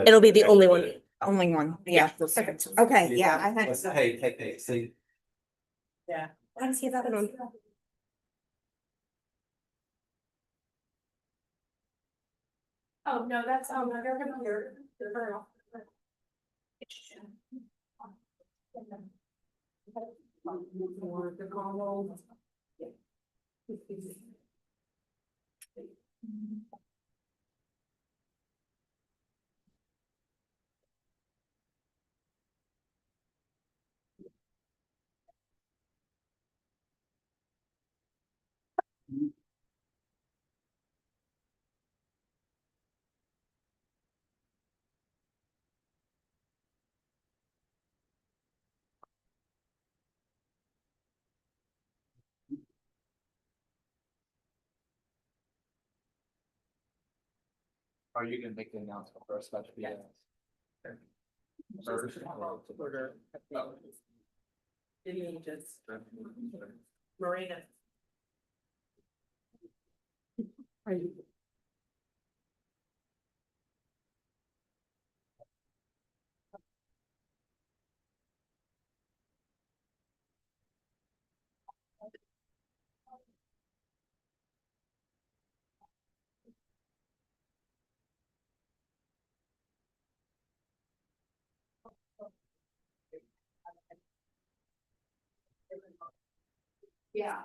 It'll be the only one. Only one, yeah, perfect. Okay, yeah, I had. Hey, see. Yeah. I don't see that one. Oh, no, that's, they're gonna hear. Are you gonna make the announcement for a special meeting? First. Marina. Yeah.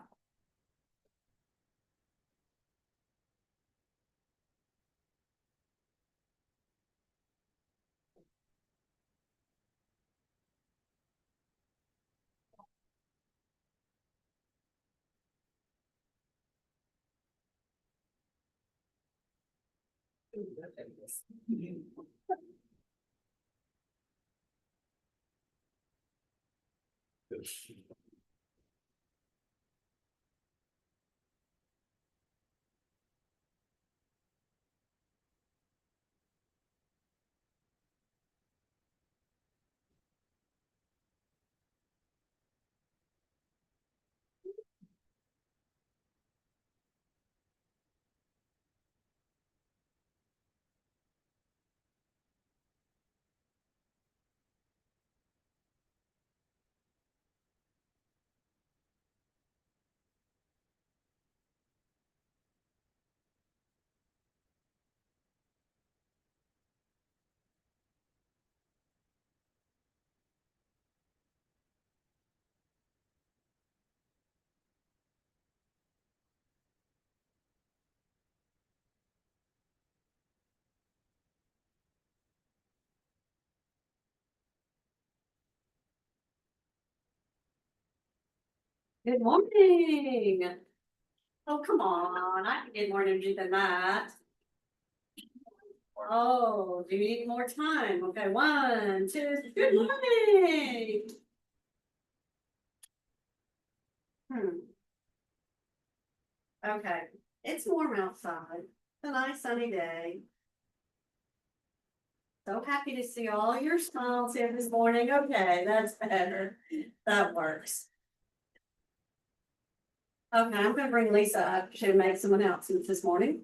Good morning. Oh, come on, I can get more energy than that. Oh, do you need more time? Okay, 1, 2, good morning. Okay, it's warm outside, a nice sunny day. So happy to see all your smiles here this morning. Okay, that's better. That works. Okay, I'm gonna bring Lisa up to make some announcements this morning.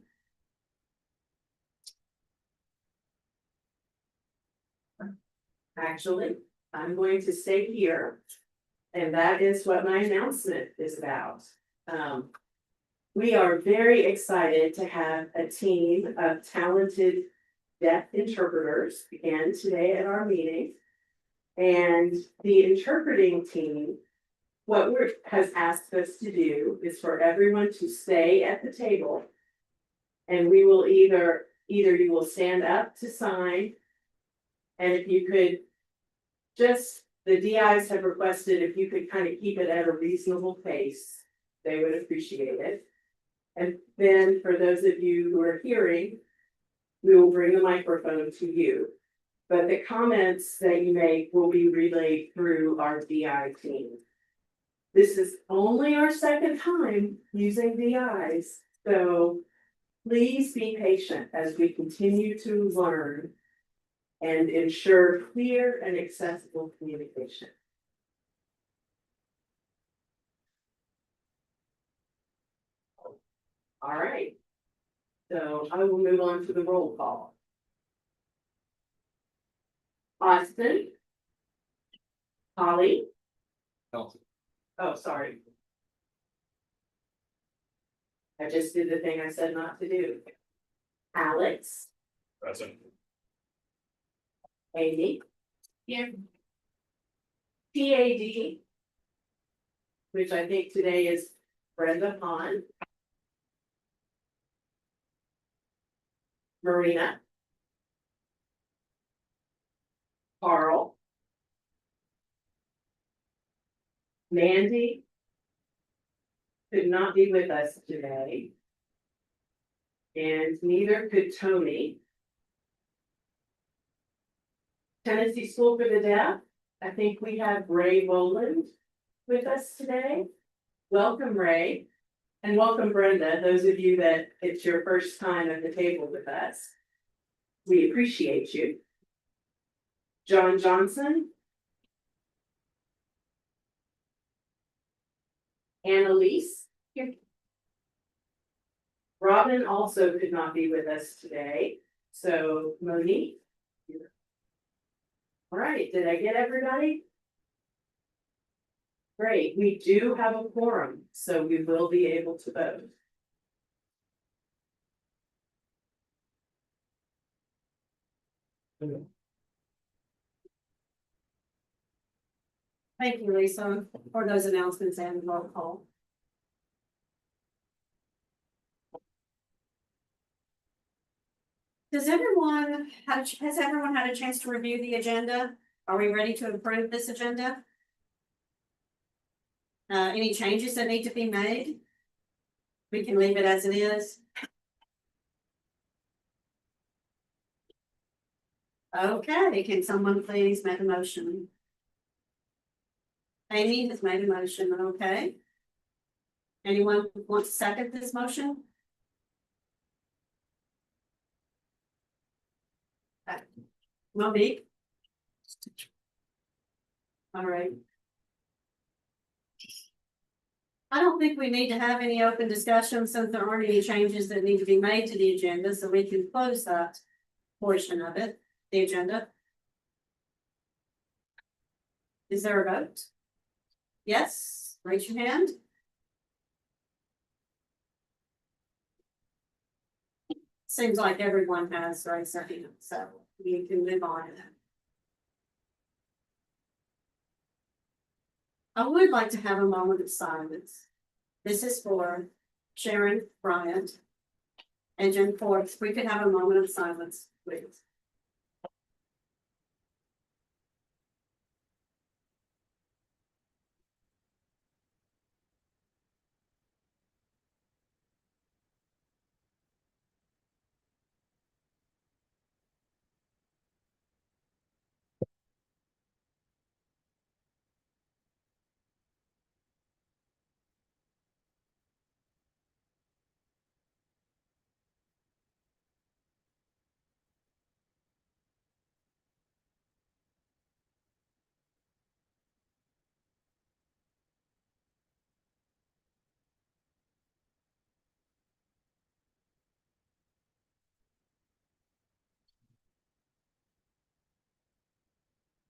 Actually, I'm going to stay here. And that is what my announcement is about. We are very excited to have a team of talented deaf interpreters begin today at our meeting. And the interpreting team, what we're has asked us to do is for everyone to stay at the table. And we will either you will stand up to sign. And if you could just, the DIs have requested if you could kind of keep it at a reasonable pace, they would appreciate it. And then for those of you who are hearing, we will bring the microphone to you. But the comments that you make will be relayed through our DI team. This is only our second time using DIs, so please be patient as we continue to learn and ensure clear and accessible communication. All right, so I will move on to the roll call. Austin. Holly. No. Oh, sorry. I just did the thing I said not to do. Alex. Present. Amy. Here. PAD. Which I think today is Brenda Pond. Marina. Carl. Mandy. Could not be with us today. And neither could Tony. Tennessee School for the Deaf, I think we have Ray Boland with us today. Welcome, Ray, and welcome, Brenda, those of you that it's your first time at the table with us. We appreciate you. John Johnson. Annalise. Here. Robin also could not be with us today, so Monique. All right, did I get everybody? Great, we do have a quorum, so we will be able to vote. Thank you, Lisa, for those announcements and roll call. Has everyone had a chance to review the agenda? Are we ready to approve this agenda? Any changes that need to be made? We can leave it as it is. Okay, can someone please make a motion? Amy has made a motion, okay. Anyone want to second this motion? Monique? All right. I don't think we need to have any open discussion since there aren't any changes that need to be made to the agenda, so we can close that portion of it, the agenda. Is there a vote? Yes, raise your hand. Seems like everyone has raised their hand, so we can move on. I would like to have a moment of silence. This is for Sharon Bryant and Jen Forbes. We could have a moment of silence, please.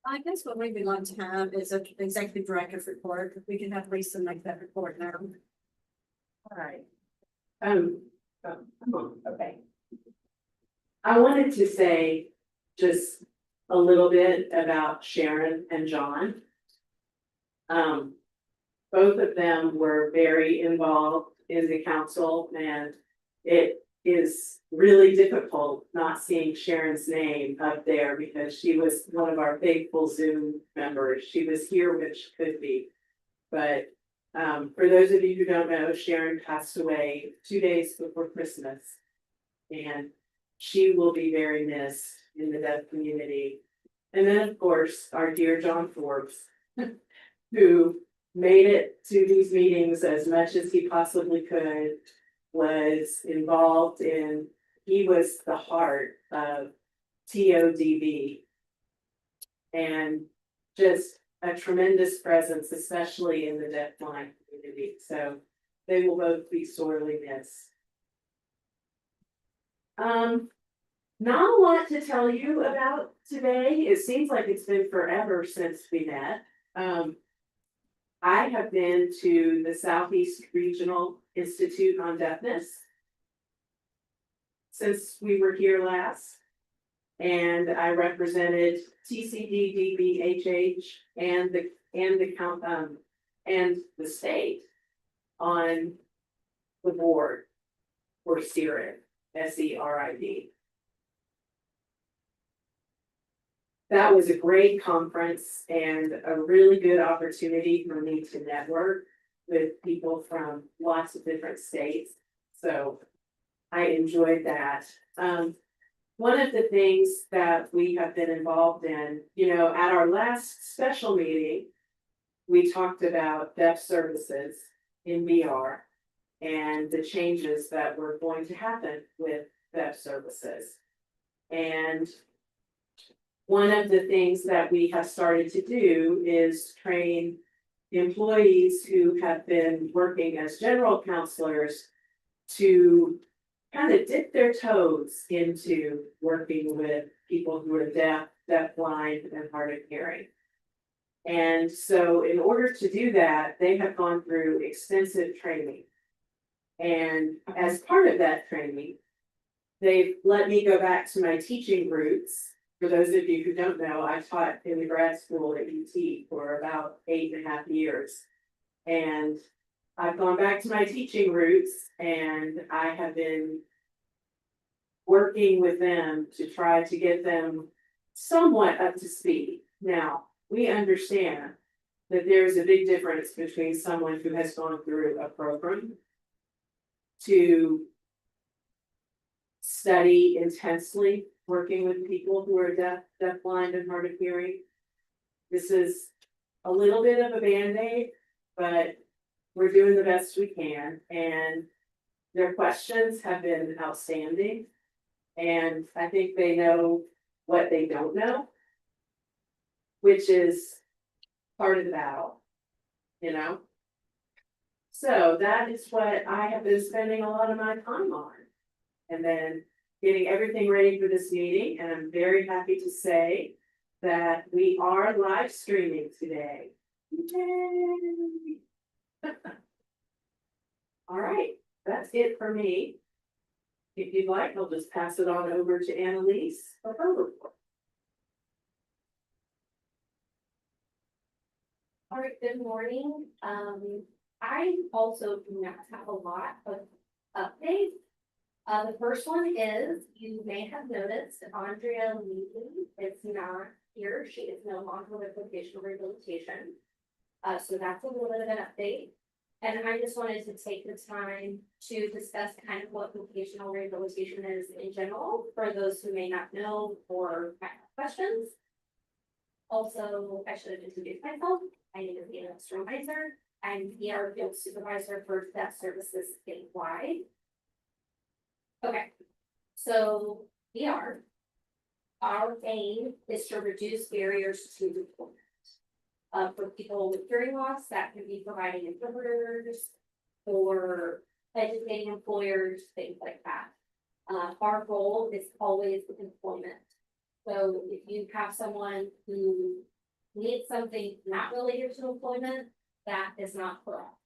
I guess what we would like to have is an executive director's report. If we can have Lisa make that report now. All right. Okay. I wanted to say just a little bit about Sharon and John. Both of them were very involved in the council, and it is really difficult not seeing Sharon's name up there because she was one of our faithful Zoom members. She was here when she could be. But for those of you who don't know, Sharon passed away 2 days before Christmas. And she will be very missed in the deaf community. And then, of course, our dear John Forbes, who made it to these meetings as much as he possibly could, was involved in, he was the heart of TODB. And just a tremendous presence, especially in the deafblind community. So they will both be sorely missed. Not a lot to tell you about today. It seems like it's been forever since we met. I have been to the Southeast Regional Institute on Deafness since we were here last. And I represented TCD, DBHH and the state on the board for SERID, SERID. That was a great conference and a really good opportunity for me to network with people from lots of different states. So I enjoyed that. One of the things that we have been involved in, at our last special meeting, we talked about deaf services in VR and the changes that were going to happen with deaf services. And one of the things that we have started to do is train employees who have been working as general counselors to kind of dip their toes into working with people who are deaf, blind, and hard of hearing. And so in order to do that, they have gone through extensive training. And as part of that training, they've let me go back to my teaching roots. For those of you who don't know, I taught in the grad school at UT for about 8.5 years. And I've gone back to my teaching roots and I have been working with them to try to get them somewhat up to speed. Now, we understand that there's a big difference between someone who has gone through a program to study intensely working with people who are deaf, blind, and hard of hearing. This is a little bit of a Band-Aid, but we're doing the best we can, and their questions have been outstanding. And I think they know what they don't know, which is part of the battle, So that is what I have been spending a lot of my time on. And then getting everything ready for this meeting, and I'm very happy to say that we are live streaming today. Yay! All right, that's it for me. If you'd like, I'll just pass it on over to Annalise for her report. All right, good morning. I also do not have a lot of updates. The first one is, you may have noticed Andrea Levy is not here. She is no longer with vocational rehabilitation. So that's a little bit of an update. And I just wanted to take the time to discuss kind of what vocational rehabilitation is in general, for those who may not know or have questions. Also, I should have introduced myself. I need to be an supervisor. I'm the ER field supervisor for deaf services statewide. Okay, so our aim is to reduce barriers to employment. For people with hearing loss, that can be providing interpreters or educating employers, things like that. Our goal is always employment. So if you have someone who needs something not related to employment, that is not correct.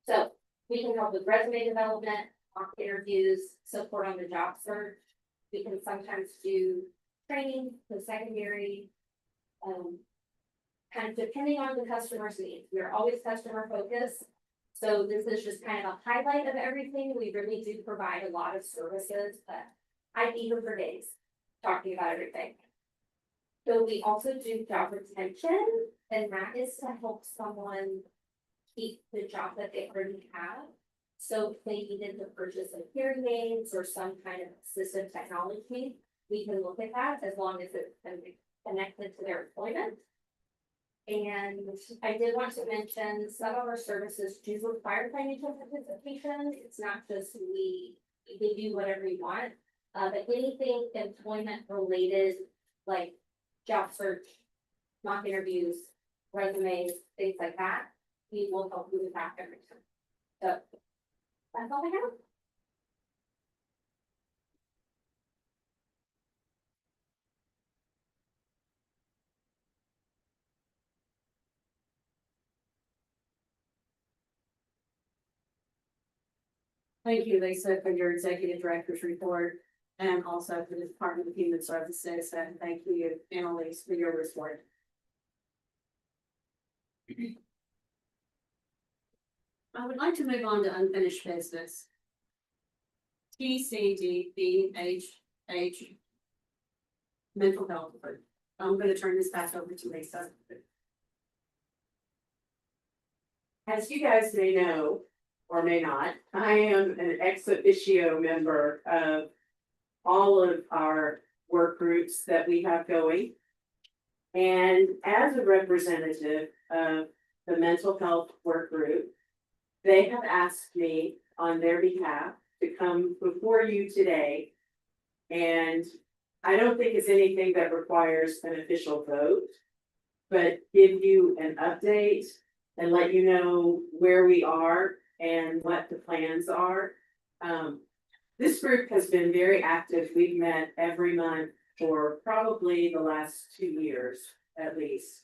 So we can help with resume development, mock interviews, support on the job search. We can sometimes do training, the secondary, kind of depending on the customer's needs. We're always customer focused. So this is just kind of a highlight of everything. We really do provide a lot of services, but I'd be here for days talking about everything. So we also do job retention, and that is to help someone keep the job that they already have. So if they needed to purchase a hearing aids or some kind of assistive technology, we can look at that as long as it's connected to their employment. And I did want to mention some of our services do require financial participation. It's not just we give you whatever you want, but anything employment related, like job search, mock interviews, resumes, things like that, we will help you with that every time. So that's all I have. Thank you, Lisa, for your executive director's report and also for the Department of Human Services. And thank you, Annalise, for your report. I would like to move on to unfinished business. TCDBHH. Mental health. I'm gonna turn this back over to Lisa. As you guys may know, or may not, I am an ex officio member of all of our work groups that we have going. And as a representative of the mental health work group, they have asked me on their behalf to come before you today. And I don't think it's anything that requires an official vote, but give you an update and let you know where we are and what the plans are. This group has been very active. We've met every month for probably the last 2 years at least.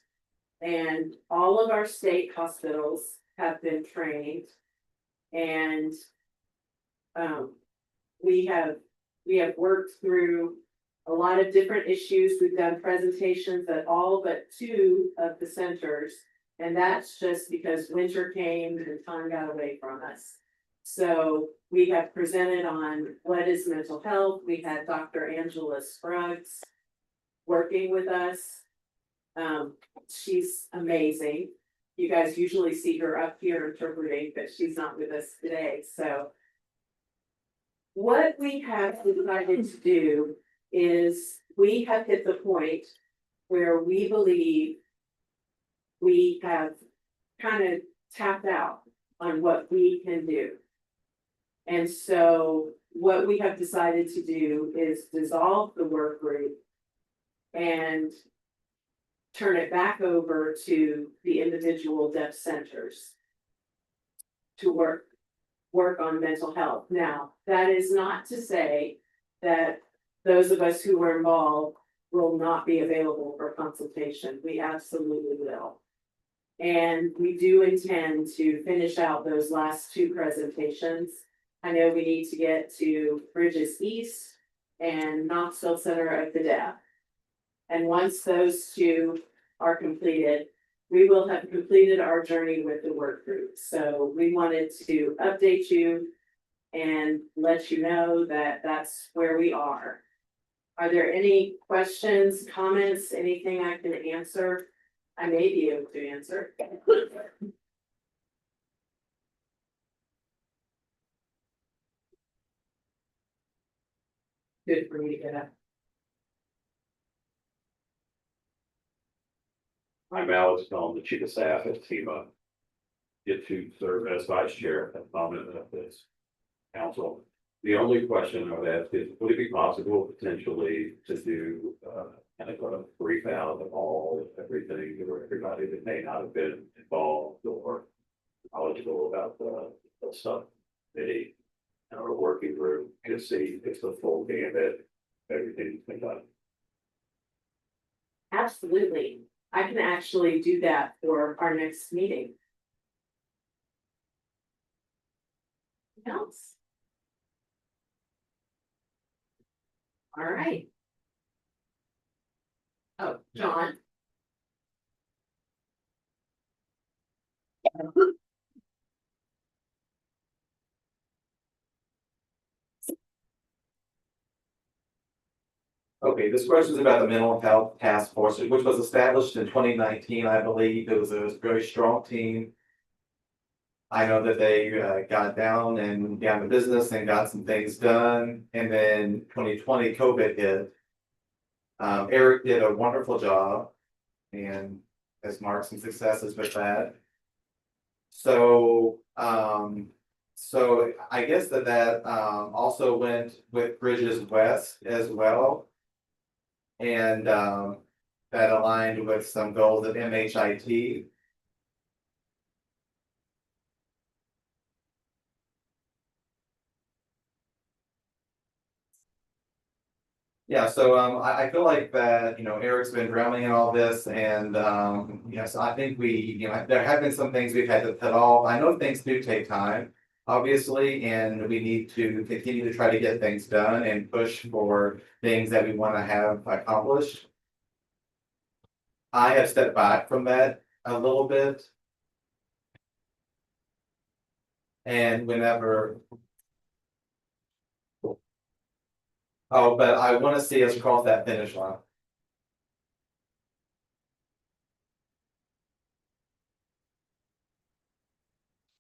And all of our state hospitals have been trained. And we have worked through a lot of different issues. We've done presentations at all but 2 of the centers. And that's just because winter came and time got away from us. So we have presented on what is mental health. We had Dr. Angela Scruggs working with us. She's amazing. You guys usually see her up here interpreting, but she's not with us today. So what we have decided to do is we have hit the point where we believe we have kind of tapped out on what we can do. And so what we have decided to do is dissolve the work group and turn it back over to the individual deaf centers to work on mental health. Now, that is not to say that those of us who were involved will not be available for consultation. We absolutely will. And we do intend to finish out those last 2 presentations. I know we need to get to Bridges East and Knoxville Center of the Deaf. And once those 2 are completed, we will have completed our journey with the work group. So we wanted to update you and let you know that that's where we are. Are there any questions, comments, anything I can answer? I may be able to answer. Good for me to get up. I'm Alex Stone, the chief of staff at FEMA. Get to serve as vice chair at this council. The only question I would ask is, would it be possible potentially to do kind of a brief out of all, everything, or everybody that may not have been involved or knowledgeable about the stuff, the our working group, to see if the full gambit, everything's been done. Absolutely. I can actually do that for our next meeting. Else? All right. Oh, John. Okay, this question is about the mental health task force, which was established in 2019, I believe. It was a very strong team. I know that they got down to business and got some things done, and then 2020 COVID hit. Eric did a wonderful job and has marked some successes with that. So I guess that also went with Bridges West as well. And that aligned with some goals of MHIT. Yeah, so I feel like that, Eric's been drowning in all this, and so I think we, there have been some things we've had to put off. I know things do take time. obviously, and we need to continue to try to get things done and push for things that we want to have accomplished. I have stepped back from that a little bit. And whenever. Oh, but I want to see us cross that finish line.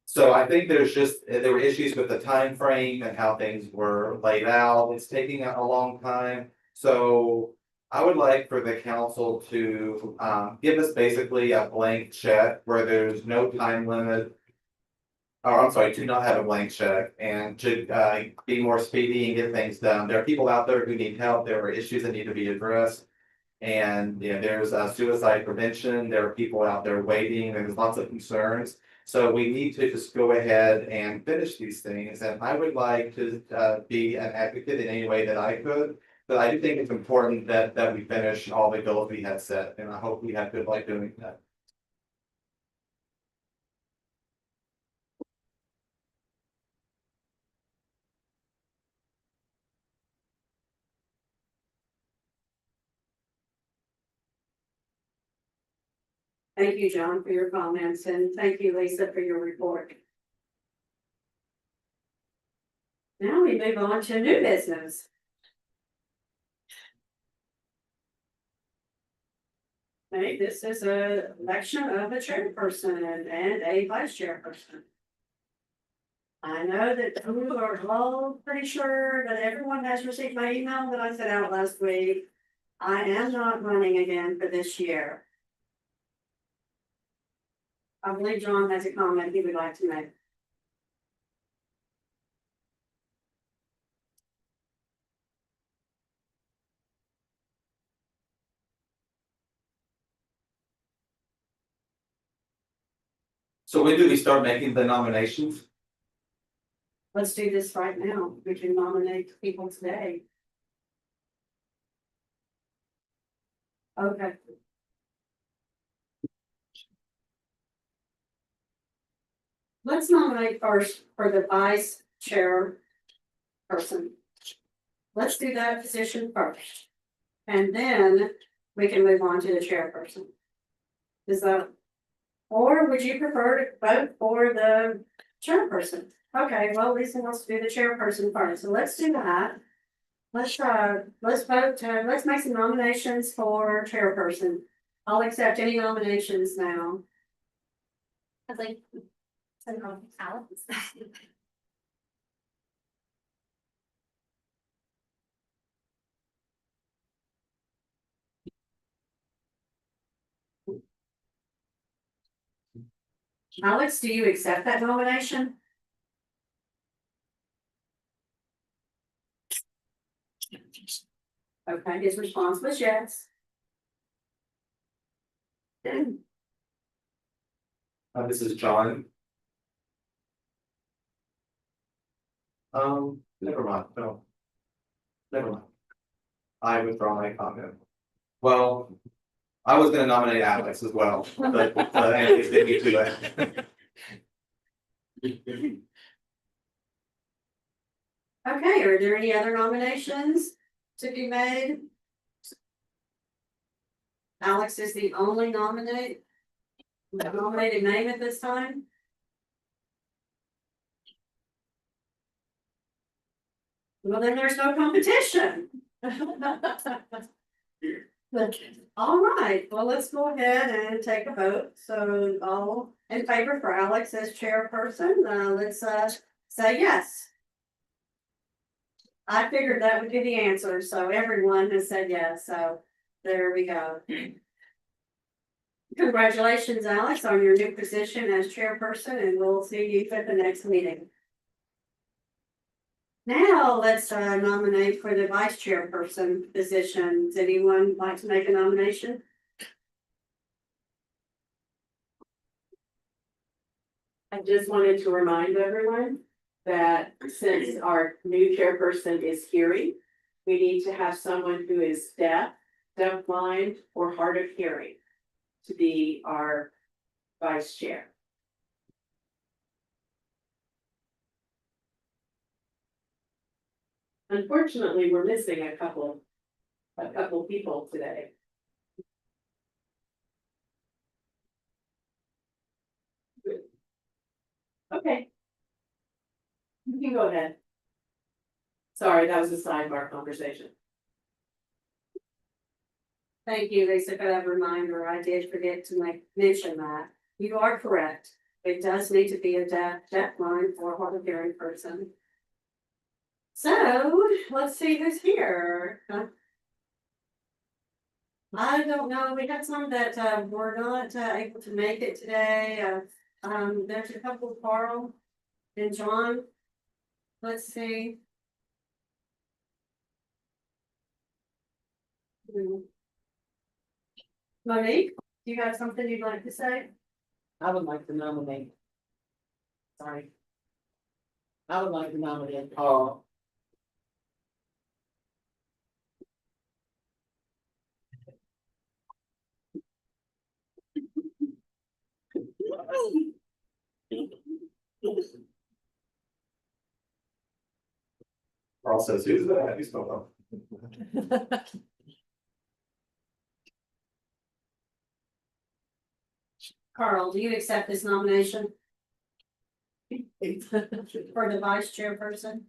So I think there were issues with the time frame and how things were laid out. It's taking a long time. So I would like for the council to give us basically a blank check where there's no time limit. Or I'm sorry, to not have a blank check and to be more speedy and get things done. There are people out there who need help. There are issues that need to be addressed. And there's suicide prevention. There are people out there waiting. There's lots of concerns. So we need to just go ahead and finish these things. And I would like to be an advocate in any way that I could. But I do think it's important that we finish all the goals we had set. And I hope we have good luck doing that. Thank you, John, for your comments, and thank you, Lisa, for your report. Now we move on to new business. Okay, this is a election of a chairperson and a vice chairperson. I know that you are all pretty sure that everyone has received my email that I sent out last week. I am not running again for this year. I believe John has a comment he would like to make. So when do we start making the nominations? Let's do this right now. We can nominate people today. Okay. Let's nominate first for the vice chair person. Let's do that position first. And then we can move on to the chairperson. Is that, or would you prefer to vote for the chairperson? Okay, well, Lisa wants to do the chairperson first, so let's do that. Let's vote, let's make some nominations for chairperson. I'll accept any nominations now. I'd like, send on Alex. Alex, do you accept that nomination? Okay, his response was yes. This is John. Never mind, no. Never mind. I withdraw my comment. Well, I was gonna nominate Alex as well, but anyways, didn't get to that. Okay, are there any other nominations to be made? Alex is the only nominated name at this time. Well, then there's no competition. All right, well, let's go ahead and take a vote. So all in favor for Alex as chairperson, let's say yes. I figured that would be the answer, so everyone has said yes, so there we go. Congratulations, Alex, on your new position as chairperson, and we'll see you at the next meeting. Now, let's nominate for the vice chairperson position. Does anyone like to make a nomination? I just wanted to remind everyone that since our new chairperson is hearing, we need to have someone who is deafblind, or hard of hearing to be our vice chair. Unfortunately, we're missing a couple people today. Okay. You can go ahead. Sorry, that was a sidebar conversation. Thank you, Lisa, for that reminder. I did forget to mention that. You are correct. It does need to be a deadline for a hard of hearing person. So, let's see who's here. I don't know, we had some that were not able to make it today. There's a couple, Carl and John. Let's see. Monique, do you have something you'd like to say? I would like to nominate. Sorry. I would like to nominate Paul. Carl says, who's that? He's not. Carl, do you accept this nomination for the vice chairperson?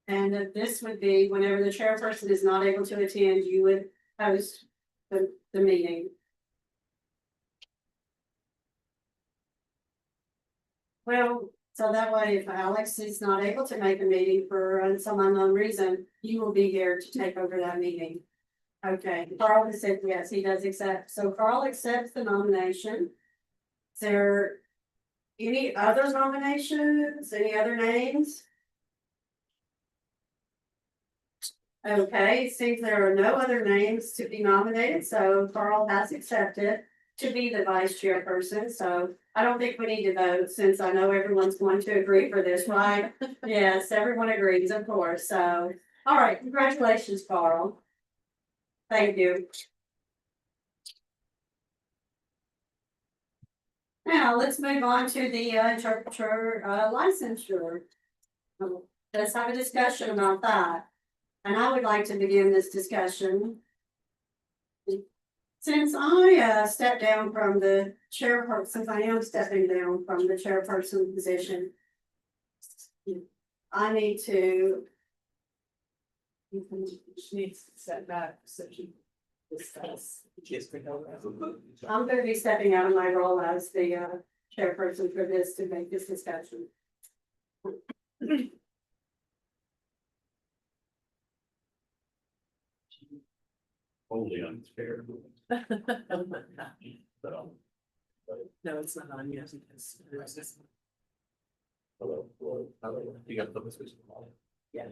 And this would be whenever the chairperson is not able to attend, you would host the meeting. Well, so that way, if Alex is not able to make a meeting for some unknown reason, you will be here to take over that meeting. Okay, Carl has said yes, he does accept. So Carl accepts the nomination. Is there any other nominations, any other names? Okay, it seems there are no other names to be nominated, so Carl has accepted to be the vice chairperson, so I don't think we need to vote since I know everyone's going to agree for this, right? Yes, everyone agrees, of course, so, all right, congratulations, Carl. Thank you. Now, let's move on to the interpreter licensure. Let's have a discussion about that. And I would like to begin this discussion. Since I stepped down from the chairperson, since I am stepping down from the chairperson position, I need to. She needs to set back so she discuss. I'm gonna be stepping out of my role as the chairperson for this to make this discussion. Only unfair. So, No, it's not on yet. It's- hello, you got to put this. Yeah.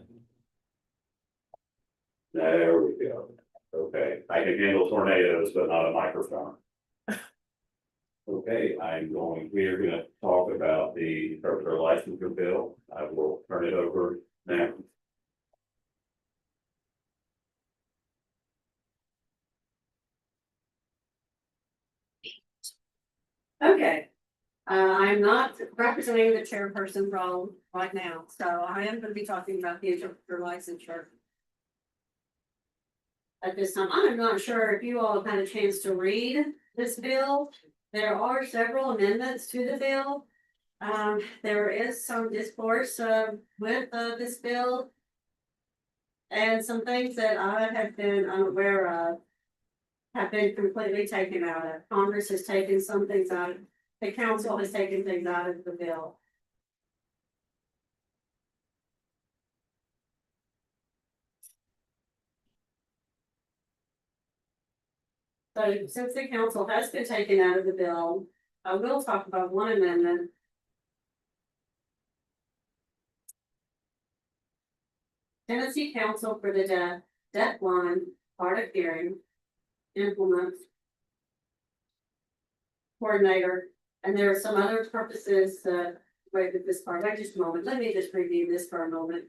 There we go. Okay, I can handle tornadoes, but not a microphone. Okay, we are gonna talk about the interpreter licensure bill. I will turn it over now. Okay. I'm not representing the chairperson role right now, so I am gonna be talking about the interpreter licensure. At this time, I'm not sure if you all have had a chance to read this bill. There are several amendments to the bill. There is some discourse with this bill. And some things that I have been unaware of have been completely taken out of. Congress has taken some things out, the council has taken things out of the bill. So since the council has been taken out of the bill, I will talk about one amendment. Tennessee Council for the Deaf-Blind Hard of Hearing implement coordinator, and there are some other purposes, wait with this part, wait just a moment, let me just review this for a moment.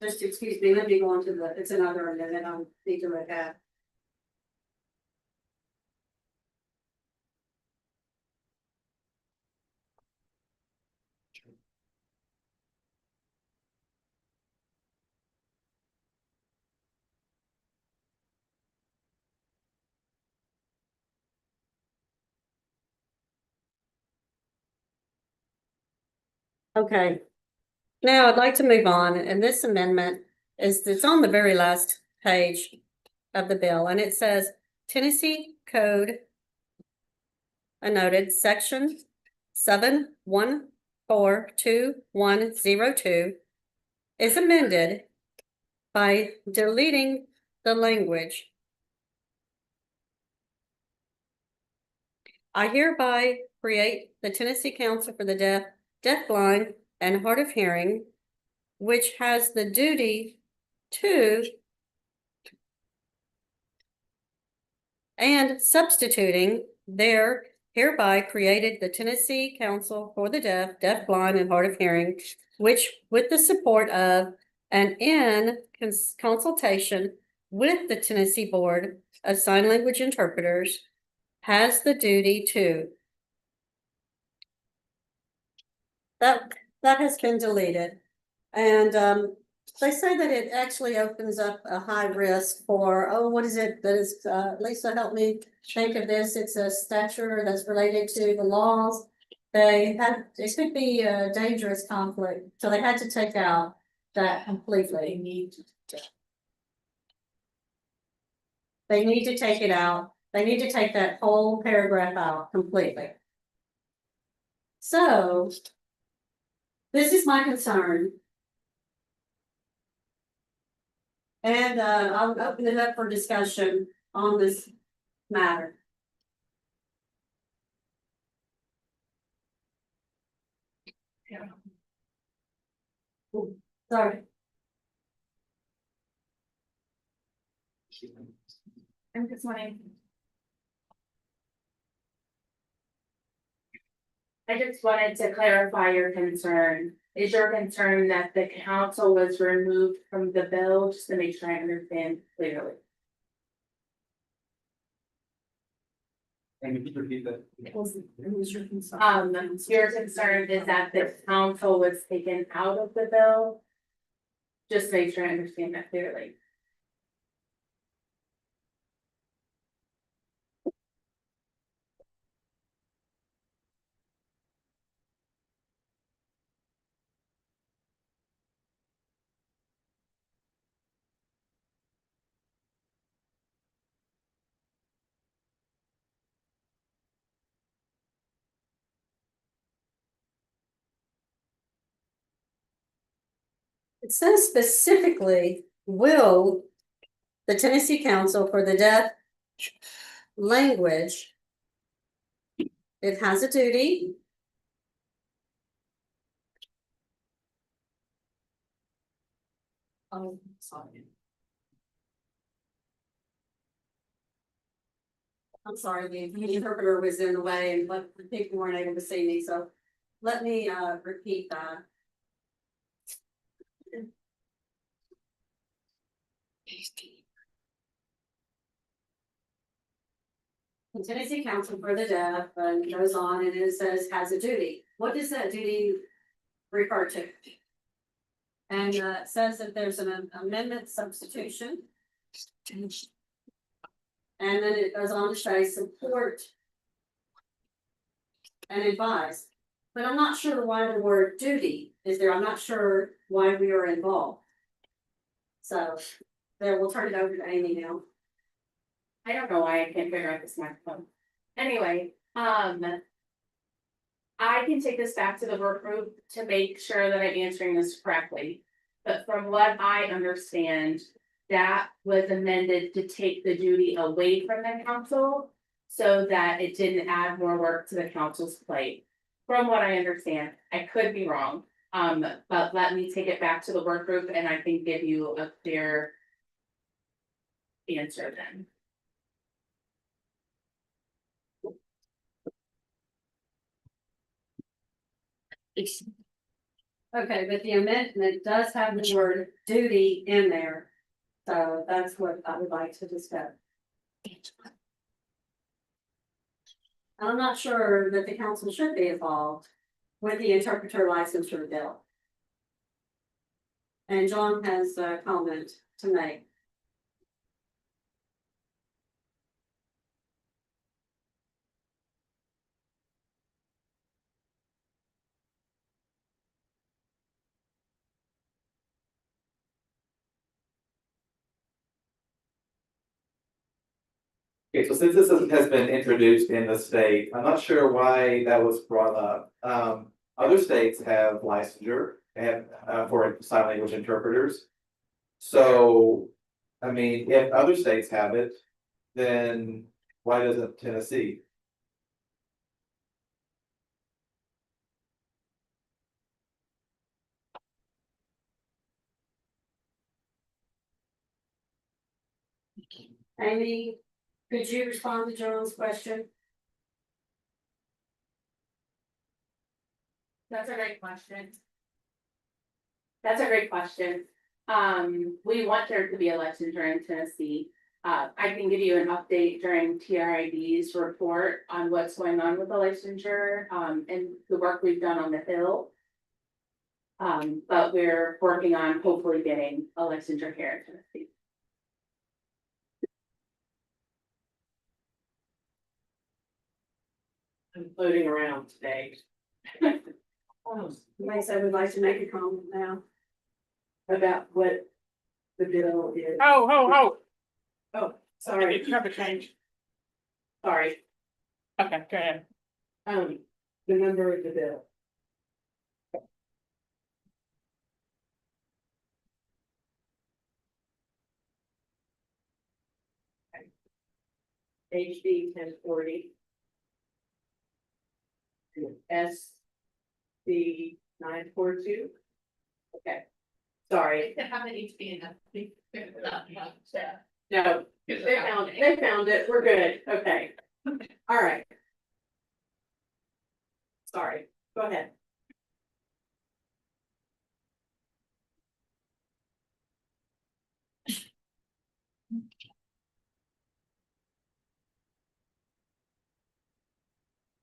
Just excuse me, let me go on to it's another amendment I need to look at. Okay. Now I'd like to move on, and this amendment it's on the very last page of the bill, and it says Tennessee Code. I noted section 7142102 is amended by deleting the language. I hereby create the Tennessee Council for the Deaf, Deafblind, and Hard of Hearing, which has the duty to and substituting their hereby created the Tennessee Council for the Deaf, Deafblind, and Hard of Hearing, which with the support of and in consultation with the Tennessee Board of Sign Language Interpreters has the duty to. That has been deleted. And they say that it actually opens up a high risk for, oh, what is it that is, Lisa, help me think of this. It's a statute that's related to the laws. It could be a dangerous conflict, so they had to take out that completely. They need to take it out. They need to take that whole paragraph out completely. So this is my concern. And I'll open it up for discussion on this matter. Ooh, sorry. I'm just wanting. I just wanted to clarify your concern. Is your concern that the council was removed from the bill, just to make sure I understand clearly? And you can repeat that. Your concern is that the council was taken out of the bill? Just to make sure I understand that clearly. It says specifically, will the Tennessee Council for the Deaf language. It has a duty. Oh, sorry. I'm sorry, the interpreter was in the way and but the people weren't able to see me, so let me repeat that. The Tennessee Council for the Deaf goes on and it says has a duty. What does that duty refer to? And it says that there's an amendment substitution. And then it goes on to say support and advise. But I'm not sure why the word duty is there. I'm not sure why we are involved. So there, we'll turn it over to Amy now. I don't know why I can't figure out this microphone. Anyway, I can take this back to the work group to make sure that I'm answering this correctly. But from what I understand, that was amended to take the duty away from the council so that it didn't add more work to the council's plate. From what I understand, I could be wrong. But let me take it back to the work group and I can give you a clear answer then. Okay, but the amendment does have the word duty in there. So that's what I would like to discuss. I'm not sure that the council should be involved with the interpreter licensure bill. And John has a comment to make. Okay, so since this has been introduced in the state, I'm not sure why that was brought up. Other states have licensure and for sign language interpreters. So, I mean, if other states have it, then why doesn't Tennessee? Amy, could you respond to John's question? That's a great question. That's a great question. We want there to be a licensure in Tennessee. I can give you an update during TRID's report on what's going on with the licensure, and the work we've done on the Hill. But we're working on hopefully getting a licensure here in Tennessee. I'm floating around today. Lisa would like to make a comment now. About what the bill is. Oh, Oh, sorry, you have a change. sorry, Okay, go ahead. the number of the bill. HB 1040. SC 942. Okay, sorry, How many to be enough? no, they found it, we're good, okay. All right. Sorry, go ahead.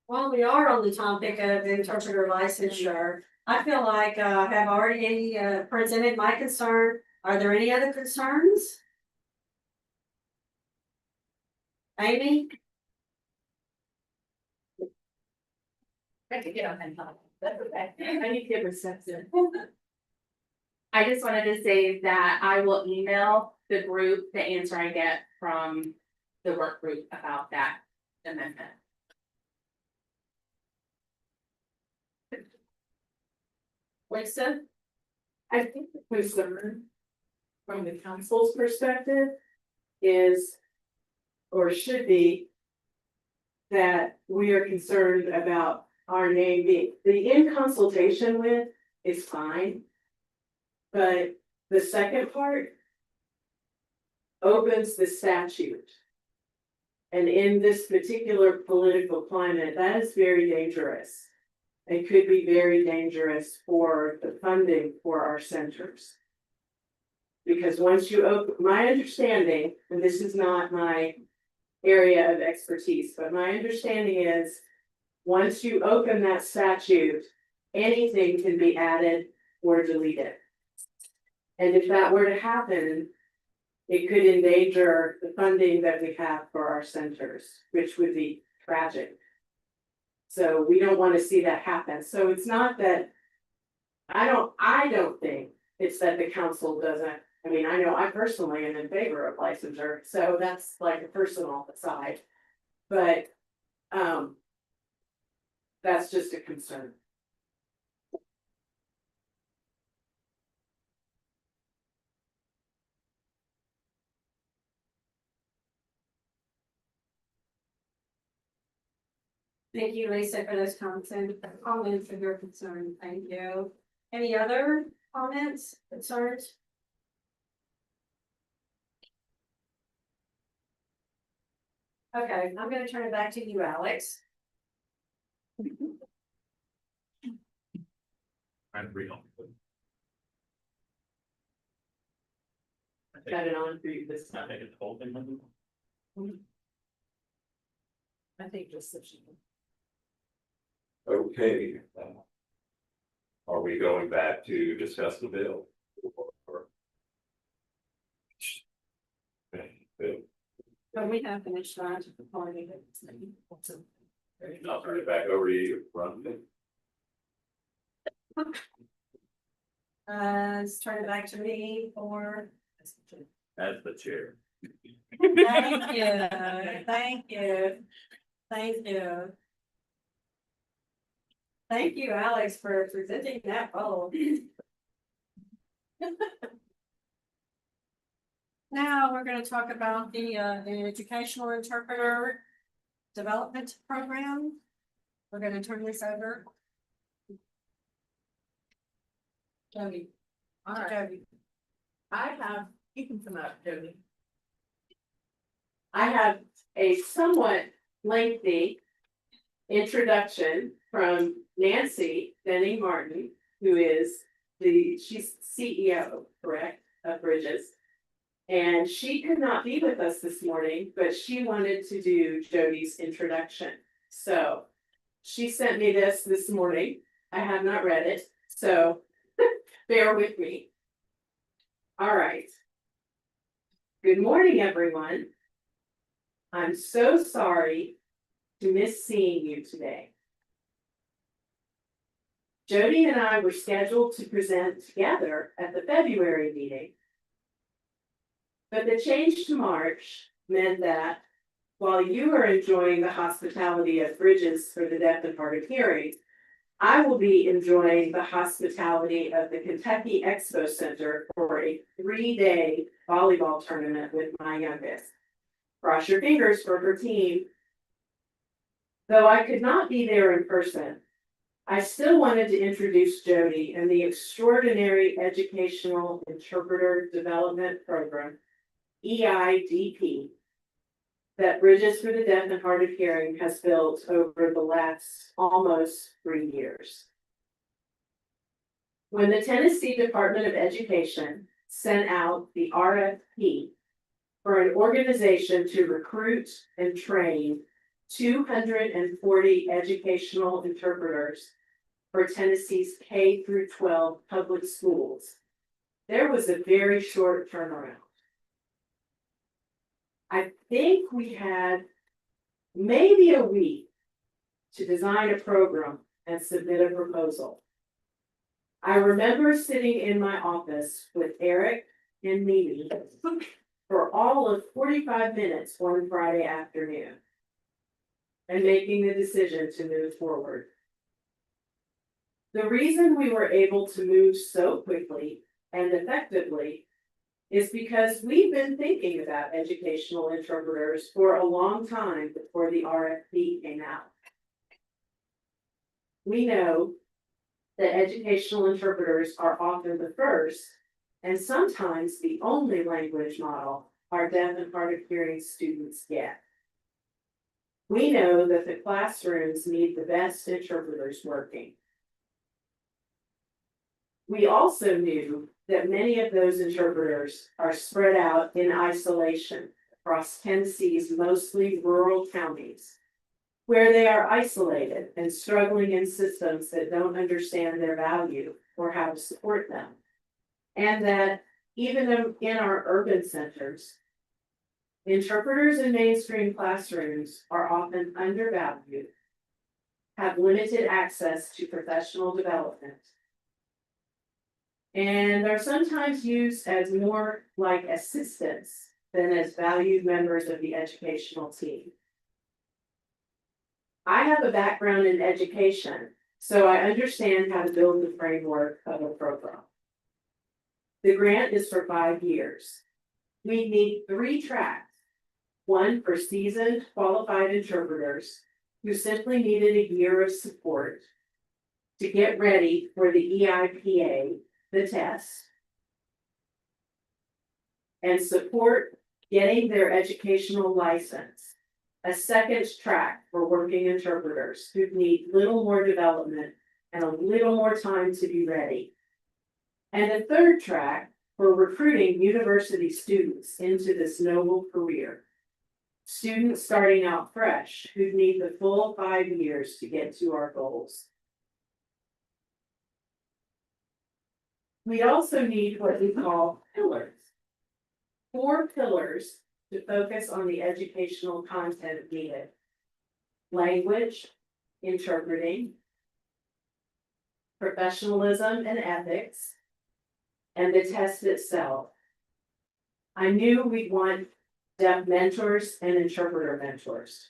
While we are on the topic of interpreter licensure, I feel like I have already presented my concern. Are there any other concerns? Amy? I could get on and talk. That's okay. I need to get reception. I just wanted to say that I will email the group the answer I get from the work group about that amendment. Lisa? I think the concern from the council's perspective is, or should be, that we are concerned about our name being, the in consultation with is fine. But the second part opens the statute. And in this particular political climate, that is very dangerous. It could be very dangerous for the funding for our centers. Because once you open, my understanding, and this is not my area of expertise, but my understanding is, once you open that statute, anything can be added or deleted. And if that were to happen, it could endanger the funding that we have for our centers, which would be tragic. So we don't want to see that happen. So it's not that, I don't think it's that the council doesn't, I mean, I know I personally am in favor of licensure, so that's like a personal side. But, that's just a concern. Thank you, Lisa, for those comments and your concern. Thank you. Any other comments, concerns? Okay, I'm gonna turn it back to you, Alex. I'm real. Got it on for you this I time. think it's whole thing. I think just such. Okay. Are we going back to discuss the bill? Or- Okay, Bill, But we have finished that. I'll turn it back over to you, Ron. Let's turn it back to me for, As the chair. Thank you, thank you, thank you. Thank you, Alex, for presenting that role. Now, we're gonna talk about the educational interpreter development program. We're gonna turn this over. Jody. All right. Jody. You can come up, Jody. I have a somewhat lengthy introduction from Nancy Benning Martin, who is she's CEO, correct, of Bridges. And she could not be with us this morning, but she wanted to do Jody's introduction. So she sent me this morning. I have not read it, so bear with me. All right. Good morning, everyone. I'm so sorry to miss seeing you today. Jody and I were scheduled to present together at the February meeting. But the change to March meant that while you are enjoying the hospitality of Bridges for the deaf and hard of hearing, I will be enjoying the hospitality of the Kentucky Expo Center for a 3-day volleyball tournament with my youngest. Cross your fingers for her team. Though I could not be there in person, I still wanted to introduce Jody and the extraordinary Educational Interpreter Development Program, EIDP, that Bridges for the Deaf and Hard of Hearing has built over the last almost 3 years. When the Tennessee Department of Education sent out the RFP for an organization to recruit and train 240 educational interpreters for Tennessee's K through 12 public schools, there was a very short turnaround. I think we had maybe a week to design a program and submit a proposal. I remember sitting in my office with Eric and Mimi for all of 45 minutes one Friday afternoon and making the decision to move forward. The reason we were able to move so quickly and effectively is because we've been thinking about educational interpreters for a long time before the RFP came out. We know that educational interpreters are often the first and sometimes the only language model our deaf and hard of hearing students get. We know that the classrooms need the best interpreters working. We also knew that many of those interpreters are spread out in isolation across Tennessee's mostly rural counties, where they are isolated and struggling in systems that don't understand their value or how to support them. And that even in our urban centers, interpreters in mainstream classrooms are often undervalued, have limited access to professional development, and are sometimes used as more like assistants than as valued members of the educational team. I have a background in education, so I understand how to build the framework of a program. The grant is for 5 years. We need 3 tracks, one for seasoned qualified interpreters who simply needed a year of support to get ready for the EIPA, the test, and support getting their educational license. A second track for working interpreters who need little more development and a little more time to be ready. And a third track for recruiting university students into this noble career. Students starting out fresh who need the full 5 years to get to our goals. We also need what we call pillars. 4 pillars to focus on the educational content needed. Language, interpreting, professionalism and ethics, and the test itself. I knew we'd want deaf mentors, and interpreter mentors.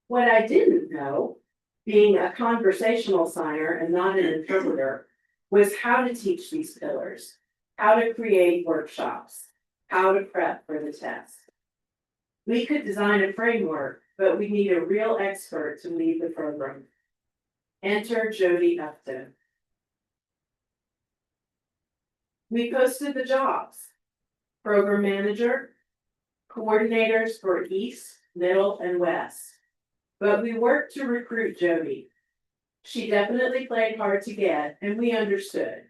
What I didn't know, being a conversational signer and not an interpreter, was how to teach these pillars, how to create workshops, how to prep for the test. We could design a framework, but we need a real expert to lead the program. Enter Jody Upton. We posted the jobs. Program manager, coordinators for East, Middle, and West. But we worked to recruit Jody. She definitely played hard to get, and we understood.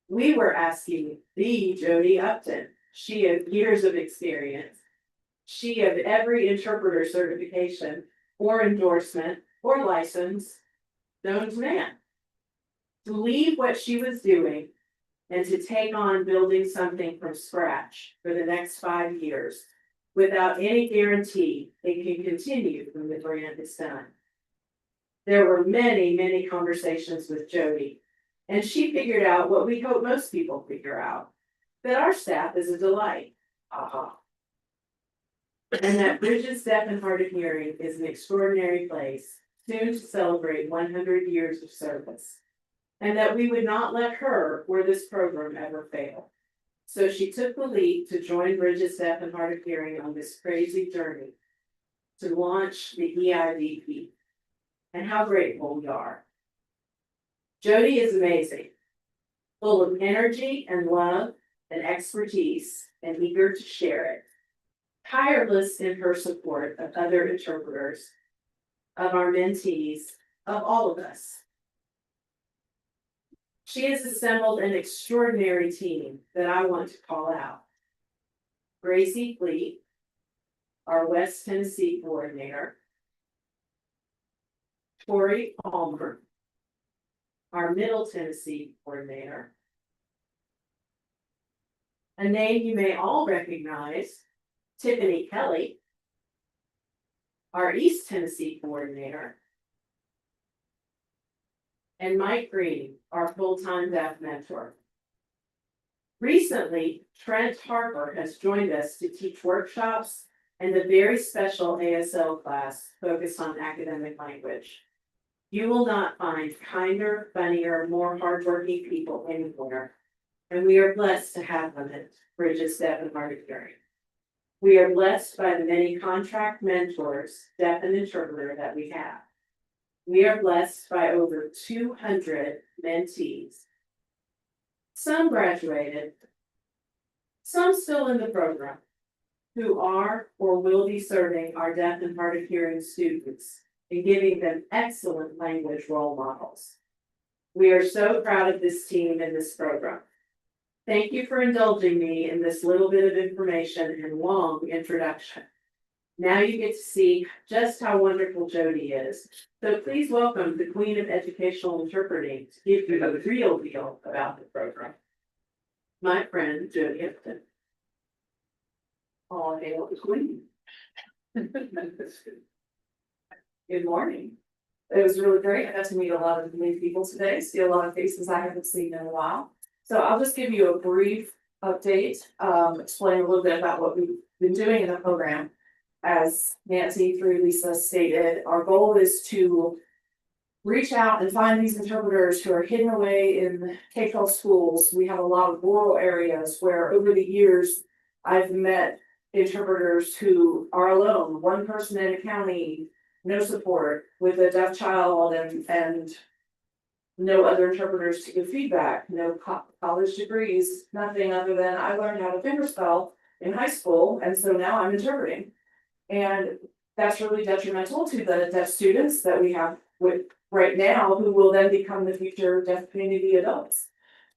We were asking the Jody Upton. She has years of experience. She has every interpreter certification or endorsement or license known to man. To leave what she was doing and to take on building something from scratch for the next 5 years without any guarantee it can continue when the grant is done. There were many, many conversations with Jody, and she figured out what we hope most people figure out, that our staff is a delight. Aha. And that Bridges Deaf and Hard of Hearing is an extraordinary place, soon to celebrate 100 years of service. And that we would not let her or this program ever fail. So she took the lead to join Bridges Deaf and Hard of Hearing on this crazy journey to launch the EIVP. And how grateful we are. Jody is amazing, full of energy and love and expertise and eager to share it. Tireless in her support of other interpreters, of our mentees, of all of us. She has assembled an extraordinary team that I want to call out. Gracie Fleet, our West Tennessee coordinator. Tori Palmer, our Middle Tennessee coordinator. A name you may all recognize, Tiffany Kelly, our East Tennessee coordinator. And Mike Green, our full-time deaf mentor. Recently, Trent Harper has joined us to teach workshops and a very special ASL class focused on academic language. You will not find kinder, funnier, more hardworking people anywhere, and we are blessed to have them at Bridges Deaf and Hard of Hearing. We are blessed by the many contract mentors, deaf and interpreter, that we have. We are blessed by over 200 mentees. Some graduated, some still in the program, who are or will be serving our deaf and hard of hearing students and giving them excellent language role models. We are so proud of this team and this program. Thank you for indulging me in this little bit of information and long introduction. Now you get to see just how wonderful Jody is. So please welcome the Queen of Educational Interpreting to give you the real deal about the program. My friend, Jody Upton. All hail the Queen. Good morning. It was really great. I got to meet a lot of new people today, see a lot of faces I haven't seen in a while. So I'll just give you a brief update, explain a little bit about what we've been doing in the program. As Nancy through Lisa stated, our goal is to reach out and find these interpreters who are hidden away in K-12 schools. We have a lot of rural areas where over the years, I've met interpreters who are alone, one person in a county, no support, with a deaf child and no other interpreters to give feedback, no college degrees, nothing other than I learned how to fingerspell in high school, and so now I'm interpreting. And that's really detrimental to the deaf students that we have with right now, who will then become the future deaf community adults.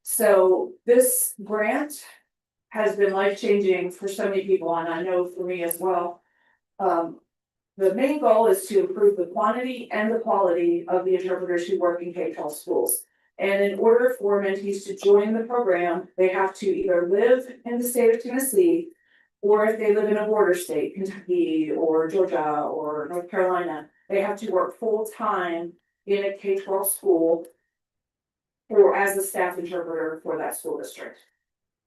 So this grant has been life-changing for so many people, and I know for me as well. The main goal is to improve the quantity and the quality of the interpreters who work in K-12 schools. And in order for mentees to join the program, they have to either live in the state of Tennessee, or if they live in a border state, Kentucky or Georgia or North Carolina, they have to work full-time in a K-12 school or as a staff interpreter for that school district.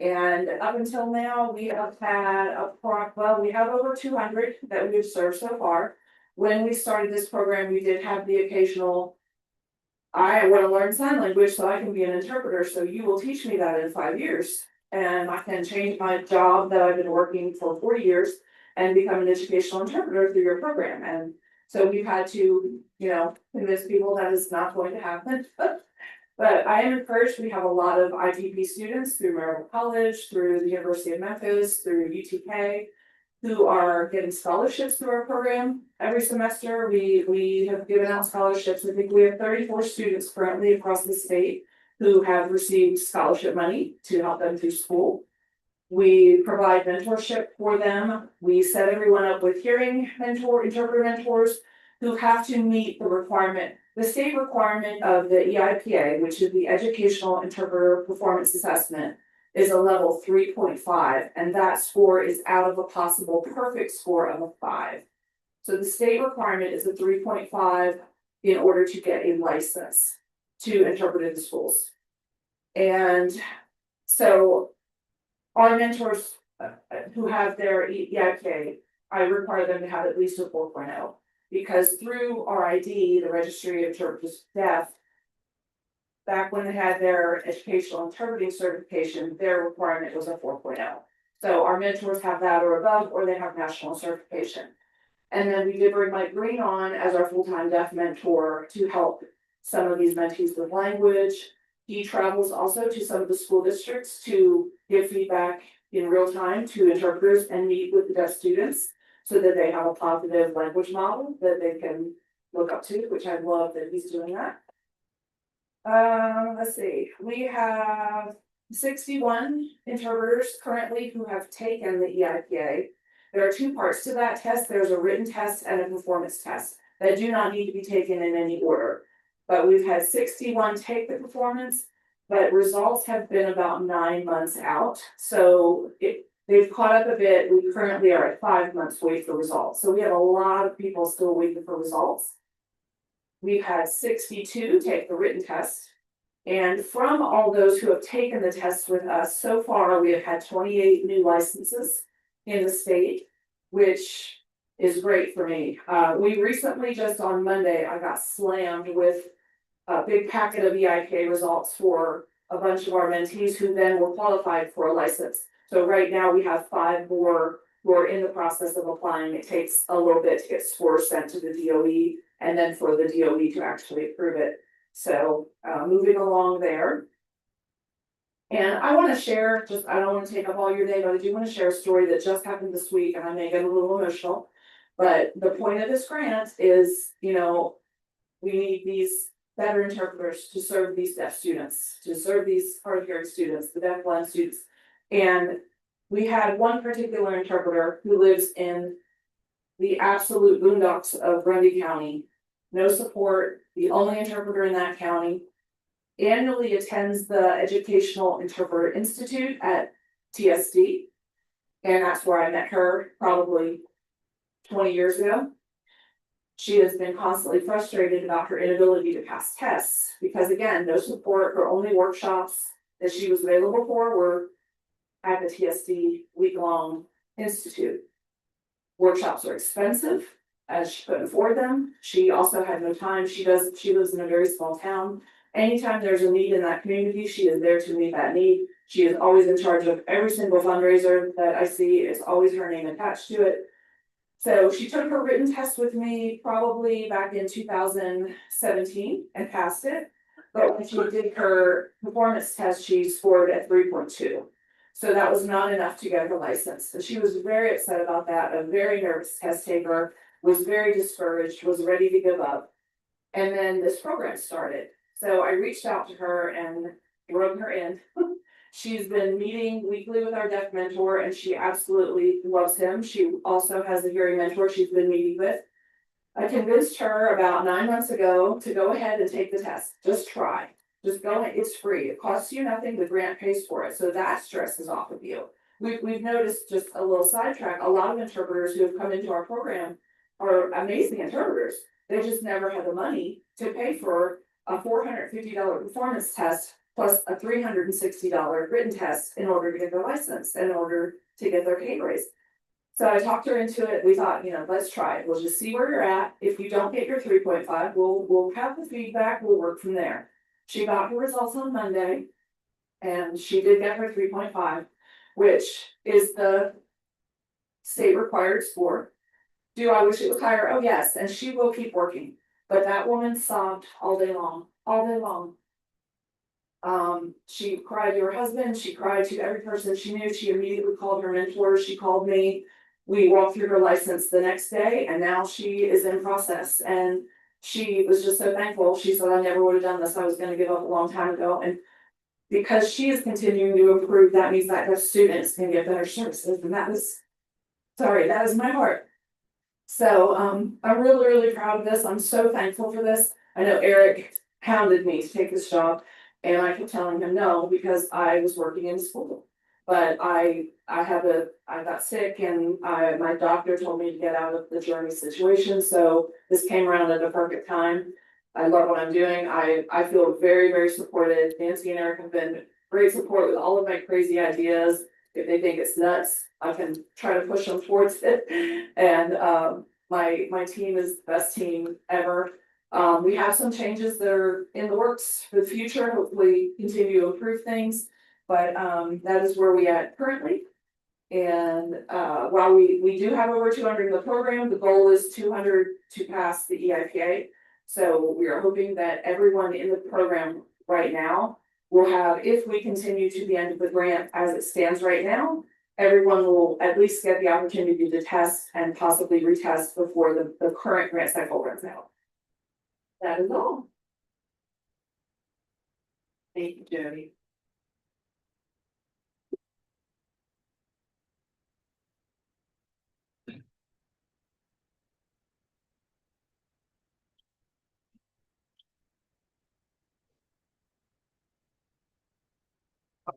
And up until now, we have had we have over 200 that we've served so far. When we started this program, we did have the occasional. I want to learn sign language so I can be an interpreter, so you will teach me that in 5 years. And I can change my job that I've been working for 40 years and become an educational interpreter through your program. And so we've had to, convince people that is not going to happen. But I am encouraged, we have a lot of ITP students through Rimmell College, through the University of Memphis, through UTK, who are getting scholarships through our program. Every semester, we have given out scholarships. I think we have 34 students currently across the state who have received scholarship money to help them through school. We provide mentorship for them. We set everyone up with interpreter mentors who have to meet the requirement. The state requirement of the EIPA, which is the Educational Interpreter Performance Assessment, is a level 3.5, and that score is out of a possible perfect score of a 5. So the state requirement is a 3.5 in order to get a license to interpret in the schools. And so our mentors who have their EIPA, I require them to have at least a 4.0. Because through RID, the Registry of Interpreters Deaf, back when they had their educational interpreting certification, their requirement was a 4.0. So our mentors have that or above, or they have national certification. And then we did bring Mike Green on as our full-time deaf mentor to help some of these mentees with language. He travels also to some of the school districts to give feedback in real time to interpreters and meet with the deaf students, so that they have a positive language model that they can look up to, which I love that he's doing that. Let's see, we have 61 interpreters currently who have taken the EIPA. There are 2 parts to that test. There's a written test and a performance test that do not need to be taken in any order. But we've had 61 take the performance, but results have been about 9 months out. So they've caught up a bit. We currently are at 5 months wait for results. So we have a lot of people still waiting for results. We've had 62 take the written test. And from all those who have taken the test with us, so far we have had 28 new licenses in the state, which is great for me. We recently, just on Monday, I got slammed with a big packet of EIK results for a bunch of our mentees who then were qualified for a license. So right now we have 5 more who are in the process of applying. It takes a little bit to get scores sent to the DOE and then for the DOE to actually approve it. So moving along there. And I want to share, I don't want to take up all your day, but I do want to share a story that just happened this week, and I may get a little emotional. But the point of this grant is, we need these better interpreters to serve these deaf students, to serve these hard of hearing students, the deaf blind students. And we had one particular interpreter who lives in the absolute boondocks of Grundy County, no support, the only interpreter in that county, annually attends the Educational Interpreter Institute at TSD. And that's where I met her probably 20 years ago. She has been constantly frustrated about her inability to pass tests because, again, no support. Her only workshops that she was available for were at the TSD week-long institute. Workshops are expensive, as she couldn't afford them. She also had no time. She lives in a very small town. Anytime there's a need in that community, she is there to meet that need. She is always in charge of every single fundraiser that I see. It's always her name attached to it. So she took her written test with me probably back in 2017 and passed it. But when she did her performance test, she scored at 3.2. So that was not enough to get her license. So she was very upset about that. A very nervous test taker, was very discouraged, was ready to give up. And then this program started. So I reached out to her and wrote her in. She's been meeting weekly with our deaf mentor and she absolutely loves him. She also has a hearing mentor she's been meeting with. I convinced her about 9 months ago to go ahead and take the test. Just try. Just go, it's free. It costs you nothing. The grant pays for it. So that stress is off of you. We've noticed, just a little sidetrack, a lot of interpreters who have come into our program are amazing interpreters. They just never had the money to pay for a $450 performance test plus a $360 written test in order to get their license, in order to get their pay raise. So I talked her into it, we thought, let's try it, we'll just see where you're at, if you don't get your 3.5, we'll have the feedback, we'll work from there. She got her results on Monday. And she did get her 3.5, which is the state required score. Do I wish it was higher? Oh, yes, and she will keep working, but that woman sobbed all day long, all day long. She cried to her husband, she cried to every person she knew, she immediately called her mentor, she called me. We walked through her license the next day, and now she is in process, and she was just so thankful. She said, I never would have done this, I was gonna give up a long time ago, and because she is continuing to improve, that means that the students can get better services, and that is my heart. So, I'm really, really proud of this, I'm so thankful for this. I know Eric hounded me to take this job, and I kept telling him no, because I was working in school. But I got sick, and my doctor told me to get out of the journey situation, so this came around at the perfect time. I love what I'm doing. I feel very, very supported. Nancy and Eric have been great support with all of my crazy ideas. If they think it's nuts, I can try to push them towards it. And my team is the best team ever. We have some changes that are in the works for the future, hopefully continue to improve things. But that is where we at currently. And while we do have over 200 in the program, the goal is 200 to pass the EIPA. So we are hoping that everyone in the program right now will have, if we continue to the end of the grant as it stands right now, everyone will at least get the opportunity to test and possibly retest before the current grant cycle runs out. That is all. Thank you, Jody.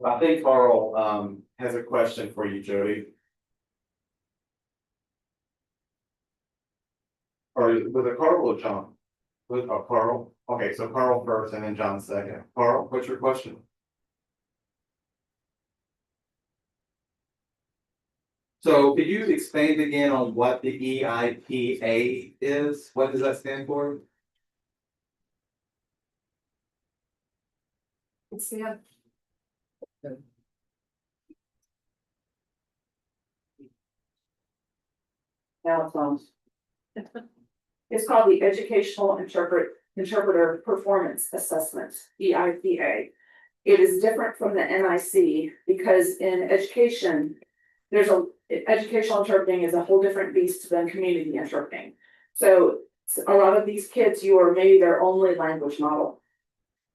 I think Carl, has a question for you, Jody. Or was it Carl or John? Carl? Okay, so Carl first and then John second. Carl, what's your question? So could you expand again on what the EIPA is? What does that stand for? Yeah. Now it sounds. It's called the Educational Interpreter Performance Assessment, EIPA. It is different from the NIC because in education, educational interpreting is a whole different beast than community interpreting. So a lot of these kids, you are maybe their only language model.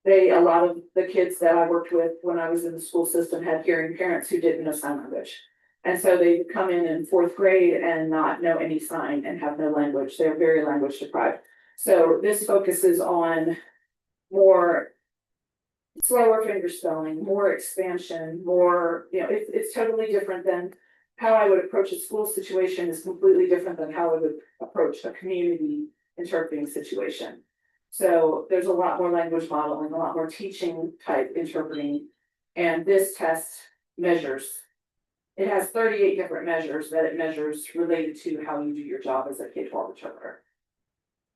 A lot of the kids that I worked with when I was in the school system had hearing parents who didn't know sign language. And so they come in fourth grade and not know any sign and have no language. They're very language deprived. So this focuses on more slower finger spelling, more expansion, more, it's totally different than how I would approach a school situation is completely different than how I would approach a community interpreting situation. So there's a lot more language modeling, a lot more teaching type interpreting. And this test measures. It has 38 different measures that it measures related to how you do your job as a K-12 interpreter.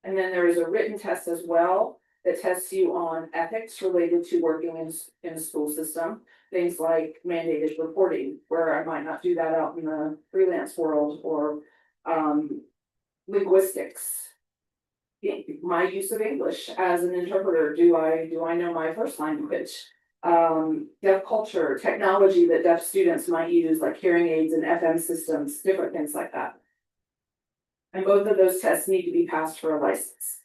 And then there is a written test as well that tests you on ethics related to working in a school system. Things like mandated reporting, where I might not do that out in the freelance world, or linguistics. My use of English as an interpreter, do I know my first language? Deaf culture, technology that deaf students might use, like hearing aids and FM systems, different things like that. And both of those tests need to be passed for a license.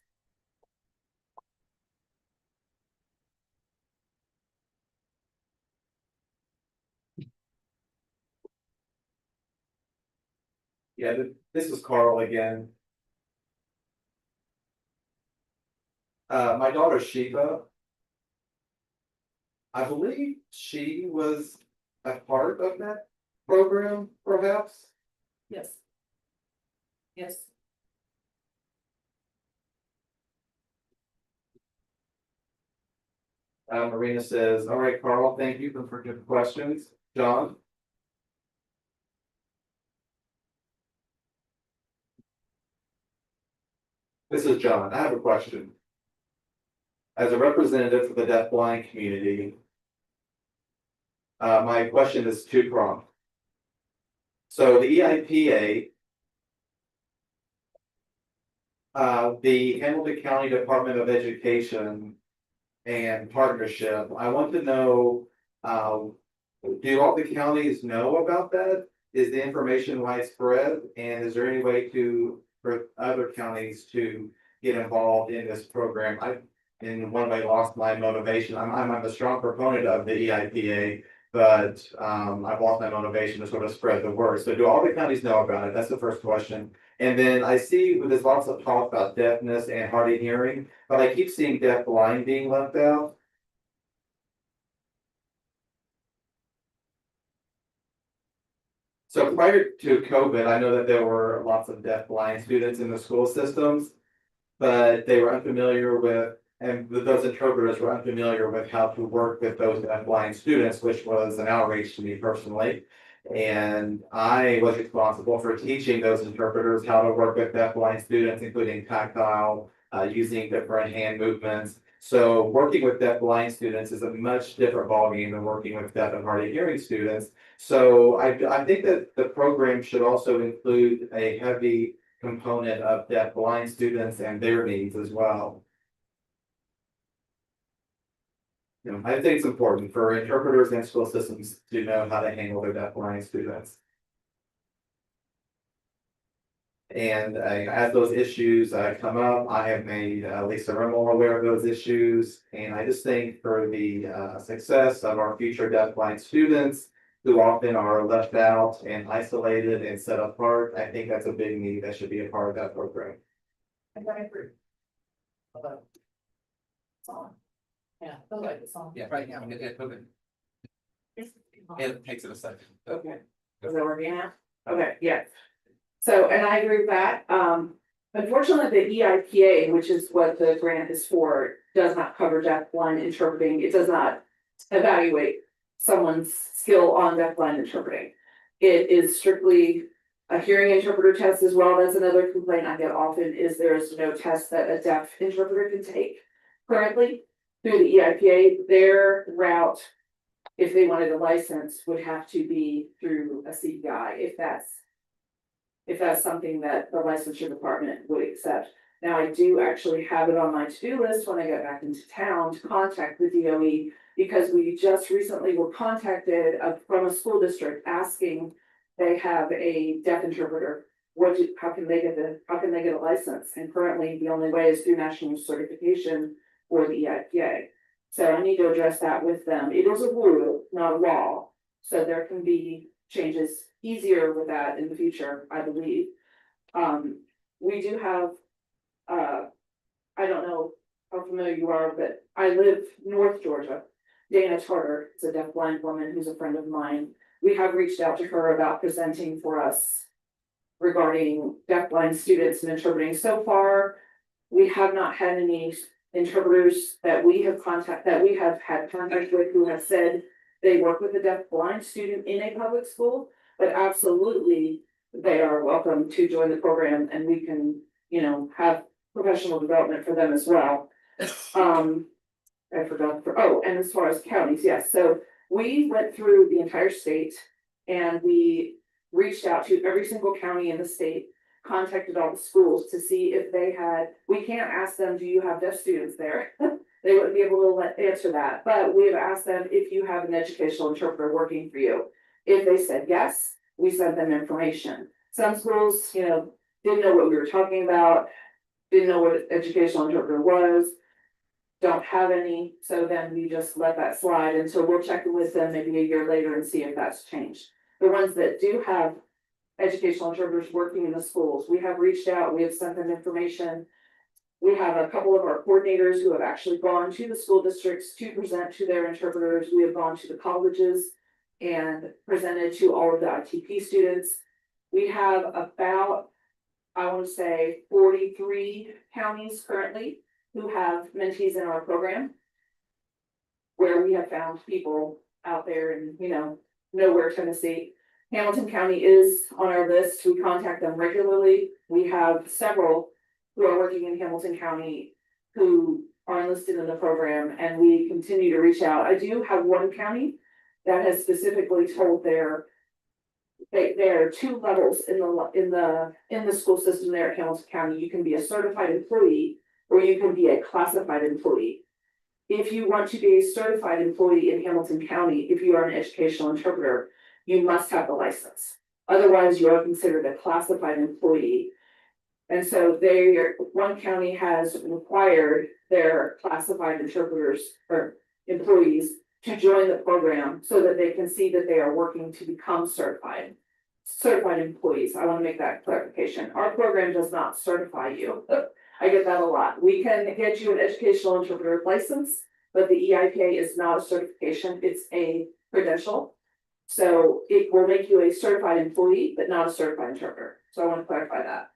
Yeah, this is Carl again. My daughter Shiva. I believe she was a part of that program, perhaps. Yes. Yes. Marina says, all right, Carl, thank you for good questions. John? This is John. I have a question. As a representative for the deafblind community, my question is two-pronged. So the EIPA, the Hamilton County Department of Education and partnership, I want to know, do all the counties know about that? Is the information widespread? And is there any way for other counties to get involved in this program? I, in one way, lost my motivation. I'm a strong proponent of the EIPA, but, I've lost my motivation to sort of spread the word. So do all the counties know about it? That's the first question. And then I see there's lots of talk about deafness and hard of hearing, but I keep seeing deaf blind being left out. So prior to COVID, I know that there were lots of deaf blind students in the school systems, but they were unfamiliar with, and those interpreters were unfamiliar with how to work with those deaf blind students, which was an outrage to me personally. And I was responsible for teaching those interpreters how to work with deafblind students, including tactile, using different hand movements. So working with deafblind students is a much different ballgame than working with deaf and hard of hearing students. So I think that the program should also include a heavy component of deafblind students and their needs as well. You know, I think it's important for interpreters and school systems to know how to handle their deafblind students. And as those issues come up, I have made Lisa Rimmell aware of those issues. And I just think for the success of our future deafblind students who often are left out and isolated and set apart, I think that's a big need that should be a part of that program. I agree. It's on. Yeah, feel like it's on. Yeah, right now, I'm gonna move it. It takes it a second. Okay, is that working now? Okay, yeah. So, and I agree with that, unfortunately, the EIPA, which is what the grant is for, does not cover deafblind interpreting, it does not evaluate someone's skill on deafblind interpreting. It is strictly a hearing interpreter test as well. That's another complaint I get often, is there is no test that a deaf interpreter can take currently through the EIPA. Their route, if they wanted a license, would have to be through a CPI, if that's something that the licensure department would accept. Now, I do actually have it on my to-do list when I get back into town to contact the DOE, because we just recently were contacted from a school district asking, they have a deaf interpreter. How can they get a license? And currently, the only way is through national certification for the EIPA. So I need to address that with them. It is a rule, not a law. So there can be changes easier with that in the future, I believe. We do have, I don't know how familiar you are, but I live North Georgia. Dana Charter is a deafblind woman who's a friend of mine. We have reached out to her about presenting for us regarding deafblind students and interpreting. So far, we have not had any interpreters that we have had contact with who have said they work with a deaf-blind student in a public school, but absolutely they are welcome to join the program, and we can, have professional development for them as well. I forgot, and as far as counties, yes, so we went through the entire state and we reached out to every single county in the state, contacted all the schools to see if they had, we can't ask them, do you have deaf students there? They wouldn't be able to answer that, but we have asked them if you have an educational interpreter working for you. If they said yes, we sent them information. Some schools, didn't know what we were talking about, didn't know what an educational interpreter was, don't have any, so then we just let that slide until we'll check in with them maybe a year later and see if that's changed. The ones that do have educational interpreters working in the schools, we have reached out, we have sent them information. We have a couple of our coordinators who have actually gone to the school districts to present to their interpreters. We have gone to the colleges and presented to all of the ITP students. We have about, I want to say, 43 counties currently who have mentees in our program. where we have found people out there in, nowhere Tennessee. Hamilton County is on our list. We contact them regularly. We have several who are working in Hamilton County who are enlisted in the program, and we continue to reach out. I do have one county that has specifically told there are two levels in the school system there at Hamilton County. You can be a certified employee or you can be a classified employee. If you want to be a certified employee in Hamilton County, if you are an educational interpreter, you must have the license. Otherwise, you are considered a classified employee. And so one county has required their classified interpreters or employees to join the program so that they can see that they are working to become certified employees. I want to make that clarification. Our program does not certify you. I get that a lot. We can get you an educational interpreter license, but the EIPA is not a certification, it's a credential. So it will make you a certified employee, but not a certified interpreter. So I want to clarify that.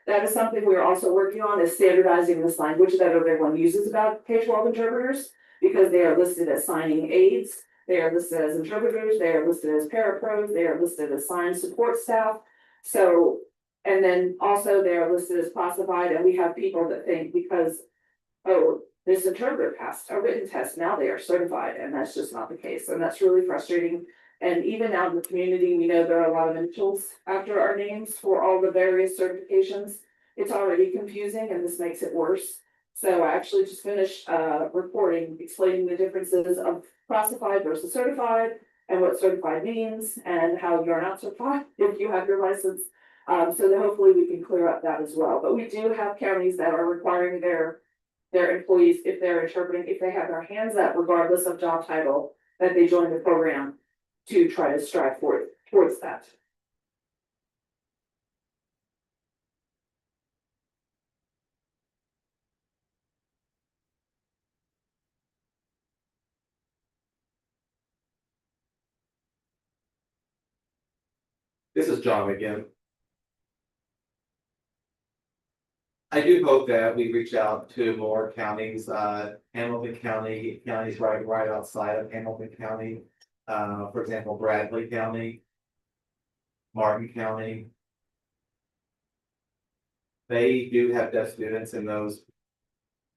That is something we're also working on, is standardizing this language that everyone uses about K-12 interpreters, because they are listed as signing aides, they are listed as interpreters, they are listed as parapros, they are listed as sign support staff. So, and then also they are listed as classified, and we have people that think because, oh, this interpreter passed a written test, now they are certified, and that's just not the case, and that's really frustrating. And even out in the community, we know there are a lot of initials after our names for all the various certifications. It's already confusing and this makes it worse. So I actually just finished reporting explaining the differences of classified versus certified and what certified means and how you're not certified if you have your license. So that hopefully we can clear up that as well. But we do have counties that are requiring their employees, if they're interpreting, if they have their hands up, regardless of job title, that they join the program to try to strive towards that. This is John again. I do hope that we reach out to more counties, Hamilton County, counties right outside of Hamilton County. For example, Bradley County, Martin County. They do have deaf students in those.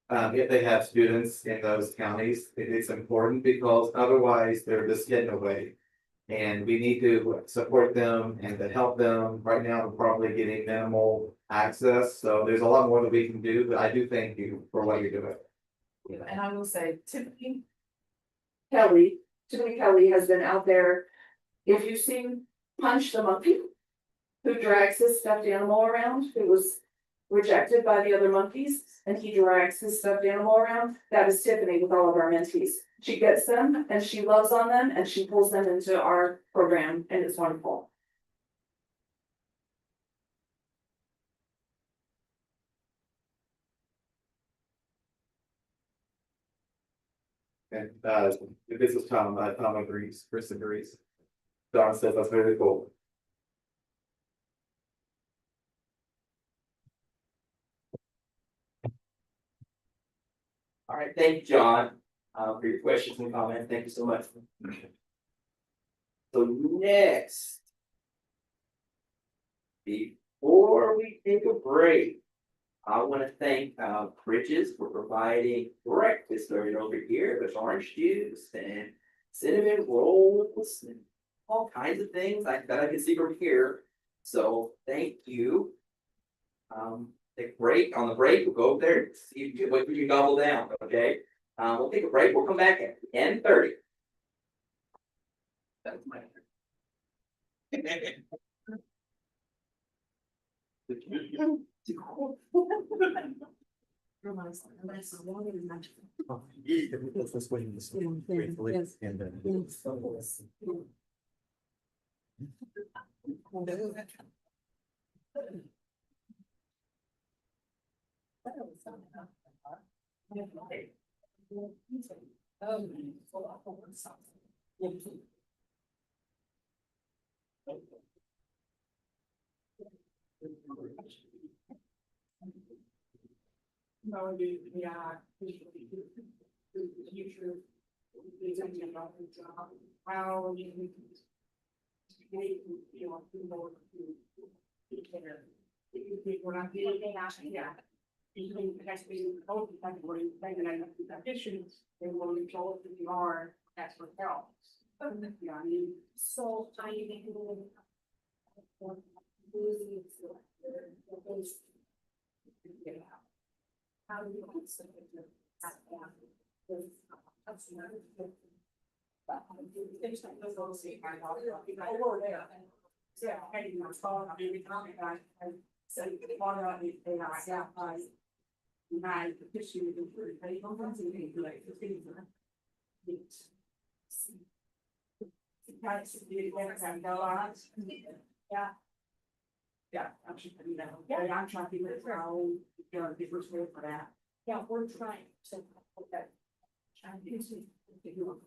If they have students in those counties, it's important because otherwise they're just getting away. And we need to support them and to help them. Right now, they're probably getting minimal access, so there's a lot more that we can do, but I do thank you for what you're doing. Yeah, and I will say, Tiffany Kelly has been out there. If you've seen Punch the monkey, who drags his stuffed animal around, who was rejected by the other monkeys, and he drags his stuffed animal around, that is Tiffany with all of our mentees. She gets them and she loves on them and she pulls them into our program, and it's wonderful. And this is Tom, Tom agrees, Chris agrees. Don says that's very cool. All right, thank you, John, for your questions and comments. Thank you so much. So next, before we take a break, I want to thank Bridges for providing breakfast over here with orange juice and cinnamon rolls and all kinds of things that I can see from here. So thank you. Take a break. On the break, we'll go up there and see what we can gobble down. Okay. We'll take a break. We'll come back at 10:30. That's my How you. We're not getting yeah. Even if it has to be told, issues, they will be told that you are, that's what helps. Yeah, I mean. So I need to. How do you want to? That's another thing. But there's not no one saying my dog. Yeah, I didn't know, so I mean, I said, water on it, they are, yeah, my petition is included, but you don't want to be like the things that. Guys, the events and go on. Yeah. Yeah, I'm sure, you know, yeah, I'm trying to figure it out, you know, the first way for that. Yeah, we're trying to. Okay. Trying to see if you want.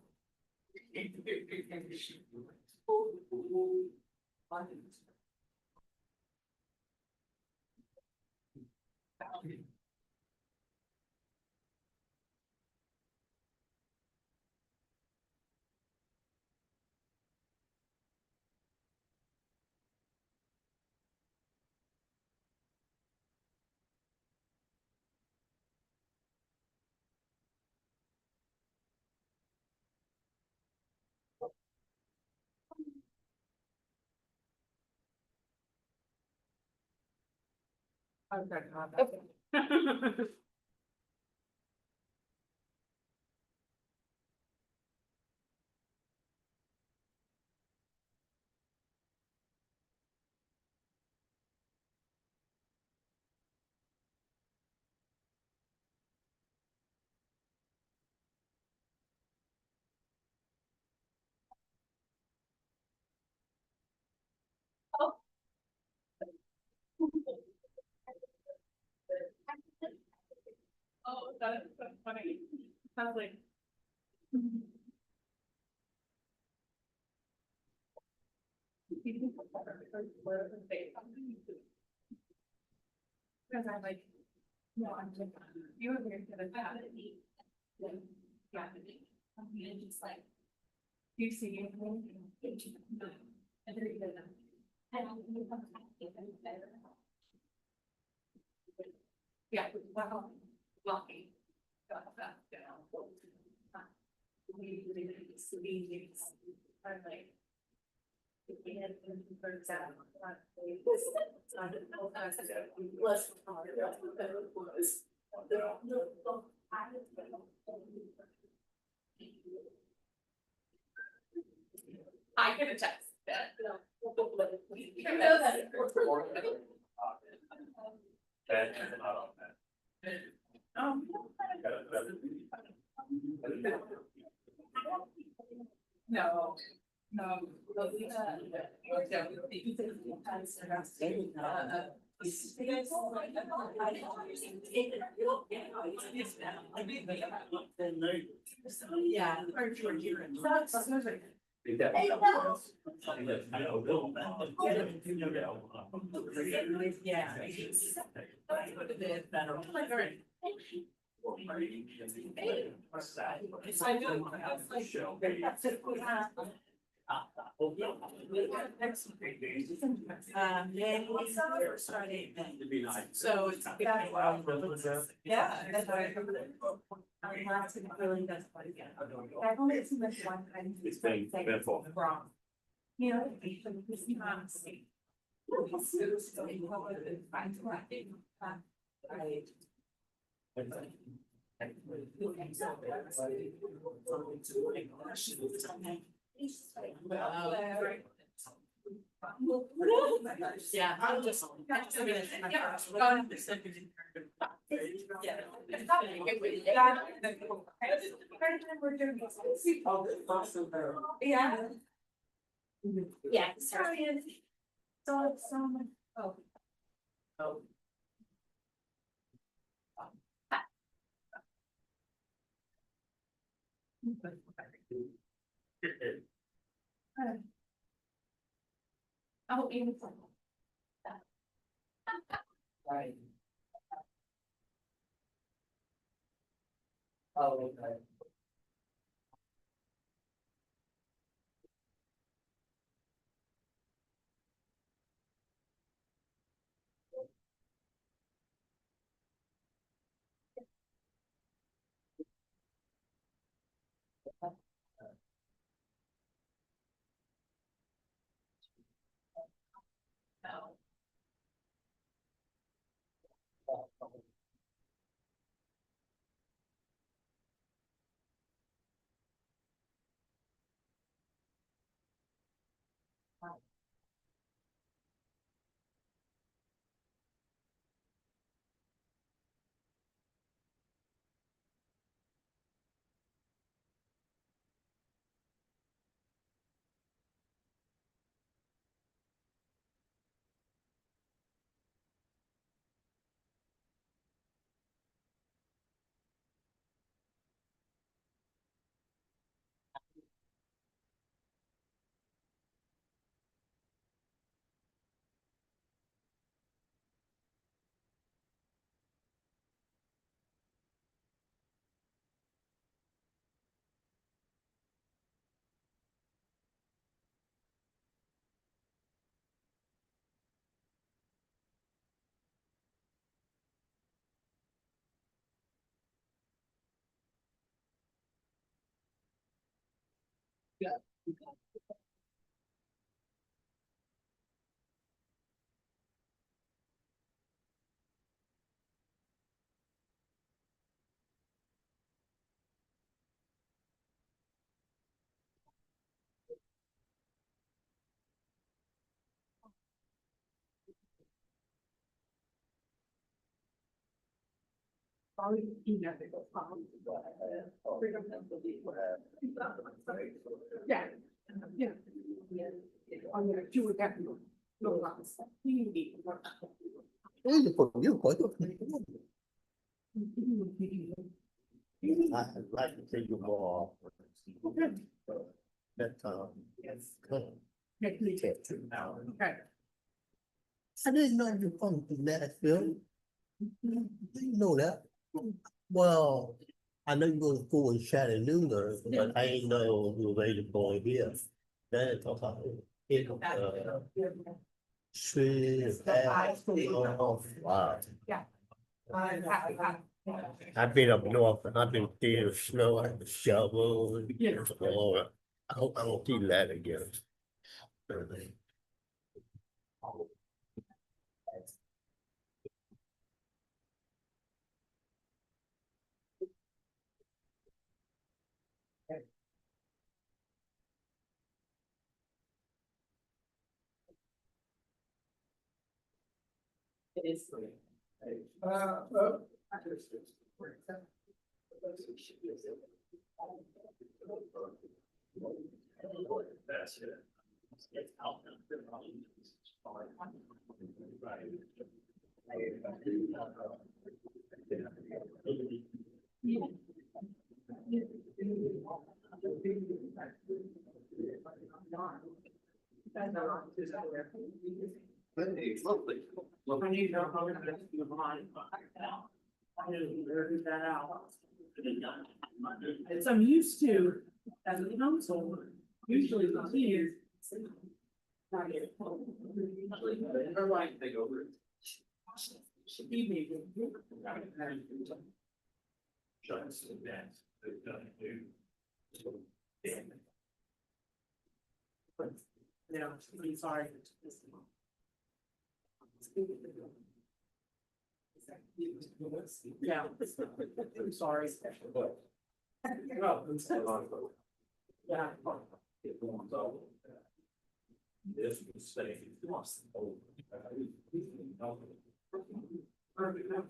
Okay. Oh, that's so funny. Sounds like. Because I'm like, no, I'm just, you were here for the bad. Yeah. I mean, it's like. You see anything? No. I didn't get them. I don't even know how to get them better. Yeah, well, lucky. Got that down. We really see I'm like. We had for example. Less. I can attest that. You know that. No, no. Yeah. Then we started. So it's. Yeah. That's why. I'm not really that's what again. I've only seen this one time. It's been eventful. Wrong. You know, it's not safe. Right. Yeah, I'm just. Yeah. Yeah. Sorry. So it's oh. Oh. Oh, even so. Right. Oh, okay. Yeah. Yeah. I'm gonna do it that. No, I'd like to take you more. That, Yes. Next week. Okay. I didn't know you from Nashville. Didn't know that. Well, I know you go to school in Chattanooga, but I didn't know you were ready to go here. That's about it. Oh, wow. Yeah. I've been up north and I've been feeling snow, I had to shovel. And Yeah. oh, I hope I don't see that again. It is. I need to know how to do the line. I didn't figure that out. It's I'm used to as a council, usually the years. Not yet. Or like they go over. Evening. Just that, they've done it, dude. Yeah, I'm sorry. Yeah, I'm sorry. Yeah. This mistake.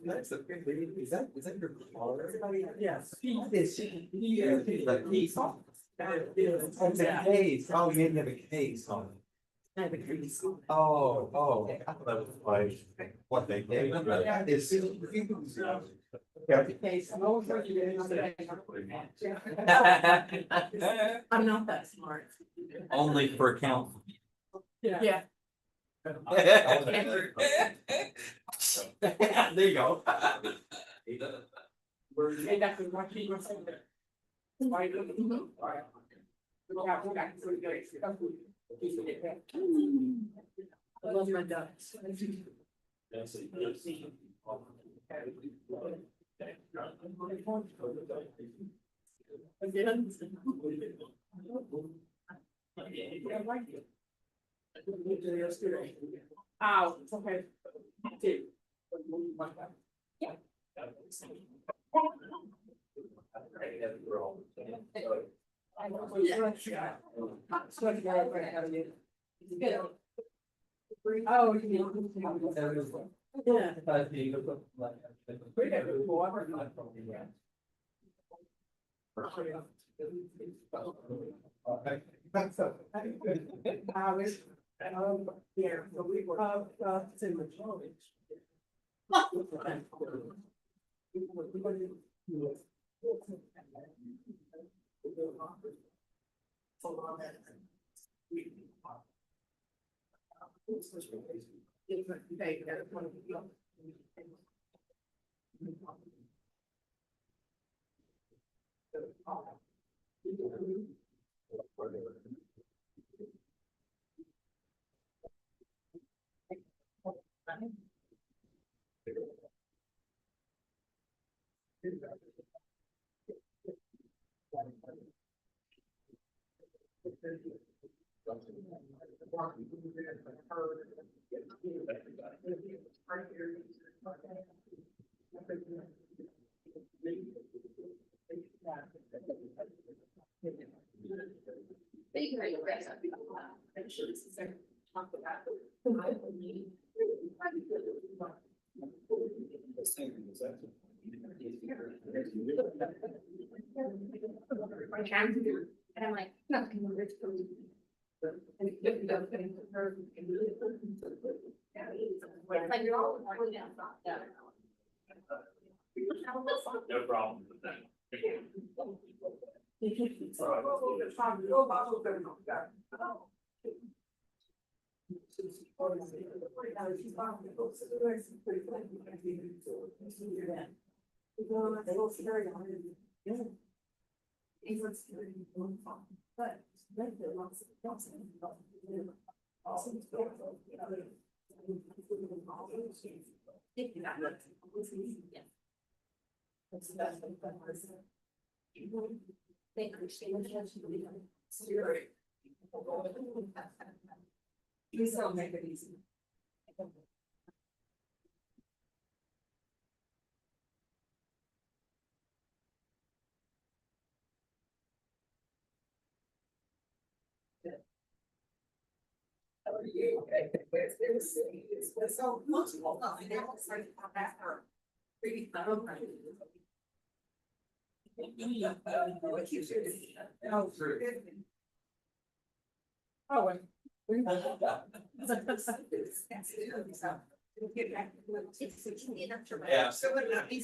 That's okay. Is that your car? Yes. The case on? Oh, the case. Oh, you have a case on. Oh. I thought that was like, what they gave. It's. I'm not that smart. Only for count. Yeah. There you go. Hey, that's what she was saying there. Why do you? I love my ducks. That's it. Again. I like it. I didn't get to yesterday. Ow, it's okay. Okay. Yeah. Oh, you mean. Yeah. Yeah, so we were, it's in the challenge. Thank you very much. I'm sure this is there. Talk about. And I'm like, nothing. Like you're all. No problem with that. Please don't make it easy. So most people know, they don't start to come back or. Oh, and. Yeah. So would not be.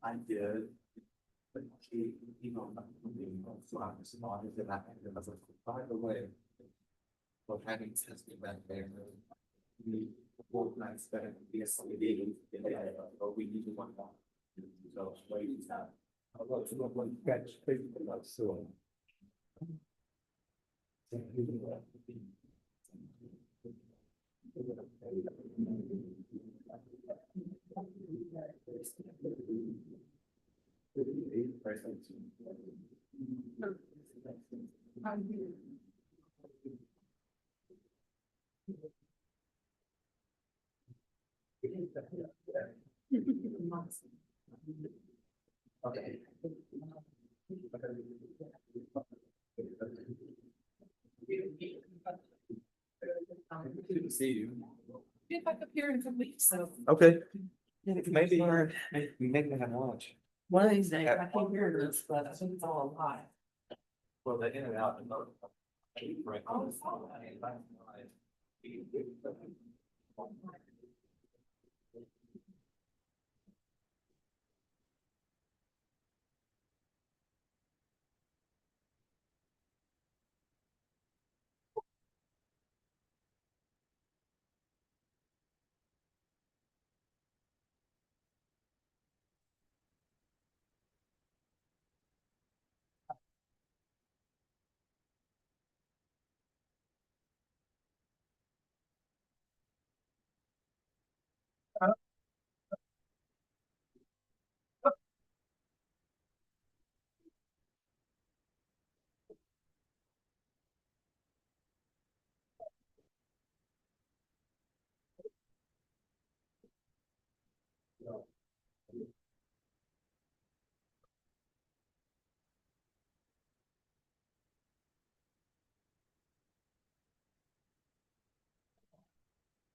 I did. But he, you know, so I was not, by the way. For having tested back there. We both nights better than the SLD, but we need to one more. So, waiting time. I love to know when you catch people like so. Okay. Good to see you. Be back up here in a couple weeks, so. Okay. Maybe we make them have lunch. One of these days, I can't hear this, but I think it's all a lie. Well, they in and out. Right.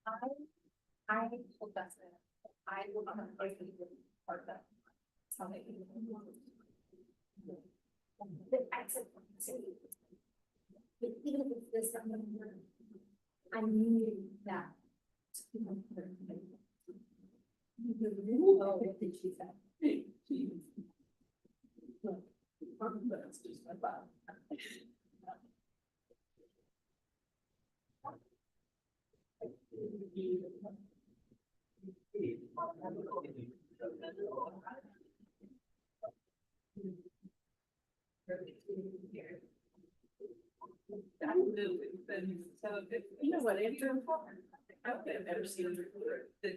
I told that's it. I will not like to be part of that. Something. I said, even if it's this, I knew that. Oh, what did she say? That's just my bad. You know what, Andrew? I've never seen a reporter that.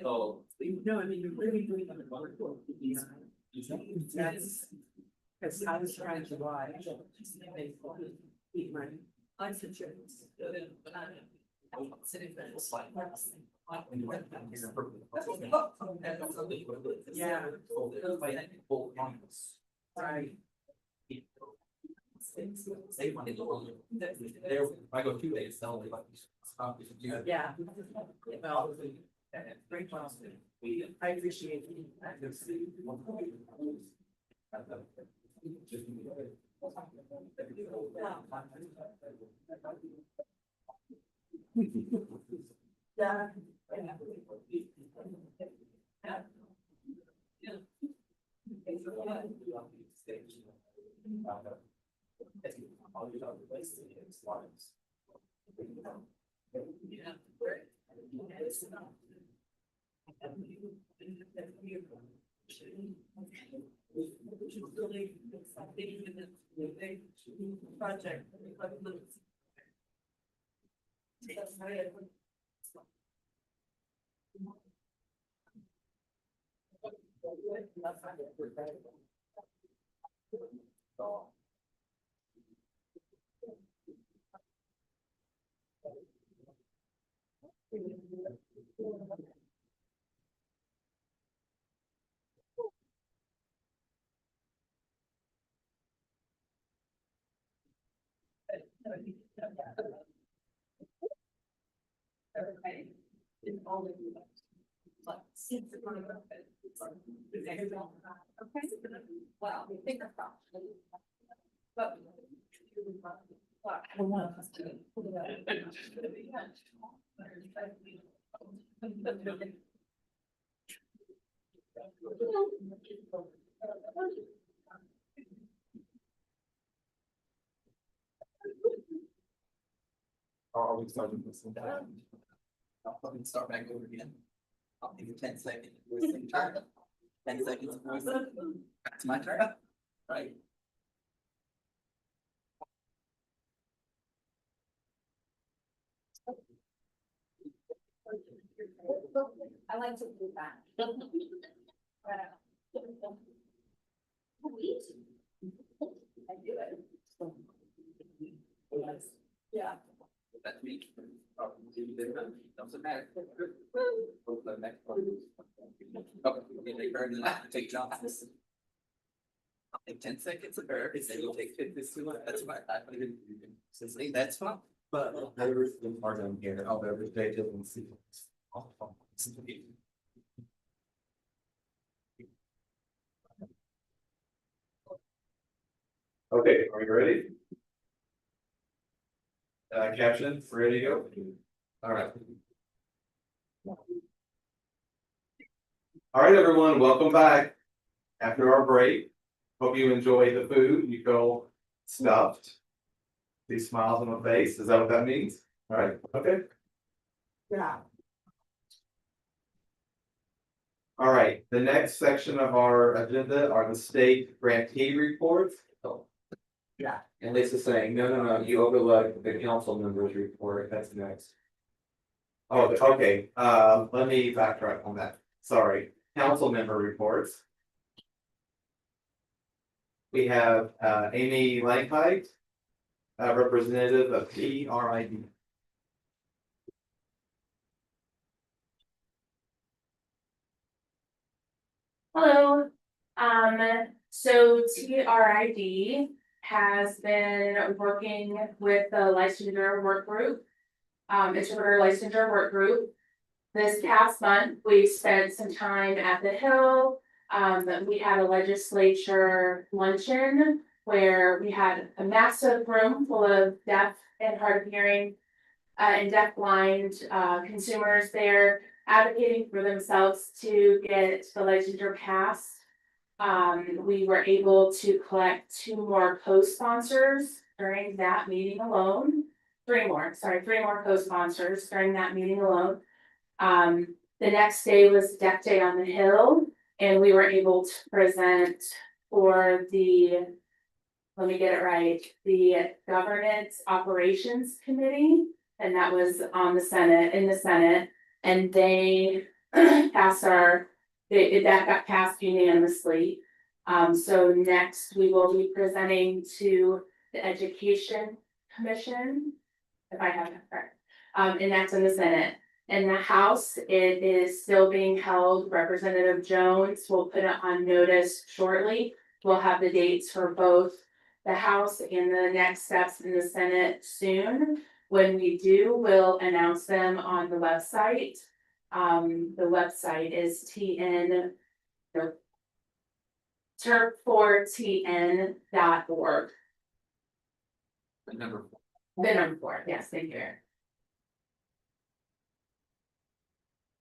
Oh. No, I mean, you're really doing them. That's. Cause I was trying to watch. Eat my. I said, sure. Sitting there, it's like. Yeah. Right. They wanted to. There, I go 2 days, they'll only like. Yeah. Well. Great job. I appreciate you. Yeah. Project. Everybody. In all of you. But since it's one of the. Okay, well, we think about. But. Are we starting this one down? I'll fucking start back over again. I'll give you 10 seconds. 10 seconds. Back to my turn. Right. I like to do that. I do it. Yeah. That's me. Doesn't matter. Go to the next one. Oh, they burn the take Johnson's. I'll take 10 seconds of her, and then you'll take 50. That's fine. Since that's fine. But there's the part on here. I'll beverage pages and see. Okay, are you ready? Caption, ready to go? All right. All right, everyone, welcome back after our break. Hope you enjoy the food. You feel stuffed. These smiles on my face. Is that what that means? All right, okay. Yeah. All right, the next section of our agenda are the state grantee reports. Yeah. And Lisa's saying, no, you overlooked the council members report, that's next. Oh, okay, let me backtrack on that, sorry, council member reports. We have, Amy Langheit, representative of PRID. Hello, so TRID has been working with the licensure work group interpreter licensure work group. This past month, we spent some time at the Hill. We had a legislature luncheon where we had a massive room full of deaf and hard of hearing and deafblind consumers there advocating for themselves to get the licensure passed. We were able to collect 2 more co-sponsors during that meeting alone. 3 more co-sponsors during that meeting alone. The next day was Deaf Day on the Hill, and we were able to present for the, let me get it right, the Governance Operations Committee, and that was on the Senate, in the Senate, and they passed that got passed unanimously. So next we will be presenting to the Education Commission, if I have that correct, and that's in the Senate. In the House, it is still being held. Representative Jones will put it on notice shortly. We'll have the dates for both the House and the next steps in the Senate soon. When we do, we'll announce them on the website. The website is turf4tn.org. The number. The number 4, yes, thank you.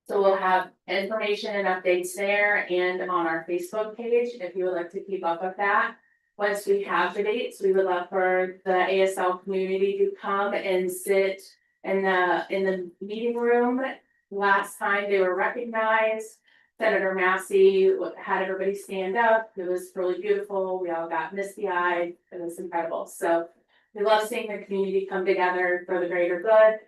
So we'll have information and updates there and on our Facebook page, if you would like to keep up with that. Once we have the dates, we would love for the ASL community to come and sit in the meeting room. Last time they were recognized, Senator Massey had everybody stand up. It was really beautiful. We all got misty-eyed. It was incredible. So we love seeing the community come together for the greater good.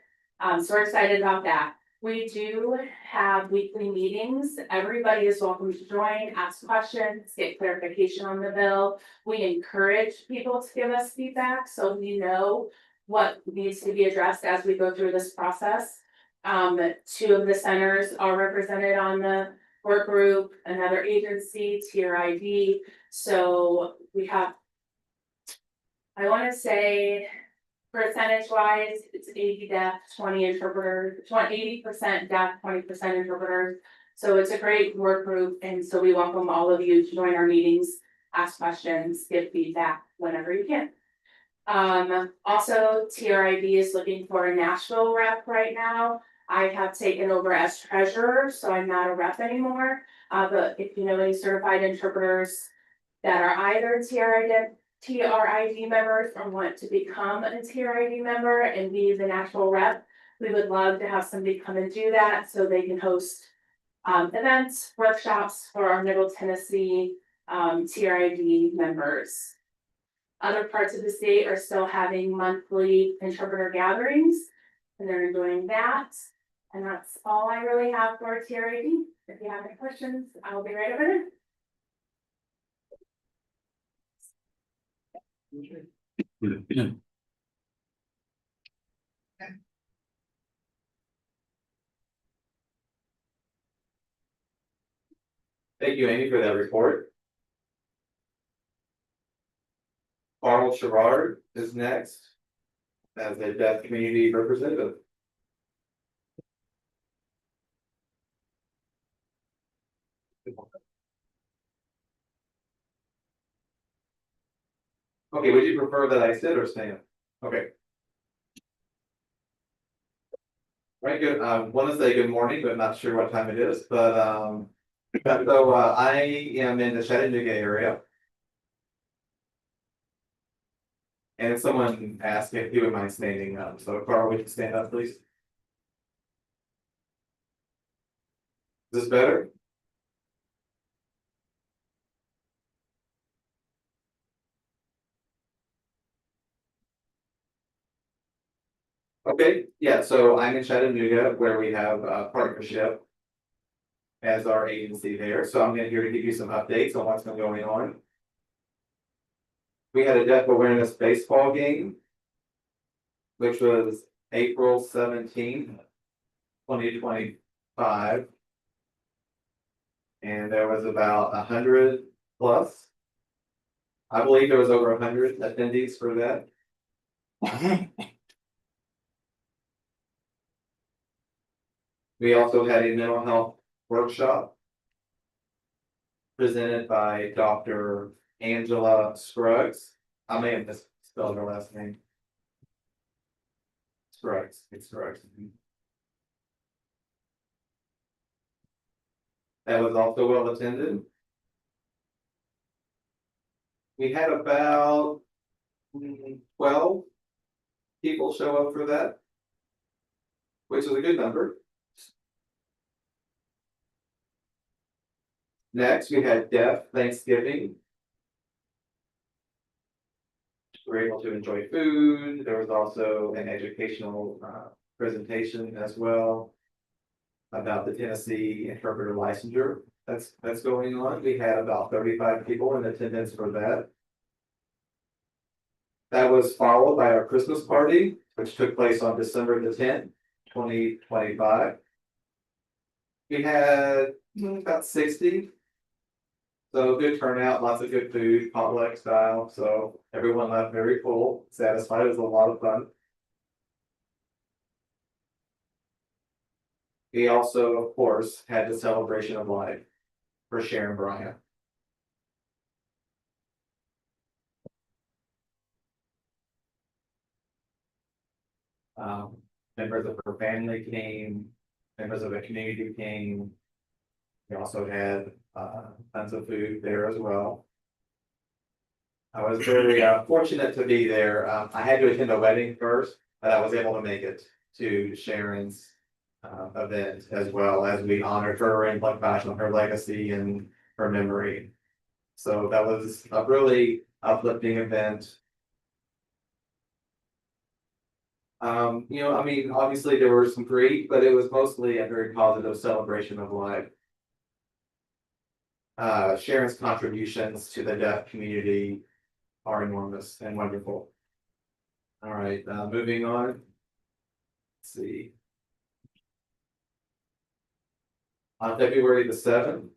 So we're excited about that. We do have weekly meetings. Everybody is welcome to join, ask questions, get clarification on the bill. We encourage people to give us feedback so we know what needs to be addressed as we go through this process. 2 of the centers are represented on the work group, another agency, TRID. So we have, I want to say, percentage wise, it's 80 deaf, 20 interpreters, 80% deaf, 20% interpreters. So it's a great work group, and so we welcome all of you to join our meetings, ask questions, give feedback whenever you can. Also, TRID is looking for a Nashville rep right now. I have taken over as treasurer, so I'm not a rep anymore. But if you know any certified interpreters that are either TRID members or want to become a TRID member and be the national rep, we would love to have somebody come and do that so they can host events, workshops for our Middle Tennessee TRID members. Other parts of the state are still having monthly interpreter gatherings, and they're doing that. And that's all I really have for TRID. If you have any questions, I'll be right over there. Thank you, Amy, for that report. Carl Sherrard is next as a deaf community representative. Okay, would you prefer that I sit or stand? Okay. Right, good. Want to say good morning, but not sure what time it is, but so I am in the Chattanooga area. And if someone asked if you would mind standing up, so Carl, would you stand up, please? Is this better? Okay, yeah, so I'm in Chattanooga where we have a partnership as our agency there, so I'm here to give you some updates on what's been going on. We had a deaf awareness baseball game, which was April 17th, 2025. And there was about 100 plus. I believe there was over 100 attendees for that. We also had a mental health workshop presented by Dr. Angela Scruggs. I may have misspelled her last name. Scruggs, it's Scruggs. That was also well attended. We had about 12 people show up for that, which is a good number. Next, we had Deaf Thanksgiving. We were able to enjoy food. There was also an educational presentation as well about the Tennessee interpreter licensure that's going on. We had about 35 people in attendance for that. That was followed by our Christmas party, which took place on December the 10th, 2025. We had about 60. So good turnout, lots of good food, potluck style, so everyone left very full, satisfied. It was a lot of fun. We also, of course, had the celebration of life for Sharon Bryant. Members of her family came, members of the community came. We also had tons of food there as well. I was very fortunate to be there. I had to attend a wedding first, but I was able to make it to Sharon's event as well, as we honored her and looked back on her legacy and her memory. So that was a really uplifting event. I mean, obviously there were some grief, but it was mostly a very positive celebration of life. Sharon's contributions to the deaf community are enormous and wonderful. All right, moving on. Let's see. On February the 7th,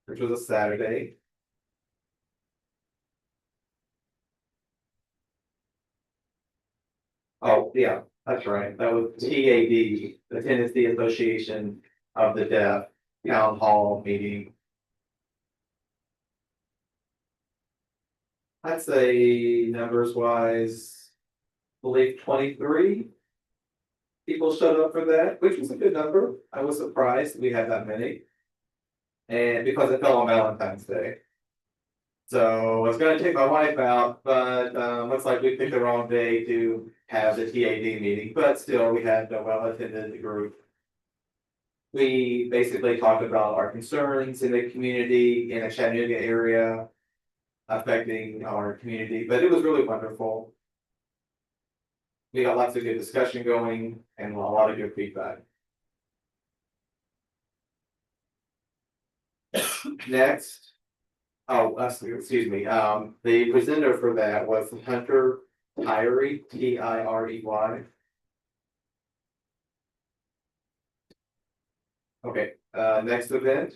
which was a Saturday. Oh, yeah, that's right. That was TAD, the Tennessee Association of the Deaf Town Hall meeting. I'd say numbers wise, I believe 23 people showed up for that, which was a good number. I was surprised we had that many. And because it fell on Valentine's Day. So I was gonna take my wife out, but looks like we picked the wrong day to have the TAD meeting, but still we had a well-attended group. We basically talked about our concerns in the community, in the Chattanooga area, affecting our community, but it was really wonderful. We got lots of good discussion going and a lot of good feedback. Next, excuse me, the presenter for that was Hunter Tyree, T-I-R-E-Y. Okay, next event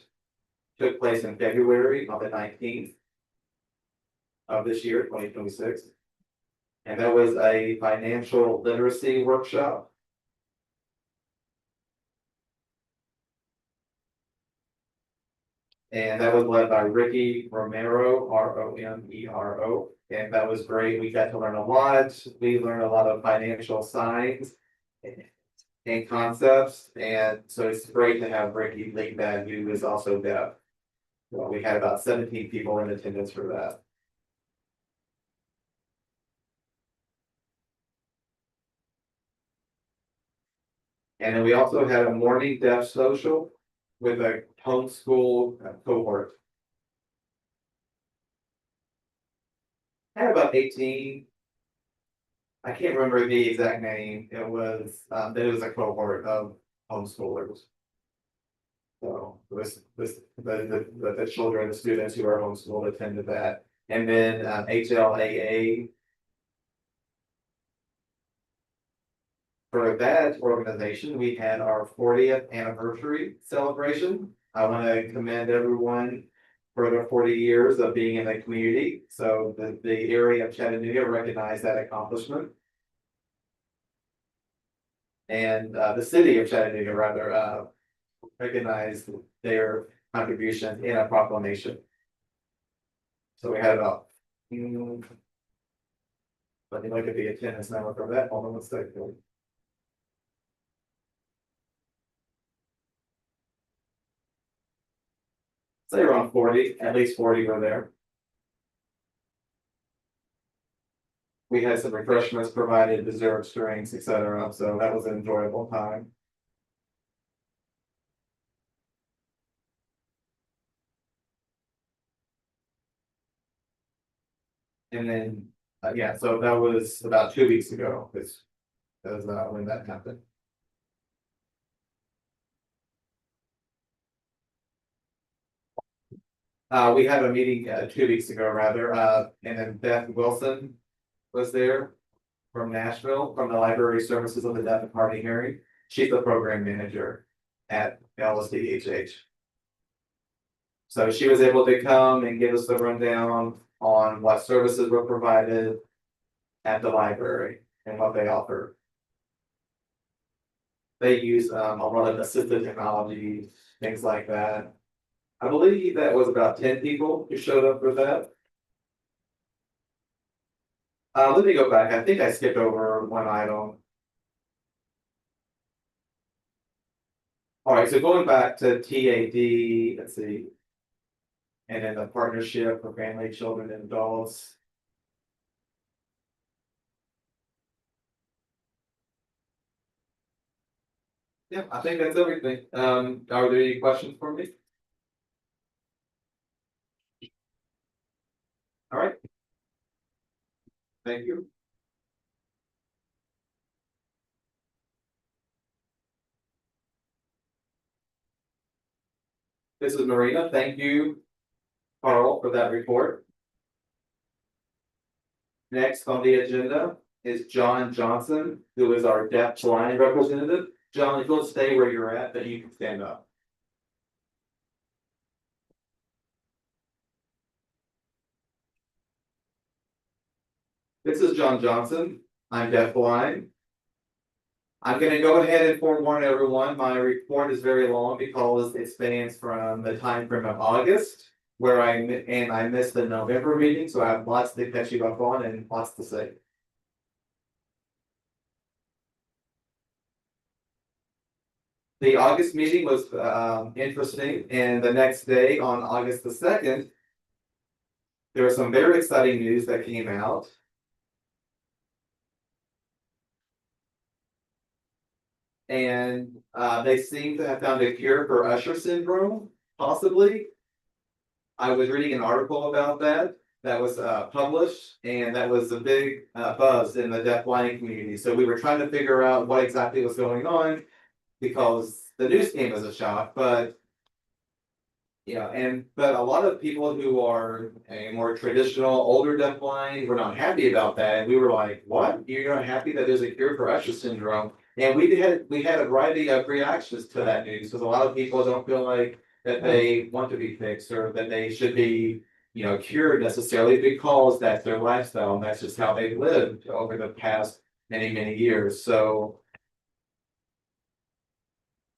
took place in February on the 19th of this year, 2026. And that was a financial literacy workshop. And that was led by Ricky Romero, R-O-M-E-R-O. And that was great. We got to learn a lot. We learned a lot of financial signs and concepts. And so it's great to have Ricky lead that, who is also deaf. Well, we had about 17 people in attendance for that. And then we also had a morning deaf social with a homeschool cohort. Had about 18. I can't remember the exact name. It was a cohort of homeschoolers. So the children, the students who are homeschooled attended that. And then HLAA. For that organization, we had our 40th anniversary celebration. I want to commend everyone for their 40 years of being in the community. So the area of Chattanooga recognized that accomplishment. And the city of Chattanooga rather recognized their contribution in a proclamation. So we had about. Let me look at the attendance number for that, hold on one second. Say around 40, at least 40 were there. We had some refreshments provided, desserts, drinks, etc. So that was an enjoyable time. And then, yeah, so that was about 2 weeks ago, is when that happened. We had a meeting 2 weeks ago rather, and then Beth Wilson was there from Nashville, from the Library Services of the Deaf and Hard of Hearing. She's the program manager at LSDHH. So she was able to come and give us the rundown on what services were provided at the library and what they offer. They use a lot of assistive technology, things like that. I believe that was about 10 people who showed up for that. Let me go back. I think I skipped over one item. All right, so going back to TAD, let's see. And then the partnership for family, children, and adults. Yeah, I think that's everything. Are there any questions for me? All right. Thank you. This is Marina. Thank you, Carl, for that report. Next on the agenda is John Johnson, who is our deaf blind representative. John, if you'll stay where you're at, then you can stand up. This is John Johnson. I'm deaf blind. I'm gonna go ahead and forewarn everyone, my report is very long because it spans from the time frame of August. Where I missed the November meeting, so I have lots to catch you up on and lots to say. The August meeting was interesting, and the next day, on August the 2nd. There was some very exciting news that came out. And they seem to have found a cure for Usher syndrome, possibly. I was reading an article about that was published, and that was a big buzz in the deaf-blind community. So we were trying to figure out what exactly was going on, because the news came as a shock, but but a lot of people who are a more traditional, older deaf-blind were not happy about that, and we were like, what? You're not happy that there's a cure for Usher syndrome? And we had a variety of reactions to that news, because a lot of people don't feel like that they want to be fixed, or that they should be, cured necessarily, because that's their lifestyle, and that's just how they've lived over the past many, many years. So,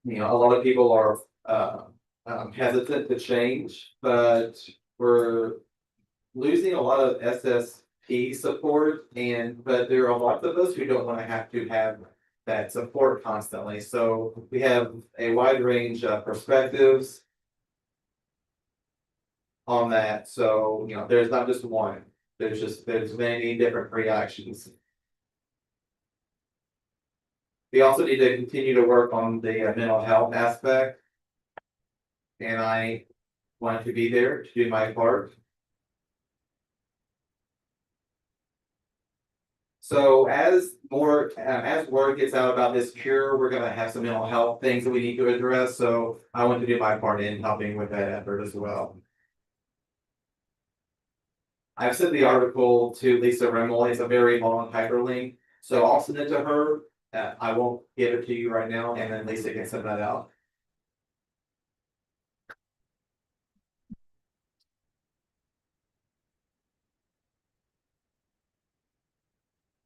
a lot of people are hesitant to change, but we're losing a lot of SSP support, but there are lots of us who don't want to have that support constantly. So we have a wide range of perspectives on that. So, there's not just one, there's many different reactions. We also need to continue to work on the mental health aspect. And I want to be there to do my part. So as word gets out about this cure, we're gonna have some mental health things that we need to address, so I want to do my part in helping with that effort as well. I've sent the article to Lisa Rimmell. It's a very long hyperlink, so I'll send it to her. I won't give it to you right now, and then Lisa can send that out.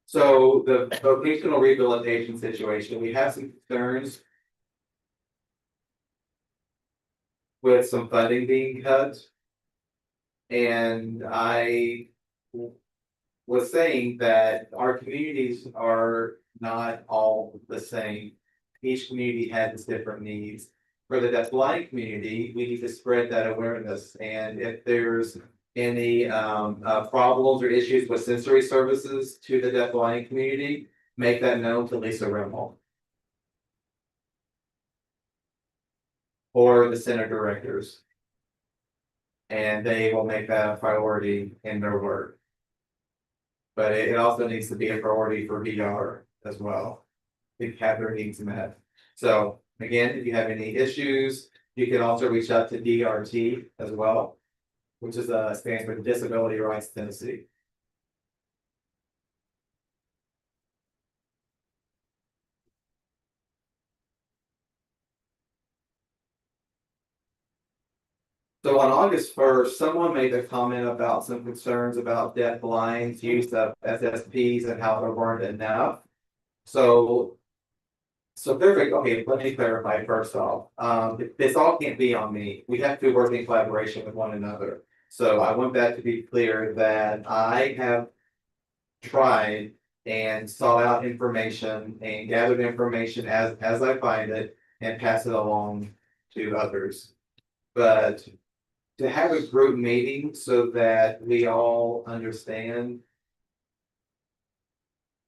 So the vocational rehabilitation situation, we have some concerns. With some funding being cut. And I was saying that our communities are not all the same. Each community has its different needs. For the deafblind community, we need to spread that awareness, and if there's any problems or issues with sensory services to the deafblind community, make that known to Lisa Rimmell. Or the center directors. And they will make that a priority in their work. But it also needs to be a priority for VR as well. To have their needs met. So again, if you have any issues, you can also reach out to DRT as well. Which is stands for Disability Rights Tennessee. So on August 1st, someone made a comment about some concerns about deafblind's use of SSPs and how there weren't enough. So perfect, okay, let me clarify first off, this all can't be on me, we have to work in collaboration with one another. So I want that to be clear that I have tried and sought out information and gathered information as I find it and pass it along to others. But to have a group meeting so that we all understand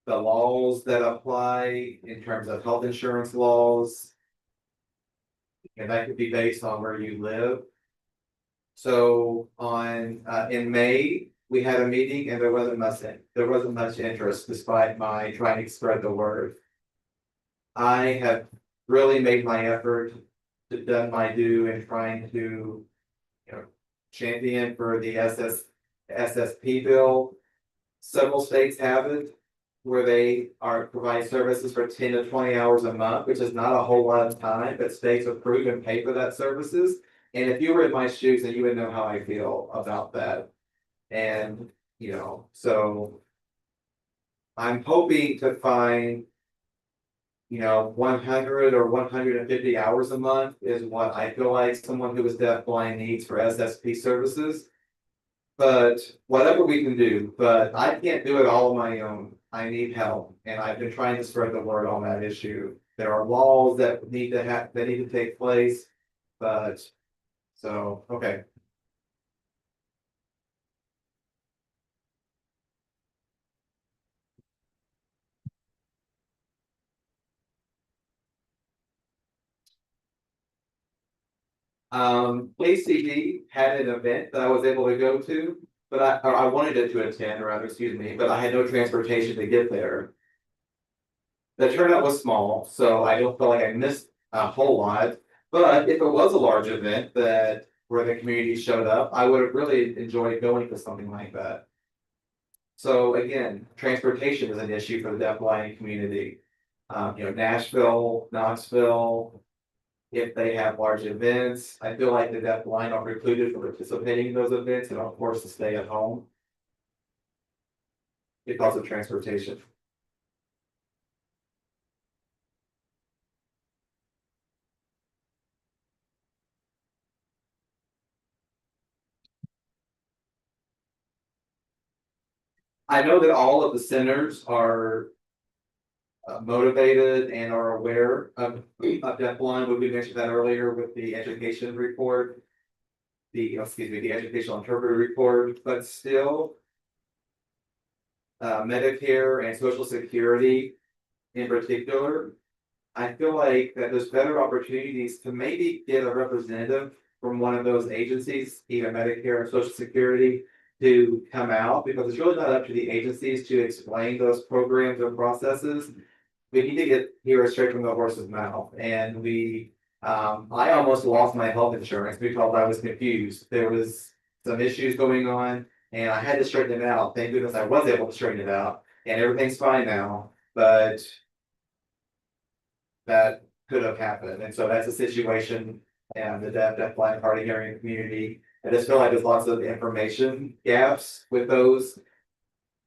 the laws that apply in terms of health insurance laws. And that could be based on where you live. So in May, we had a meeting and there wasn't much interest despite my trying to spread the word. I have really made my effort, done my due in trying to, champion for the SSP bill. Several states have it, where they provide services for 10 to 20 hours a month, which is not a whole lot of time, but states approve and pay for that services. And if you were in my shoes, then you would know how I feel about that. And, so I'm hoping to find, 100 or 150 hours a month is what I feel like someone who is deafblind needs for SSP services. But whatever we can do, but I can't do it all on my own. I need help, and I've been trying to spread the word on that issue. There are laws that need to take place, but so, okay. ACD had an event that I was able to go to, but I wanted it to attend, or rather, excuse me, but I had no transportation to get there. The turnout was small, so I don't feel like I missed a whole lot, but if it was a large event where the community showed up, I would have really enjoyed going to something like that. So again, transportation is an issue for the deafblind community. Nashville, Knoxville, if they have large events, I feel like the deafblind are precluded from participating in those events and are forced to stay at home because of transportation. I know that all of the centers are motivated and are aware of deafblind. We mentioned that earlier with the education report. The educational interpreter report, but still Medicare and Social Security in particular, I feel like that there's better opportunities to maybe get a representative from one of those agencies, either Medicare or Social Security, to come out, because it's really not up to the agencies to explain those programs or processes. We need to hear it straight from the horse's mouth, and I almost lost my health insurance because I was confused. There was some issues going on and I had to straighten it out. Thank goodness I was able to straighten it out and everything's fine now, but that could have happened. And so that's a situation and the deafblind hard of hearing community. I just feel like there's lots of information gaps with those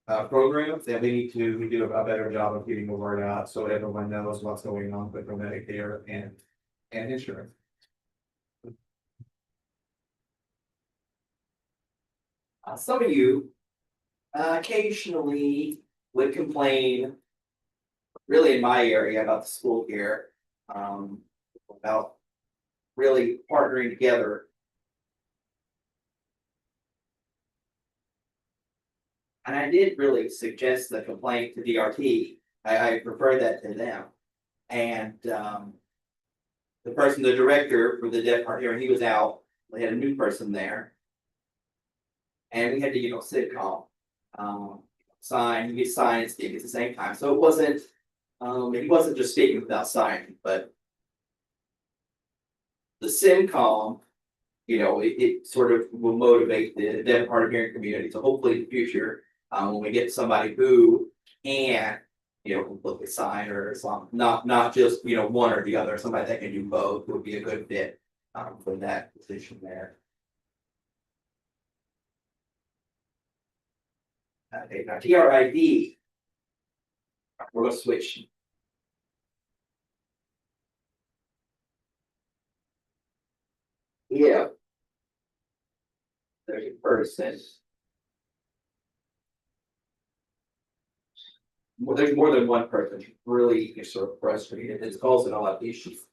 programs, and we need to do a better job of getting the word out so everyone knows what's going on with the Medicare and insurance. Some of you occasionally would complain, really in my area about the school here, about really partnering together. And I did really suggest the complaint to DRT. I prefer that to them. And the director for the deaf part hearing, he was out. We had a new person there. And we had to, sitcom, sign, you get sign and speak at the same time. So it wasn't, he wasn't just speaking without signing, but the SimCom, it sort of will motivate the deaf hard of hearing community. So hopefully in the future, when we get somebody who can, completely sign or something, not just, one or the other, somebody that can do both would be a good fit for that position there. Okay, now TRID, we're gonna switch. Yeah. There's a person. Well, there's more than one person who really is sort of frustrated. It's causing a lot of issues.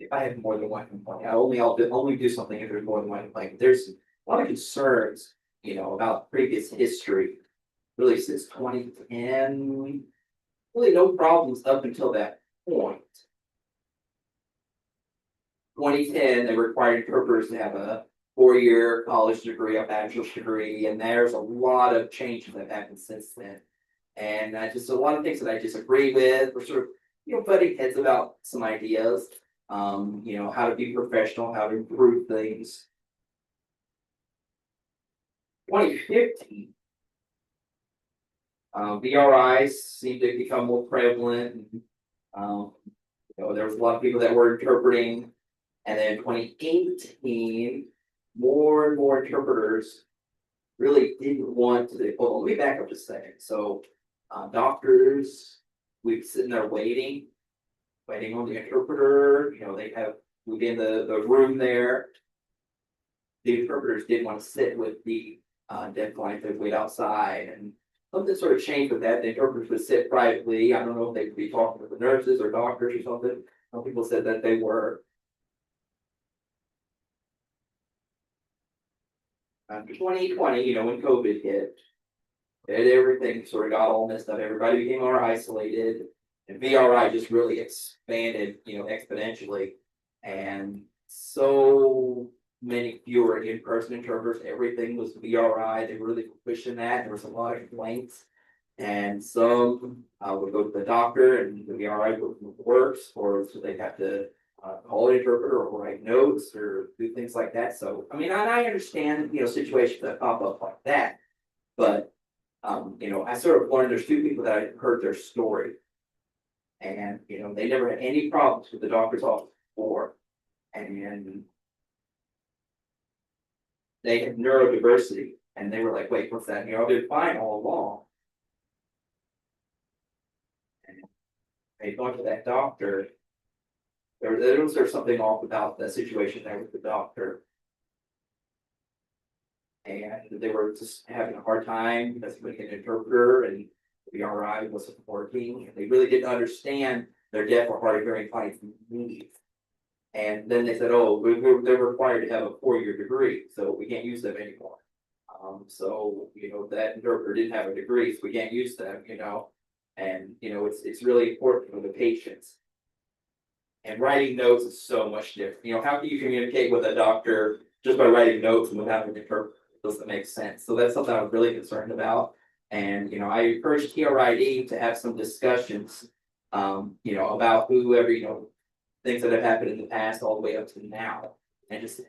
If I have more than one complaint, I'll only do something if there's more than one complaint. There's a lot of concerns, about previous history. Really since 2010, really no problems up until that point. 2010, they required interpreters to have a 4-year college degree, a bachelor's degree, and there's a lot of changes that have happened since then. And just a lot of things that I disagree with. We're sort of, butting heads about some ideas. How to be professional, how to improve things. 2015, VRIs seemed to become more prevalent. There was a lot of people that were interpreting. And then 2018, more and more interpreters really didn't want to. Well, let me back up just a second. So, doctors, we've sitting there waiting on the interpreter. We'd be in the room there. The interpreters didn't want to sit with the deaf client. They'd wait outside, and something sort of changed with that. The interpreters would sit privately. I don't know if they would be talking with the nurses or doctors or something. Some people said that they were. 2020, when COVID hit, and everything sort of got all messed up. Everybody became more isolated, and VRI just really expanded, exponentially. And so many fewer in-person interpreters. Everything was VRI. They were really pushing that. There was a lot of complaints, and some would go to the doctor, and the VRI works, or so they have to call an interpreter or write notes or do things like that. So, I understand, situations that pop up like that, but, I sort of learned there's 2 people that I heard their story, and, they never had any problems with the doctor's office before, and they had neurodiversity, and they were like, wait, what's that? I've been fine all along. And they gone to that doctor. There was something off about the situation there with the doctor. And they were just having a hard time because he couldn't get an interpreter and the VRI wasn't working. And they really didn't understand their deaf or hard of hearing clients' needs. And then they said, oh, they're required to have a 4-year degree, so we can't use them anymore. So, that interpreter didn't have a degree, so we can't use them, and, it's really important for the patients. And writing notes is so much different. How can you communicate with a doctor just by writing notes and without an interpreter? It doesn't make sense. So that's something I was really concerned about. And, I encouraged TRID to have some discussions, about whoever, things that have happened in the past all the way up to now. And just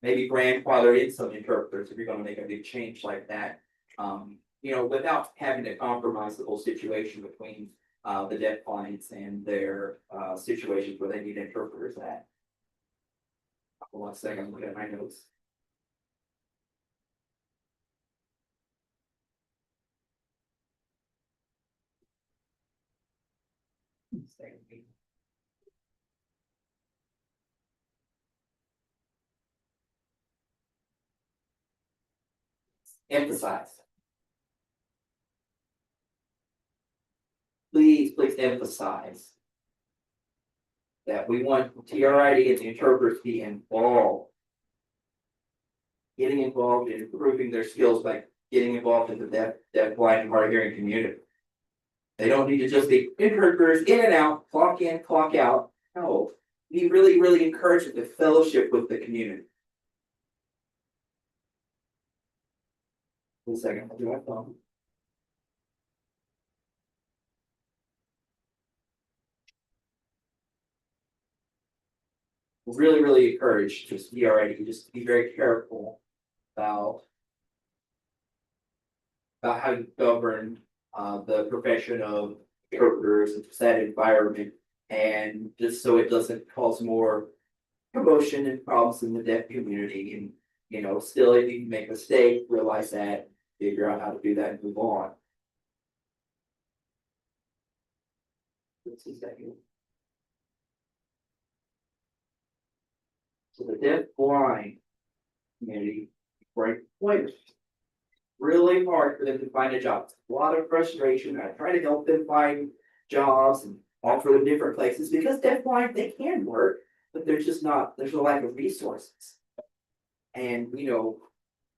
maybe grandfather in some interpreters if you're going to make a big change like that. Without having to compromise the whole situation between the deaf clients and their situations where they need interpreters at. 1 second, I'm looking at my notes. emphasize. Please emphasize. That we want TRID and the interpreters to be involved. Getting involved in improving their skills by getting involved in the deaf, blind, and hard of hearing community. They don't need to just be interpreters in and out, clock in, clock out. No, we really encourage the fellowship with the community. 1 second, I'll do my phone. Really encourage just be already, just be very careful about how you govern the profession of interpreters and that environment, and just so it doesn't cause more commotion and problems in the deaf community. And you know, still, if you can make a mistake, realize that, figure out how to do that, and move on. Let's see second. So the deaf blind community, right, employment. Really hard for them to find a job. A lot of frustration. I try to help them find jobs and offer them different places because deaf blind, they can work, but there's just not, there's a lack of resources. And you know,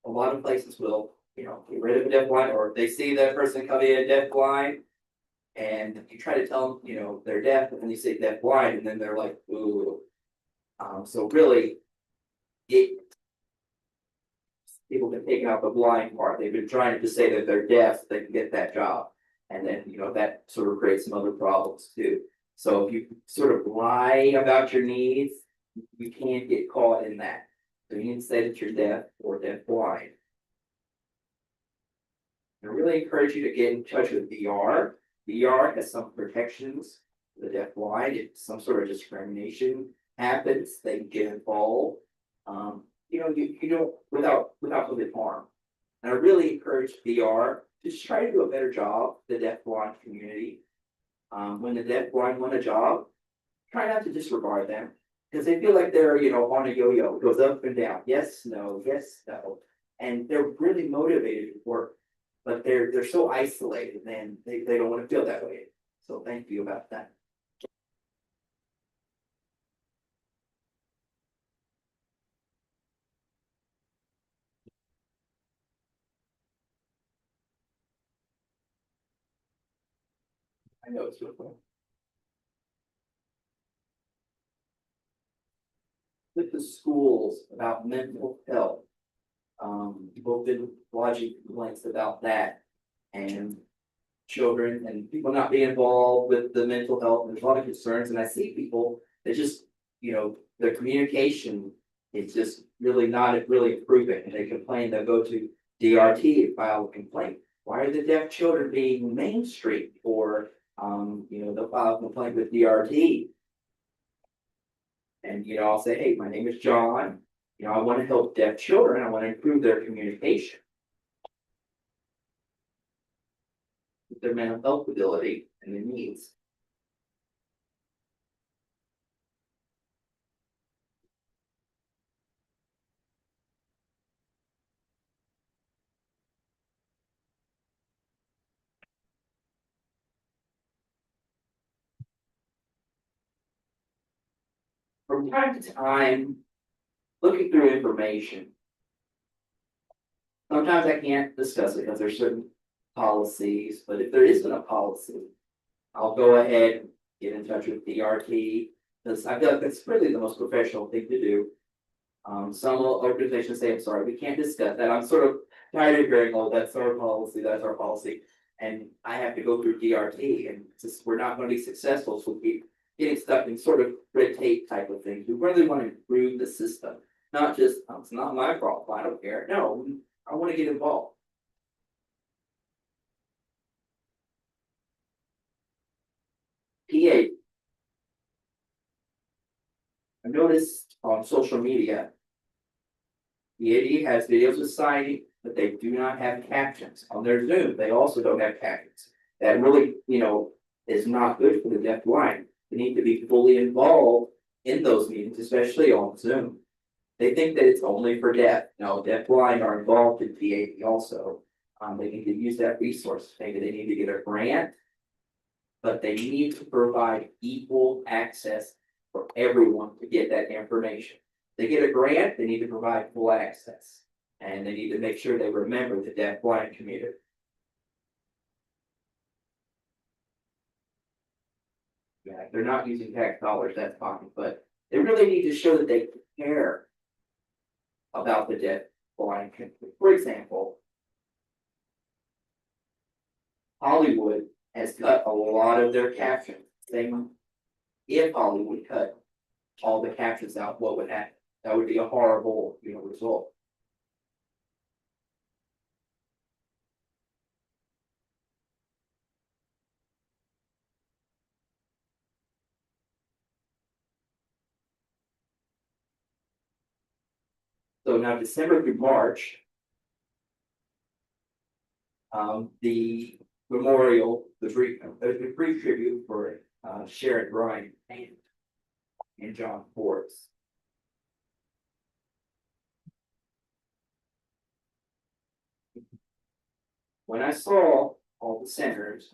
a lot of places will, you know, get rid of a deaf blind, or if they see that person come in deaf blind and you try to tell them, you know, they're deaf, and then you say deaf blind, and then they're like, ooh. So really, people can take out the blind part. They've been trying to just say that they're deaf, so they can get that job. And then, you know, that sort of creates some other problems too. So if you sort of lie about your needs, you can't get caught in that. So you need to say that you're deaf or deaf blind. I really encourage you to get in touch with VR. VR has some protections for the deaf blind. If some sort of discrimination happens, they can get involved. You know, you don't without public harm. And I really encourage VR to just try to do a better job, the deaf blind community. When the deaf blind want a job, try not to disregard them, because they feel like they're, you know, on a yo-yo, it goes up and down, yes, no, and they're really motivated to work, but they're so isolated, and they don't want to feel that way. So thank you about that. I know it's your point. With the schools about mental health. People have been lodging complaints about that, and children and people not being involved with the mental health. There's a lot of concerns, and I see people that just, you know, their communication is just really not really improving, and they complain. They'll go to DRT and file a complaint. Why are the deaf children being mainstreamed? Or you know, they'll file a complaint with DRT. And you know, I'll say, hey, my name is John. You know, I want to help deaf children. I want to improve their communication, their mental health ability, and their needs. From time to time, looking through information. Sometimes I can't discuss it because there's certain policies, but if there isn't a policy, I'll go ahead and get in touch with DRT, because I feel like that's really the most professional thing to do. Some organizations say, I'm sorry, we can't discuss that. I'm sort of tired of hearing, oh, that's our policy, that's our policy. And I have to go through DRT, and just, we're not going to be successful, so we keep getting stuck in sort of red tape type of things. We really want to improve the system, not just, it's not my problem, I don't care. No, I want to get involved. PA. I noticed on social media, PAD has videos of signing, but they do not have captions. On their Zoom, they also don't have captions. That really, you know, is not good for the deaf blind. They need to be fully involved in those meetings, especially on Zoom. They think that it's only for deaf. No, deaf blind are involved in PAD also. They need to use that resource. Maybe they need to get a grant. But they need to provide equal access for everyone to get that information. They get a grant, they need to provide full access. And they need to make sure they remember the deaf blind community. Yeah, if they're not using tax dollars, that's fine, but they really need to show that they care about the deaf blind community. For example, Hollywood has cut a lot of their captions. If Hollywood cut all the captions out, what would happen? That would be a horrible, result. So now December through March. The memorial, the brief tribute for Sharon Bryant and John Forbes. When I saw all the senators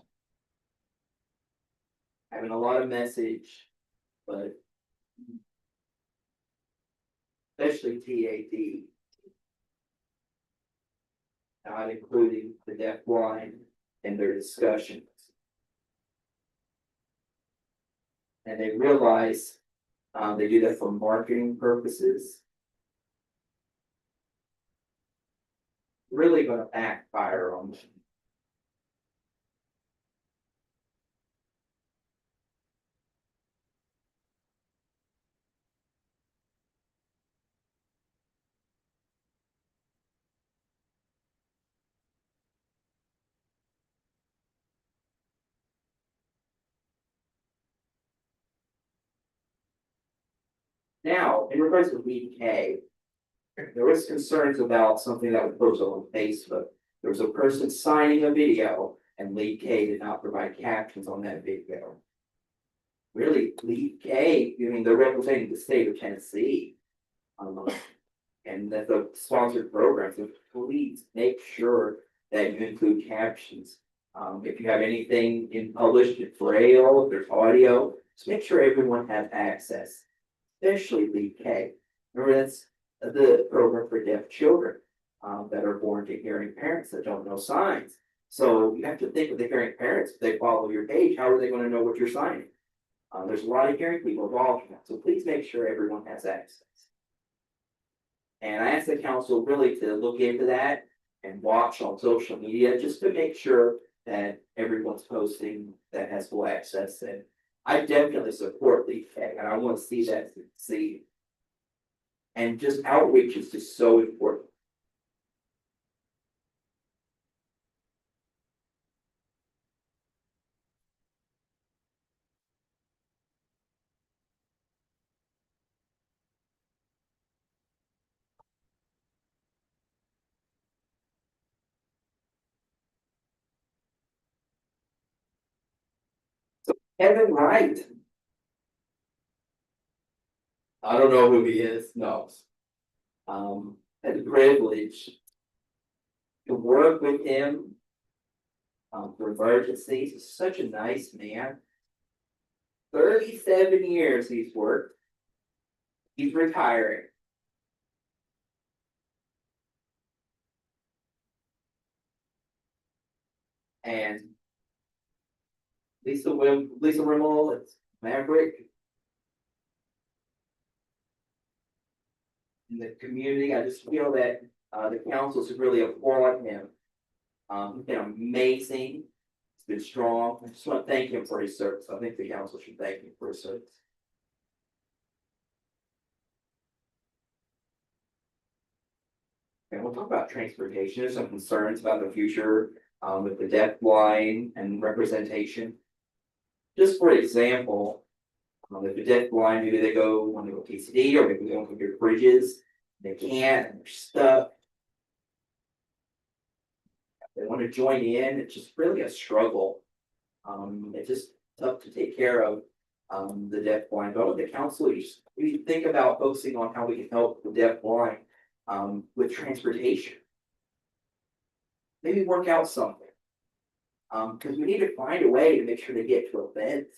having a lot of message, but especially TAD, not including the deaf blind in their discussions. And they realize they do that for marketing purposes. Really gonna backfire on them. Now, in regards to Lead K, there was concerns about something that was posted on Facebook. There was a person signing a video and Lead K did not provide captions on that video. Really, Lead K, they're representing the state of Tennessee. And that's a sponsored program, so please make sure that you include captions. If you have anything published in Braille, if there's audio, just make sure everyone has access. Especially Lead K. Remember, that's the program for deaf children that are born to hearing parents that don't know signs. So you have to think of the hearing parents. If they follow your page, how are they going to know what you're signing? There's a lot of hearing people involved in that. So please make sure everyone has access. And I ask the council really to look into that and watch on social media just to make sure that everyone's posting that has full access. And I definitely support Lead K, and I want to see that succeed. And just outreach is just so important. So Kevin Wright. I don't know who he is, no. Had the privilege to work with him for emergencies. He's such a nice man. 37 years he's worked. He's retiring. And Lisa Rimmell, it's Maverick. In the community, I just feel that the council should really applaud him. He's been amazing. He's been strong. I just want to thank him for his service. I think the council should thank him for his service. And we'll talk about transportation. There's some concerns about the future with the deaf blind and representation. Just for example, if the deaf blind, maybe they want to go TCD or maybe they don't go to bridges, they can't, and they're stuck. They want to join in, it's just really a struggle. It's just tough to take care of the deafblind, but with the council, we think about focusing on how we can help the deafblind, with transportation. Maybe work out something. Cause we need to find a way to make sure they get to events.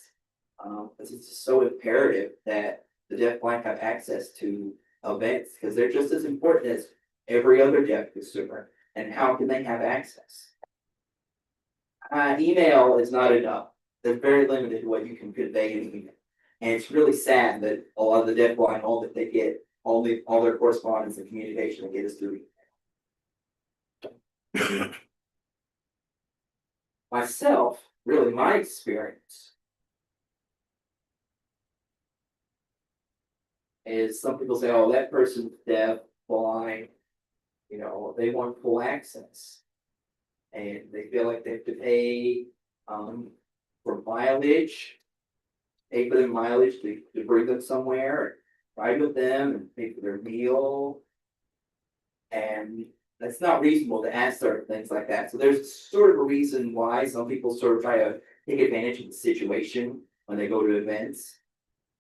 Cause it's just so imperative that the deafblind have access to events, cause they're just as important as every other deaf consumer. And how can they have access? Email is not enough. They're very limited to what you can convey in email. And it's really sad that a lot of the deafblind, all that they get, all their correspondence and communication they get is through email. Myself, really my experience is some people say, oh, that person's deaf, blind, they want full access. And they feel like they have to pay for mileage, pay for their mileage to bring them somewhere, ride with them and pay for their meal. And that's not reasonable to ask certain things like that. So there's sort of a reason why some people sort of try to take advantage of the situation when they go to events.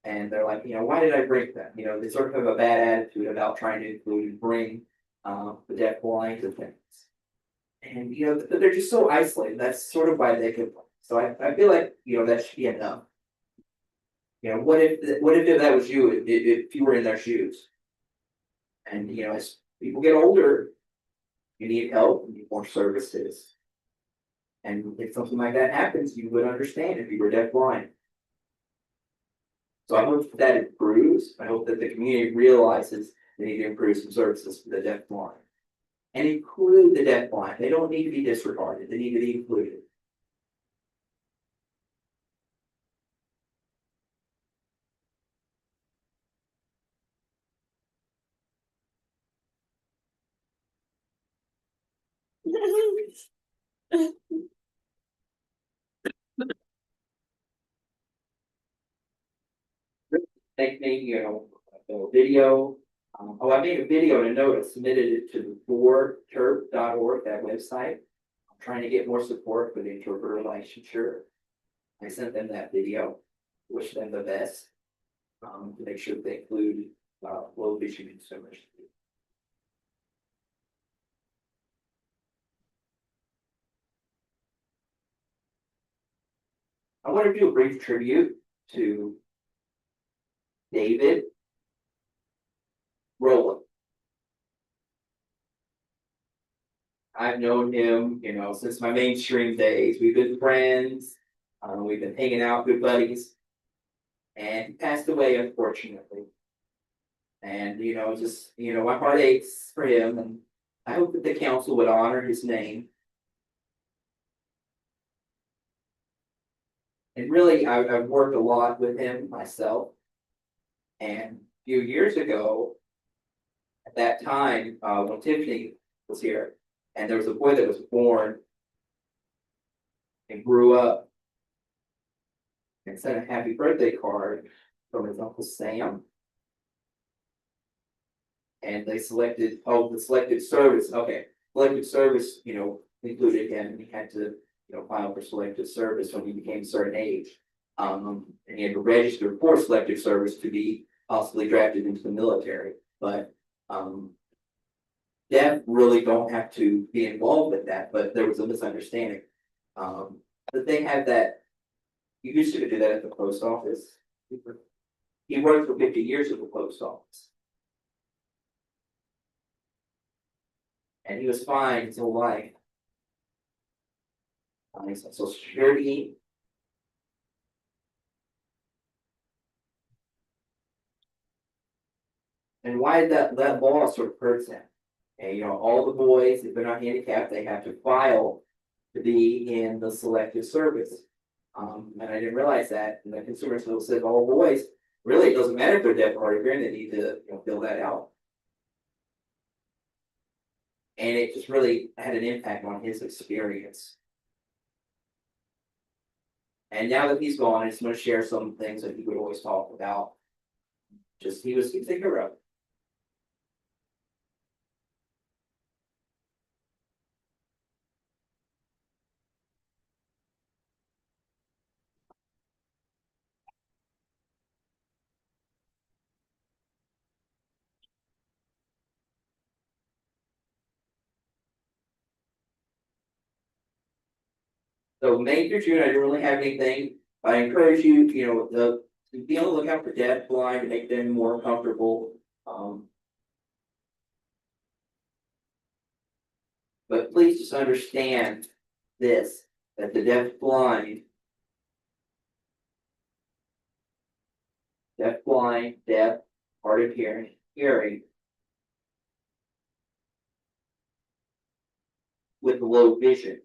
And they're like, why did I bring them? They sort of have a bad attitude about trying to include and bring the deafblind to things. And they're just so isolated. That's sort of why they complain. So I feel like that should be enough. What if that was you if you were in their shoes? And as people get older, you need help, you need more services. And if something like that happens, you would understand if you were deafblind. So I hope that improves. I hope that the community realizes they need to improve some services for the deafblind. And include the deafblind. They don't need to be disregarded. They need to be included. They made, a video. I made a video and a note. I submitted it to the boardterp.org, that website. I'm trying to get more support for the interpreter licensure. I sent them that video. Wish them the best. To make sure they include low vision consumers. I want to do a brief tribute to David Rowland. I've known him, since my mainstream days. We've been friends. We've been hanging out, good buddies. And he passed away, unfortunately. And, my heart aches for him. And I hope that the council would honor his name. And really, I've worked a lot with him myself. And a few years ago, at that time, when Tiffany was here, and there was a boy that was born and grew up and sent a happy birthday card from his Uncle Sam. And they selected, the selected service, okay, selected service, included him, and he had to, file for selective service when he became a certain age. And he had to register for selective service to be possibly drafted into the military, but deaf really don't have to be involved with that, but there was a misunderstanding. But they have that, you used to do that at the post office. He worked for 50 years at the post office. And he was fine his whole life. He's on Social Security. And why did that law sort of hurts him? And all the boys, if they're not handicapped, they have to file to be in the selective service. And I didn't realize that. And the consumer still said all boys, really it doesn't matter if they're deaf or hearing, they need to fill that out. And it just really had an impact on his experience. And now that he's gone, I just want to share some things that he would always talk about. He was a hero. So May through June, I don't really have anything. I encourage you, you know, to be on the lookout for deaf blind, make them more comfortable. But please just understand this, that the deaf blind. Deaf, hard of hearing. With low vision.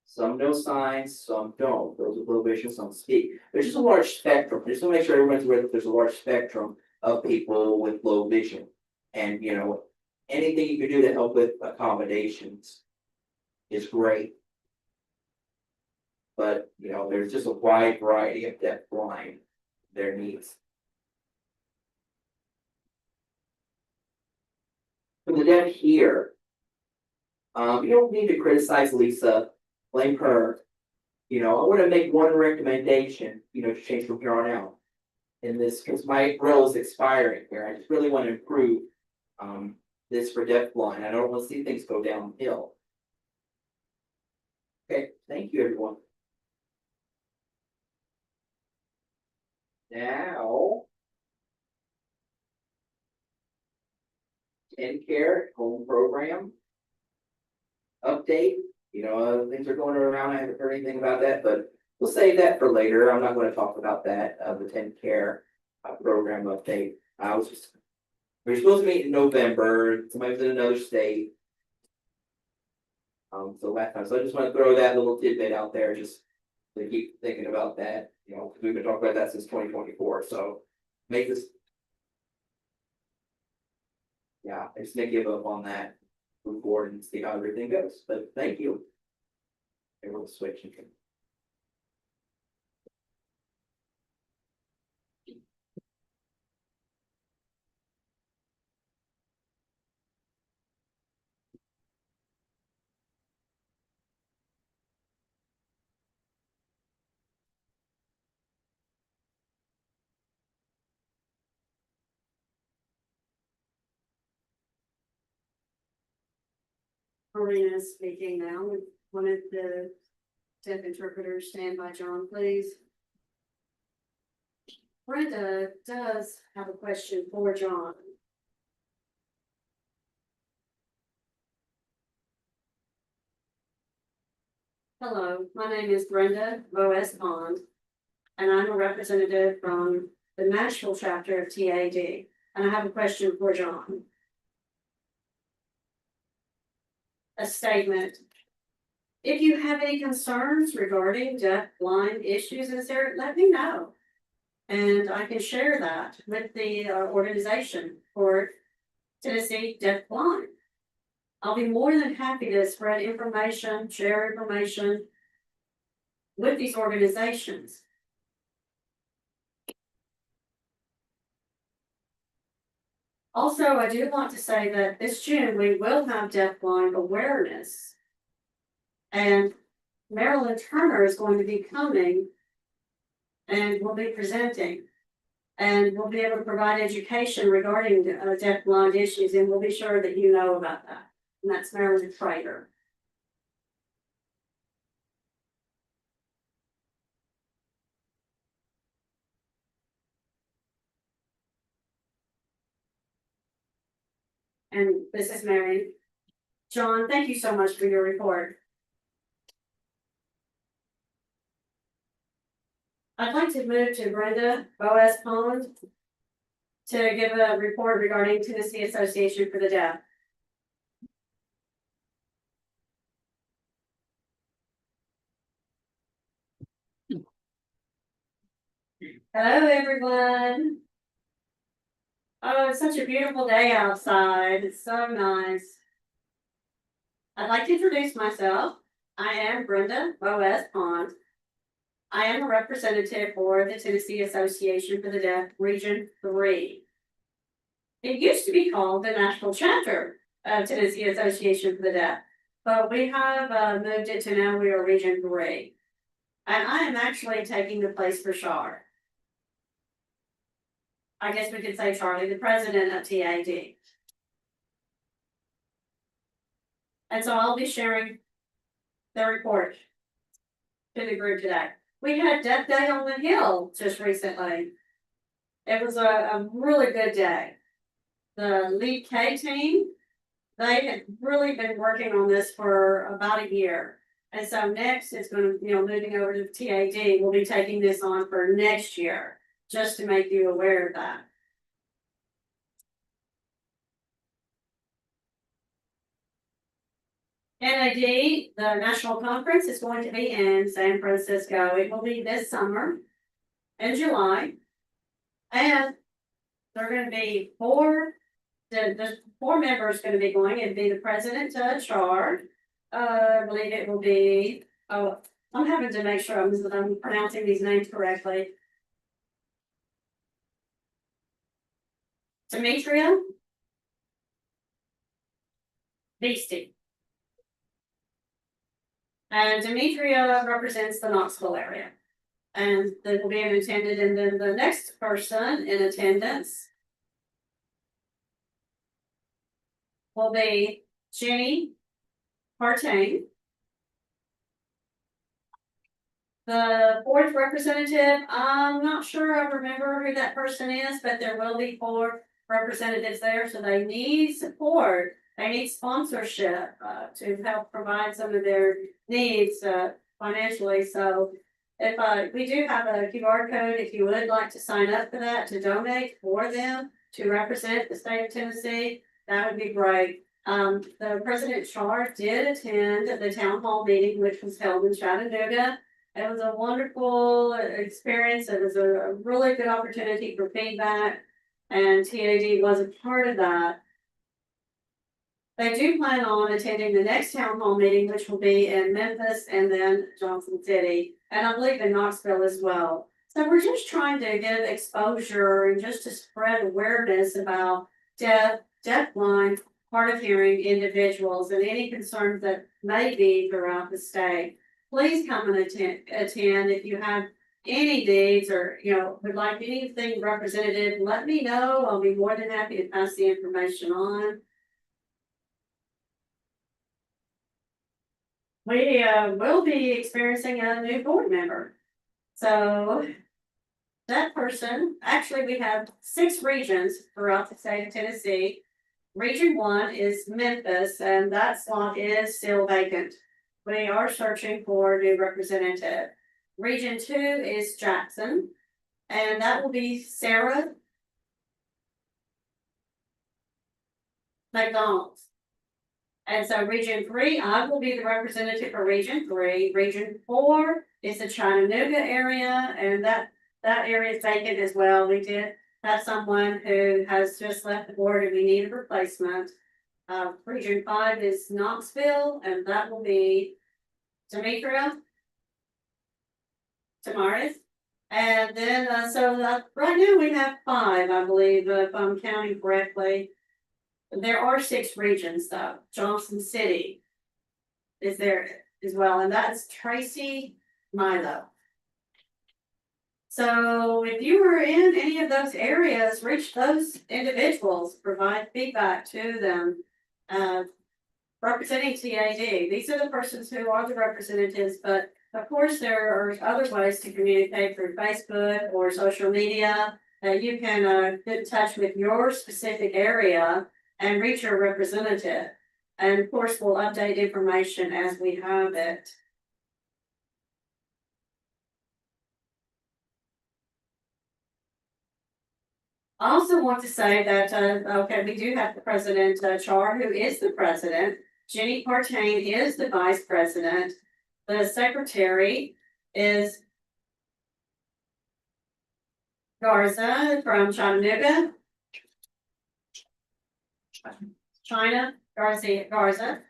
Some know signs, some don't. Those with low vision, some speak. There's just a large spectrum. Just to make sure everyone's aware that there's a large spectrum of people with low vision. And you know, anything you can do to help with accommodations is great. But you know, there's just a wide variety of deaf blind, their needs. For the deaf here, you don't need to criticize Lisa, blame her. You know, I want to make one recommendation, you know, to change from here on out. In this, because my role is expiring here, I just really want to improve this for deaf blind. I don't want to see things go downhill. Okay, thank you, everyone. Now, care home program update. You know, things are going around. I haven't heard anything about that, but we'll save that for later. I'm not going to talk about that. The 10 care program update. We were supposed to meet in November. Somebody was in another state. So last time, so I just want to throw that little tidbit out there, just to keep thinking about that. You know, we've been talking about that since 2024. So make this. Yeah, I just may give up on that, move forward and see how everything goes, but thank you. Everyone's switching. Marina is speaking now. One of the deaf interpreters, stand by John, please. Brenda does have a question for John. Hello, my name is Brenda Boas Pond, and I'm a representative from the Nashville chapter of TAD, and I have a question for John. A statement. If you have any concerns regarding deaf blind issues, let me know. And I can share that with the organization for Tennessee Deaf Blind. I'll be more than happy to spread information, share information with these organizations. Also, I do want to say that this June we will have deaf blind awareness. And Marilyn Turner is going to be coming and will be presenting. And we'll be able to provide education regarding deaf blind issues, and we'll be sure that you know about that. And that's Marilyn Trader. And this is Mary. John, thank you so much for your report. I'd like to move to Brenda Boas Pond to give a report regarding Tennessee Association for the Deaf. Hello, everyone. Oh, it's such a beautiful day outside. It's so nice. I'd like to introduce myself. I am Brenda Boas Pond. I am a representative for the Tennessee Association for the Deaf, Region 3. It used to be called the National Chapter of Tennessee Association for the Deaf, but we have moved it to now we are Region 3. And I am actually taking the place for Char. I guess we could say Charlie, the president of TAD. And so I'll be sharing the report to the group today. We had Death Day on the Hill just recently. It was a really good day. The lead K team, they had really been working on this for about a year. And so next it's gonna, moving over to TAD, we'll be taking this on for next year, just to make you aware of that. NAD, the national conference is going to be in San Francisco. It will be this summer in July. And there are gonna be the 4 members gonna be going. It'd be the president, Char. I believe it will be, I'm having to make sure I'm pronouncing these names correctly. Demetria. Beastie. And Demetria represents the Knoxville area. And they will be in attendance, and then the next person in attendance will be Jenny Partain. The 4th representative, I'm not sure I remember who that person is, but there will be 4 representatives there, so they need support. They need sponsorship to help provide some of their needs financially. So if we do have a QR code, if you would like to sign up for that, to donate for them to represent the state of Tennessee, that would be great. The President Char did attend the town hall meeting, which was held in Chattanooga. It was a wonderful experience. It was a really good opportunity for feedback, and TAD was a part of that. They do plan on attending the next town hall meeting, which will be in Memphis and then Johnson City, and I believe in Knoxville as well. So we're just trying to give exposure and just to spread awareness about deafblind, hard of hearing individuals and any concerns that may be throughout the state. Please come and attend if you have any needs or, would like anything representative, let me know. I'll be more than happy to pass the information on. We will be experiencing a new board member. So that person, actually we have 6 regions throughout the state of Tennessee. Region 1 is Memphis, and that slot is still vacant. We are searching for a new representative. Region 2 is Jackson, and that will be Sarah McDonald. And so Region 3, I will be the representative for Region 3. Region 4 is the Chattanooga area, and that area is vacant as well. We did have someone who has just left the board and we need a replacement. Region 5 is Knoxville, and that will be Demetria Tamaris. And then, right now we have 5, I believe, if I'm counting correctly. There are 6 regions though. Johnson City is there as well, and that's Tracy Milo. So if you were in any of those areas, reach those individuals, provide feedback to them. Representing TAD, these are the persons who are the representatives, but of course there are other ways to communicate through Facebook or social media that you can get in touch with your specific area and reach your representative. And of course, we'll update information as we have it. I also want to say that, we do have the President Char, who is the president. Jenny Partain is the vice president. The secretary is Garza from Chattanooga. China, Garza.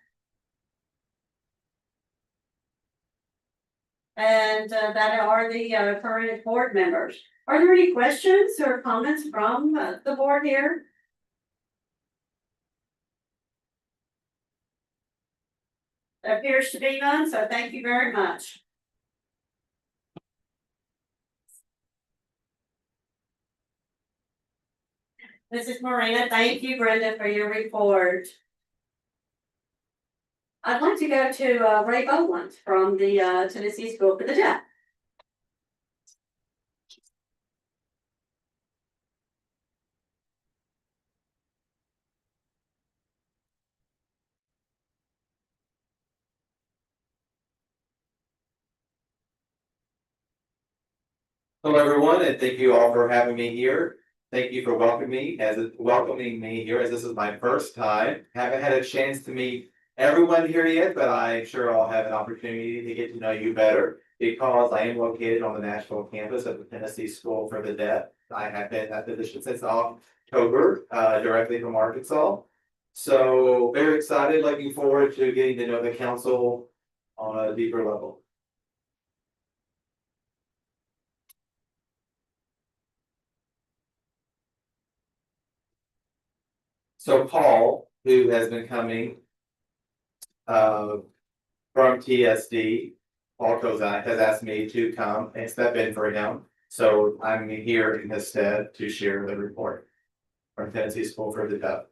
And that are the current board members. Are there any questions or comments from the board here? There appears to be none, so thank you very much. Mrs. Morena, thank you, Brenda, for your report. I'd like to go to Ray Boland from the Tennessee School for the Deaf. Hello, everyone, and thank you all for having me here. Thank you for welcoming me here, as this is my first time. Haven't had a chance to meet everyone here yet, but I'm sure I'll have an opportunity to get to know you better because I am located on the Nashville campus of the Tennessee School for the Deaf. I have been in that position since October, directly from Arkansas. So very excited, looking forward to getting to know the council on a deeper level. So Paul, who has been coming from TSD, Paul Kozak, has asked me to come and step in for him. So I'm here in his stead to share the report from Tennessee School for the Deaf.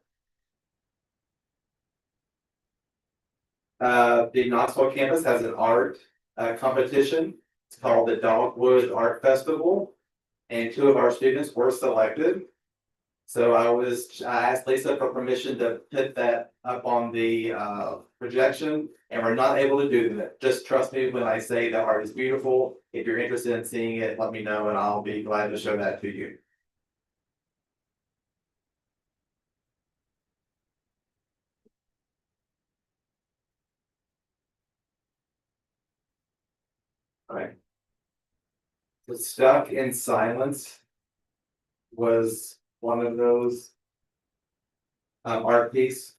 The Knoxville campus has an art competition. It's called the Dogwood Art Festival, and 2 of our students were selected. So I asked Lisa for permission to put that up on the projection, and we're not able to do that. Just trust me when I say the art is beautiful. If you're interested in seeing it, let me know and I'll be glad to show that to you. All right. The Stuck in Silence was one of those art piece.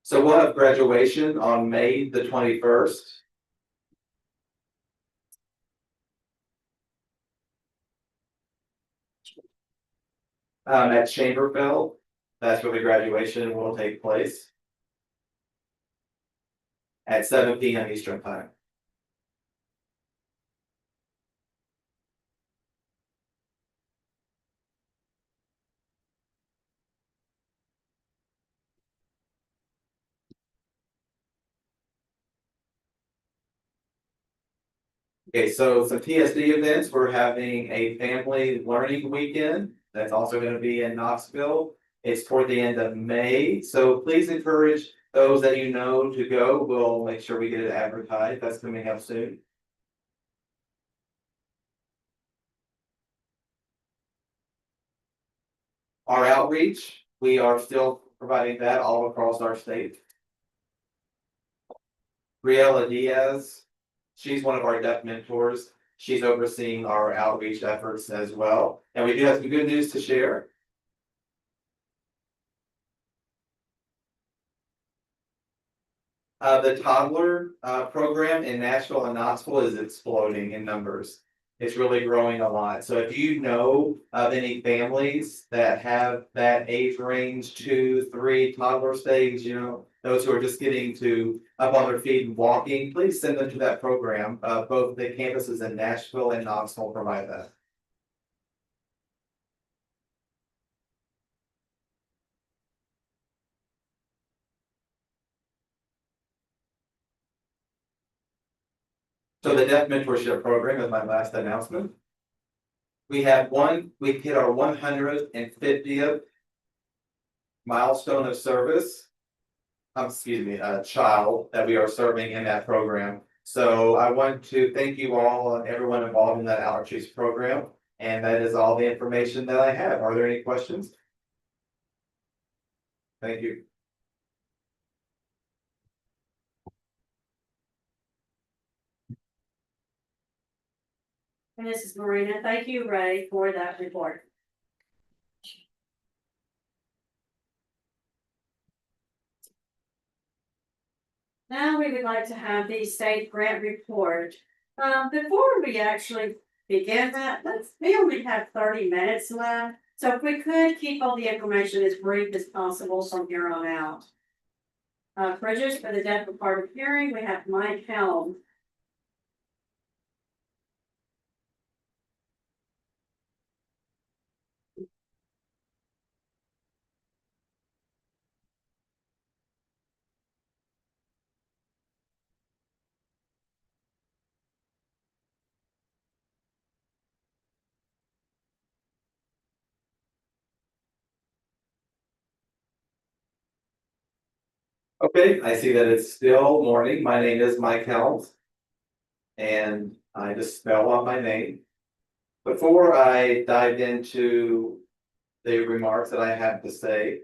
So we'll have graduation on May the 21st. At Chamberfeld, that's where the graduation will take place. At 7 p.m. Eastern Time. Okay, so some TSD events, we're having a family learning weekend. That's also gonna be in Knoxville. It's toward the end of May, so please encourage those that you know to go. We'll make sure we get it advertised. That's coming up soon. Our outreach, we are still providing that all across our state. Riella Diaz, she's one of our deaf mentors. She's overseeing our outreach efforts as well. And we do have some good news to share. The toddler program in Nashville and Knoxville is exploding in numbers. It's really growing a lot. So if you know of any families that have that age range, 2, 3 toddler stage, you know, those who are just getting to up on their feet and walking, please send them to that program. Both the campuses in Nashville and Knoxville provide that. So the Deaf Mentorship Program is my last announcement. We hit our 150th milestone of service. Excuse me, a child that we are serving in that program. So I want to thank you all and everyone involved in that outreach program. And that is all the information that I have. Are there any questions? Thank you. And this is Marina. Thank you, Ray, for that report. Now we would like to have the state grant report. Before we actually begin that, we only have 30 minutes left. So if we could keep all the information as brief as possible from here on out. Bridges for the deaf and hard of hearing, we have Mike Helm. Okay, I see that it's still morning. My name is Mike Helms. And I just spell out my name. Before I dive into the remarks that I have to say,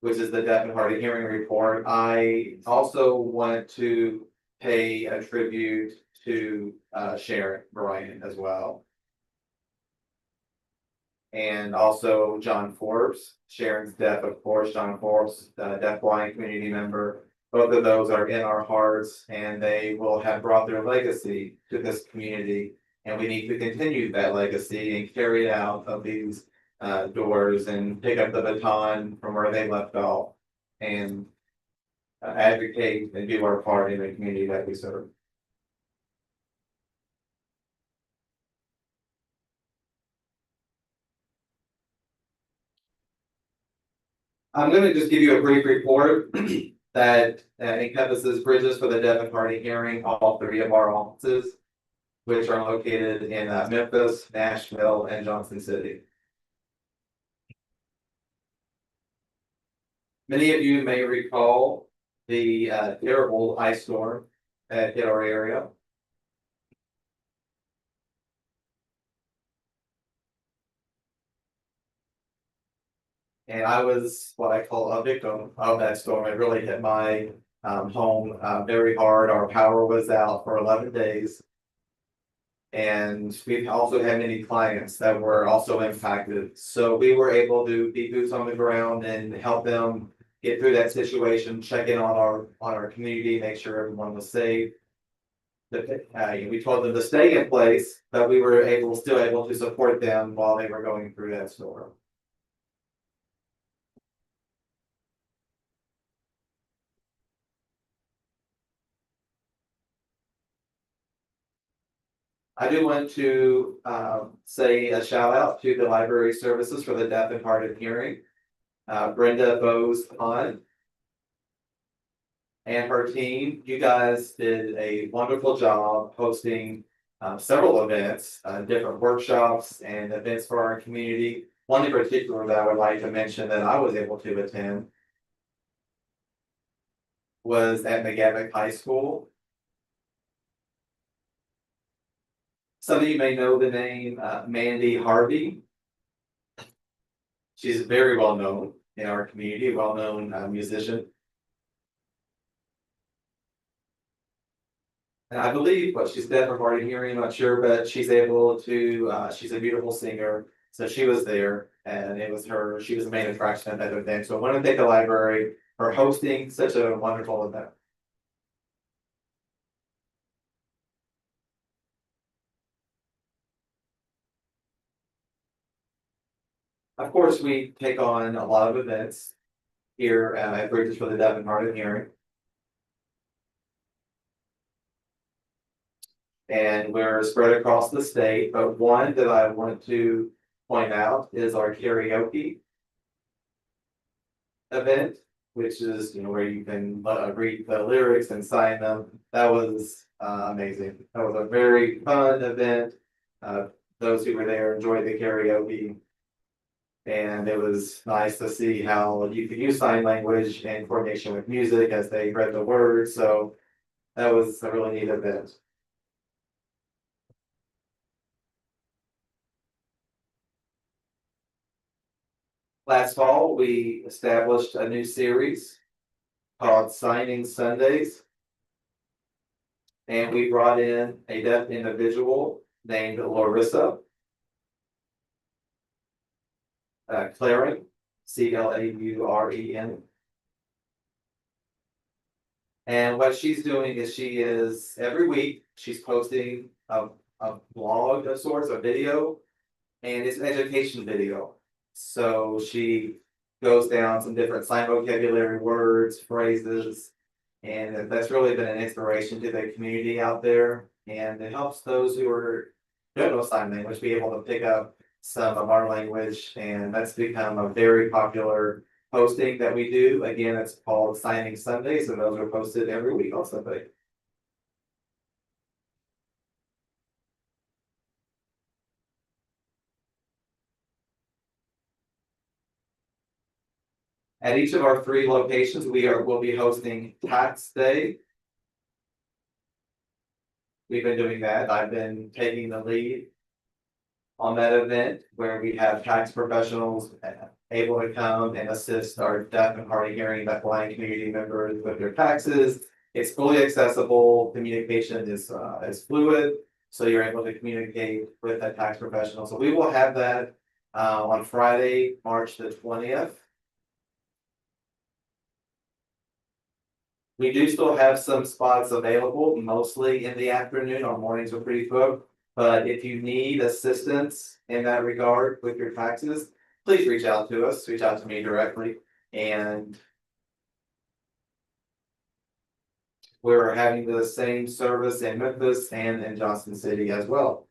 which is the deaf and hard of hearing report, I also want to pay a tribute to Sharon Bryant as well. And also John Forbes, Sharon's deaf, of course, John Forbes, deaf blind community member. Both of those are in our hearts and they will have brought their legacy to this community. And we need to continue that legacy and carry it out of these doors and pick up the baton from where they left off. And advocate and do our part in the community that we serve. I'm gonna just give you a brief report that encompasses bridges for the deaf and hard of hearing, all three of our offices, which are located in Memphis, Nashville, and Johnson City. Many of you may recall the terrible ice storm that hit our area. And I was what I call a victim of that storm. It really hit my home very hard. Our power was out for 11 days. And we've also had many clients that were also impacted. So we were able to be boots on the ground and help them get through that situation, check in on our community, make sure everyone was safe. We told them to stay in place, but we were still able to support them while they were going through that storm. I do want to say a shout out to the library services for the deaf and hard of hearing. Brenda Bose Pond and her team, you guys did a wonderful job hosting several events, different workshops and events for our community. One in particular that I would like to mention that I was able to attend was at McGavock High School. Some of you may know the name Mandy Harvey. She's very well known in our community, well known musician. And I believe, but she's deaf or hard of hearing, I'm not sure, but she's able to, she's a beautiful singer. So she was there and it was her, she was the main attraction at that event. So I want to thank the library for hosting such a wonderful event. Of course, we take on a lot of events here at Bridges for the Deaf and Hard of Hearing. And we're spread across the state, but one that I want to point out is our karaoke event, which is where you can read the lyrics and sign them. That was amazing. That was a very fun event. Those who were there enjoyed the karaoke. And it was nice to see how you could use sign language in coordination with music as they read the words. So that was a really neat event. Last fall, we established a new series called Signing Sundays. And we brought in a deaf individual named Larissa Claren, Clauren. And what she's doing is she is every week she's posting a blog of sorts, a video, and it's an education video. So she goes down some different sign vocabulary words, phrases, and that's really been an inspiration to the community out there. And it helps those who don't know sign language be able to pick up some of our language, and that's become a very popular posting that we do. Again, it's called Signing Sundays, and those are posted every week on Sunday. At each of our 3 locations, will be hosting Tax Day. We've been doing that. I've been taking the lead on that event where we have tax professionals able to come and assist our deaf and hard of hearing, deaf blind community members with their taxes. It's fully accessible. Communication is fluid, so you're able to communicate with a tax professional. So we will have that on Friday, March the 20th. We do still have some spots available, mostly in the afternoon. Our mornings are pretty booked. But if you need assistance in that regard with your taxes, please reach out to us, reach out to me directly. And we're having the same service in Memphis and in Johnson City as well.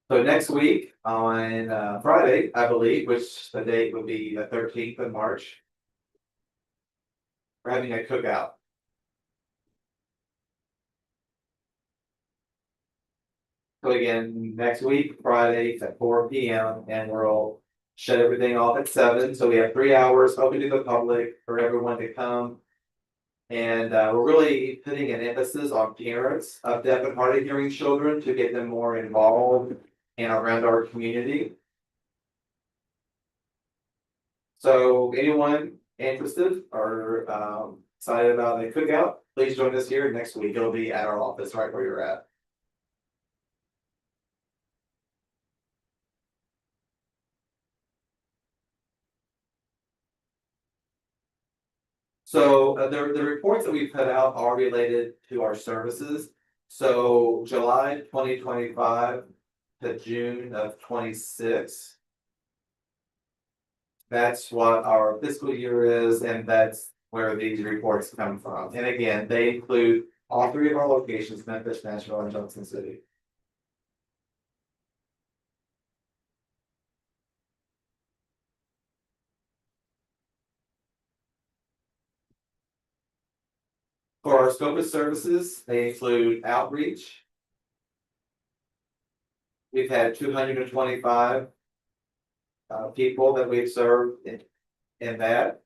So next week on Friday, I believe, which the date would be the 13th of March. We're having a cookout. So again, next week, Friday at 4 p.m. and we'll shut everything off at 7. So we have 3 hours open to the public for everyone to come. And we're really putting an emphasis on parents of deaf and hard of hearing children to get them more involved and around our community. So anyone interested or excited about the cookout, please join us here next week. It'll be at our office right where you're at. So the reports that we put out are related to our services. So July 2025 to June of 26. That's what our fiscal year is, and that's where these reports come from. And again, they include all 3 of our locations, Memphis, Nashville, and Johnson City. For our scope of services, they include outreach. We've had 225 people that we've served in that.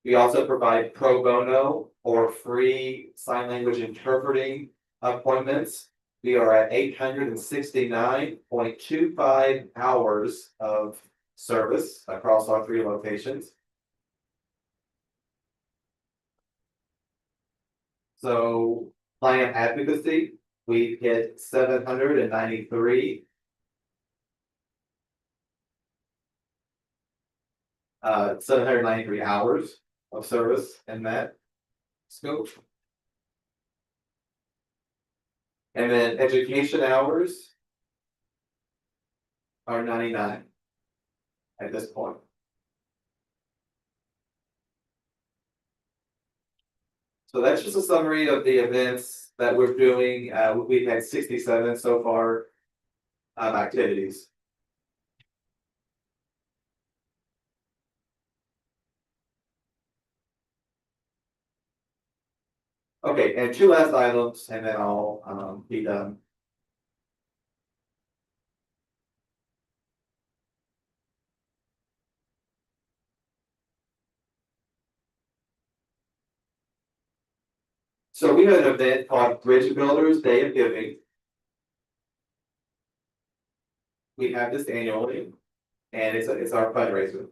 We also provide pro bono or free sign language interpreting appointments. We are at 869.25 hours of service across our 3 locations. So client advocacy, we hit 793. 793 hours of service in that scope. And then education hours are 99 at this point. So that's just a summary of the events that we're doing. We've had 67 so far activities. Okay, and 2 last items, and then I'll be done. So we have an event called Bridge Builders Day of Giving. We have this annually, and it's our fundraiser.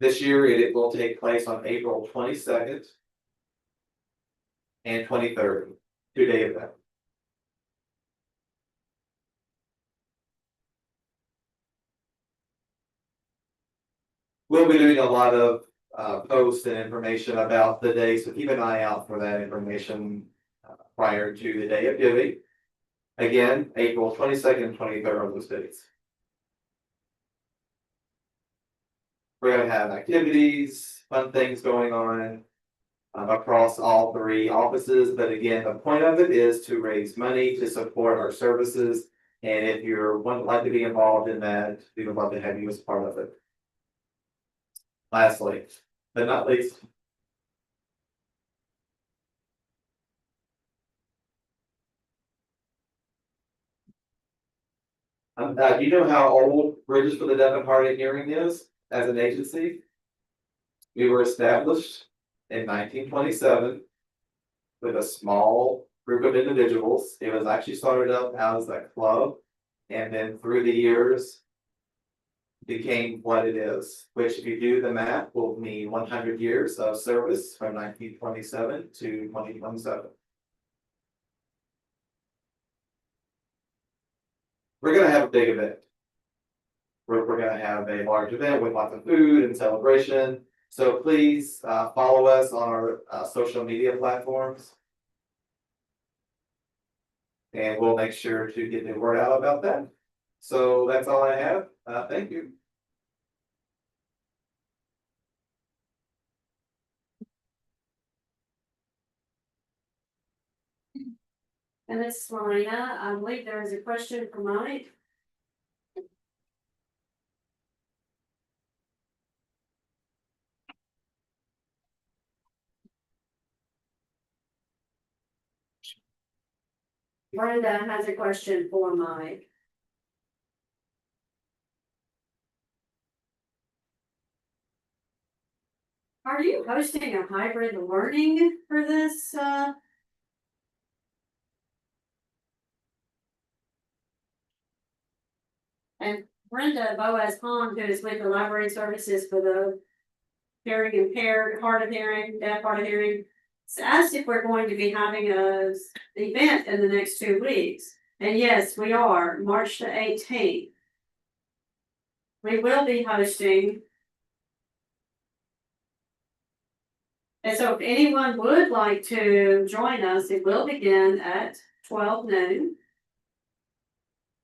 This year, it will take place on April 22nd and 23rd, 2-day event. We'll be doing a lot of posts and information about the day, so keep an eye out for that information prior to the day of giving. Again, April 22nd and 23rd are those dates. We're gonna have activities, fun things going on across all 3 offices, but again, the point of it is to raise money to support our services. And if you're would like to be involved in that, we would love to have you as part of it. Lastly, but not least, Do you know how old Bridges for the Deaf and Hard of Hearing is as an agency? We were established in 1927 with a small group of individuals. It was actually started up as a club, and then through the years became what it is, which if you do the math will mean 100 years of service from 1927 to 2027. We're gonna have a big event. We're gonna have a large event with lots of food and celebration. So please follow us on our social media platforms. And we'll make sure to get the word out about that. So that's all I have. Thank you. And this is Marina. I believe there is a question for Mike. Brenda has a question for Mike. Are you hosting a hybrid learning for this? And Brenda Boaz Pond, who is with the library services for the hearing impaired, hard of hearing, deaf, hard of hearing, asked if we're going to be having a event in the next 2 weeks. And yes, we are, March the 18th. We will be hosting. And so if anyone would like to join us, it will begin at 12 noon.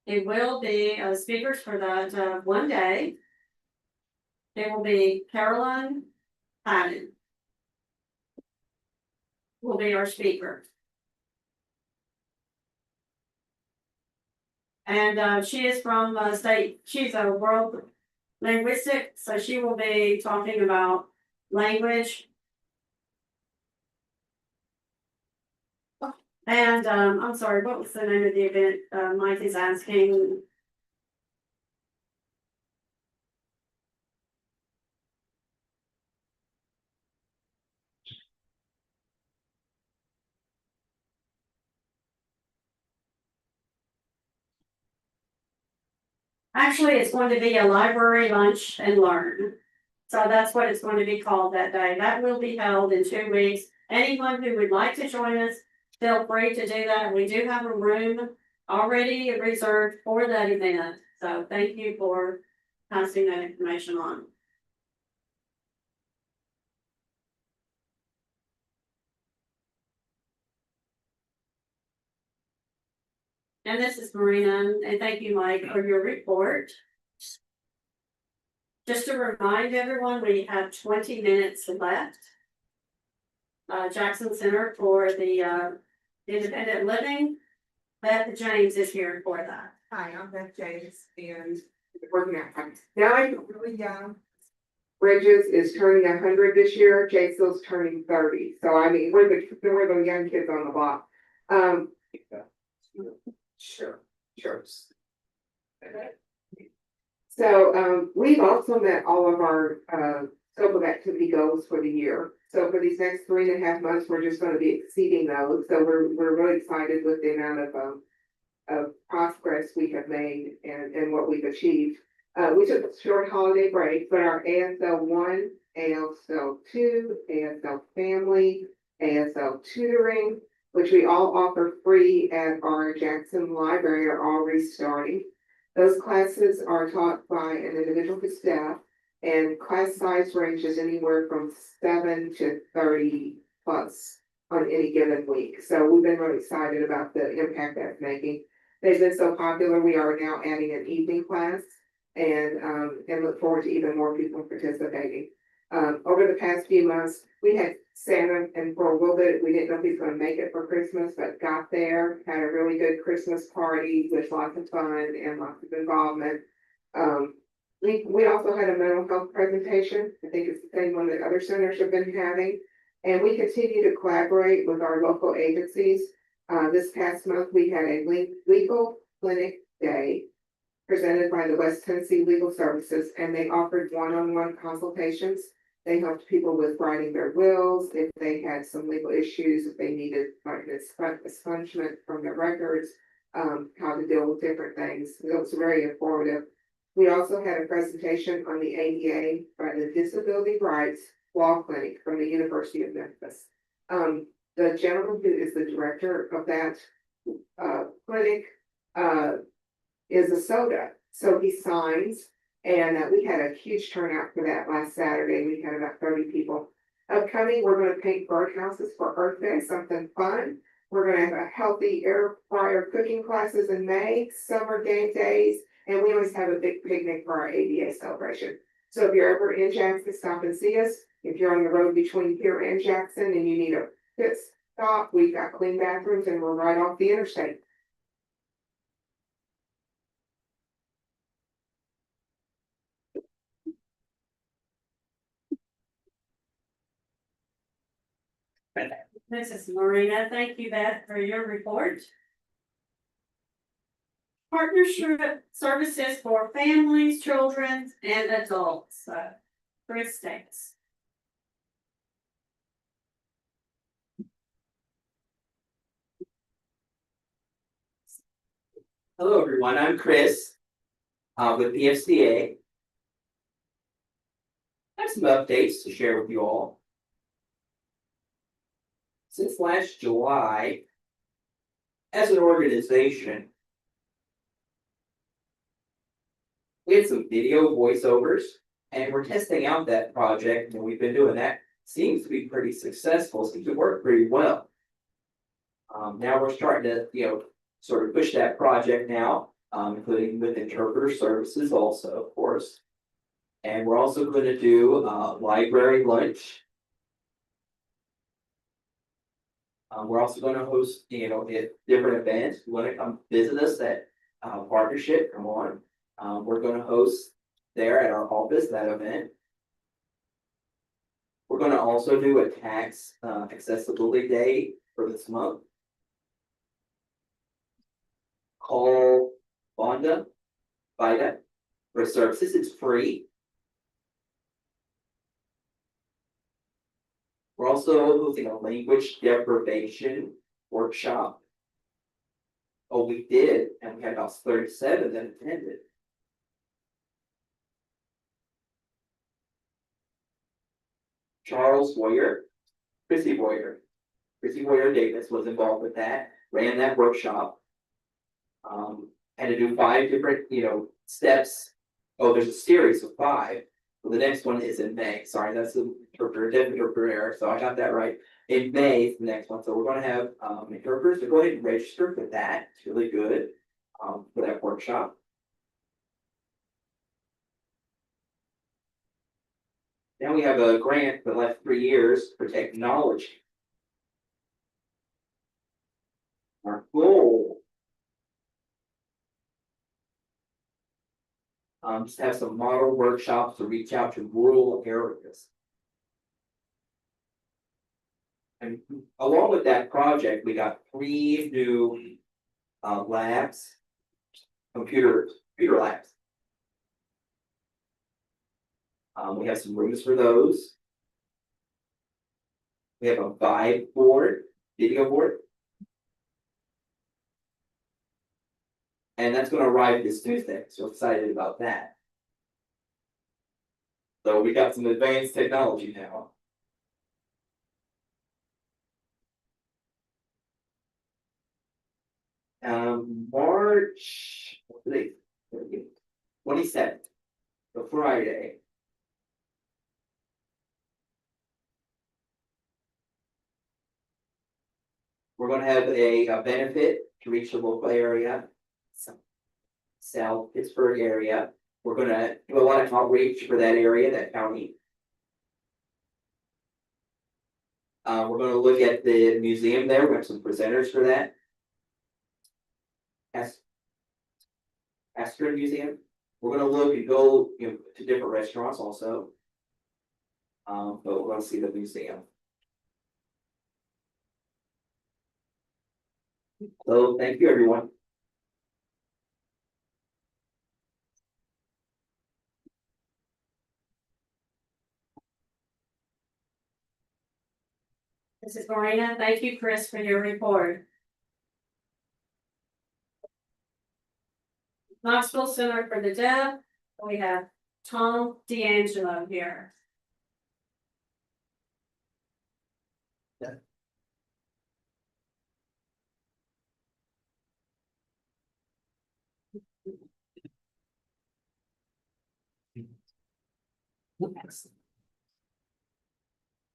It will be speakers for that one day. It will be Caroline Patton will be our speaker. And she is from she's a world linguistic, so she will be talking about language. And I'm sorry, what was the name of the event? Mike is asking. Actually, it's going to be a library lunch and learn. So that's what it's going to be called that day. That will be held in 2 weeks. Anyone who would like to join us, feel free to do that. We do have a room already reserved for that event. So thank you for passing that information on. And this is Marina, and thank you, Mike, for your report. Just to remind everyone, we have 20 minutes left. Jackson Center for the Independent Living. Beth James is here for that. Hi, I'm Beth James and working at now I'm really young. Bridges is turning 100 this year, Jason's turning 30. So I mean, we're the young kids on the block. Sure. So we've also met all of our scope of activity goals for the year. So for these next 3.5 months, we're just going to be exceeding those. So we're really excited with the amount of progress we have made and what we've achieved. We took a short holiday break, but our ASL 1, ASL 2, ASL family, ASL tutoring, which we all offer free at our Jackson Library, are all restarting. Those classes are taught by an individual staff, and class size ranges anywhere from 7 to 30 plus on any given week. So we've been really excited about the impact that's making. They've been so popular, we are now adding an evening class and look forward to even more people participating. Over the past few months, we had Santa, and for a little bit, we didn't know if he was going to make it for Christmas, but got there, had a really good Christmas party with lots of fun and lots of involvement. We also had a mental health presentation. I think it's the same one that other centers have been having. And we continue to collaborate with our local agencies. This past month, we had a legal clinic day presented by the West Tennessee Legal Services, and they offered one-on-one consultations. They helped people with writing their wills, if they had some legal issues, if they needed like expungement from their records, how to deal with different things. It was very informative. We also had a presentation on the ADA by the Disability Rights Law Clinic from the University of Memphis. The gentleman who is the director of that clinic is a soda, so he signs. And we had a huge turnout for that last Saturday. We had about 30 people. Upcoming, we're gonna paint birdhouses for Earth Day, something fun. We're gonna have a healthy air fryer cooking classes in May, summer game days, and we always have a big picnic for our ADA celebration. So if you're ever in Jackson, stop and see us. If you're on the road between here and Jackson and you need a pit stop, we've got clean bathrooms and we're right off the interstate. Mrs. Marina, thank you Beth for your report. Partnership services for families, children, and adults. Chris Davis. Hello, everyone. I'm Chris with the FCA. I have some updates to share with you all. Since last July, as an organization, we had some video voiceovers, and we're testing out that project, and we've been doing that. Seems to be pretty successful, seems to work pretty well. Now we're starting to, sort of push that project now, including with interpreter services also, of course. And we're also going to do library lunch. We're also going to host, different events. You want to come visit us at Partnership, come on. We're going to host there at our office that event. We're going to also do a tax accessibility day for this month. Call Vonda for services. It's free. We're also hosting a language deprivation workshop. Oh, we did, and we had about 37 that attended. Charles Boyer, Chrissy Boyer Davis was involved with that, ran that workshop. Had to do 5 different, steps. Oh, there's a series of 5. Well, the next one is in May. Sorry, that's the interpreter error. So I got that right. In May is the next one. So we're going to have interpreters. So go ahead and register for that. It's really good for that workshop. Now we have a grant for the last 3 years for technology. Our goal just have some model workshops to reach out to rural areas. And along with that project, we got 3 new labs, computer labs. We have some rooms for those. We have a Vibe board, video board. And that's going to arrive this Tuesday, so excited about that. So we got some advanced technology now. March 27th, the Friday. We're going to have a benefit to reach the local area. South Pittsburgh area. We're going to do a lot of outreach for that area, that county. We're going to look at the museum there. We have some presenters for that. Astor Museum. We're going to look and go to different restaurants also. But we're going to see the museum. So thank you, everyone. Mrs. Morena, thank you, Chris, for your report. Knoxville Center for the Deaf, we have Tom D'Angelo here.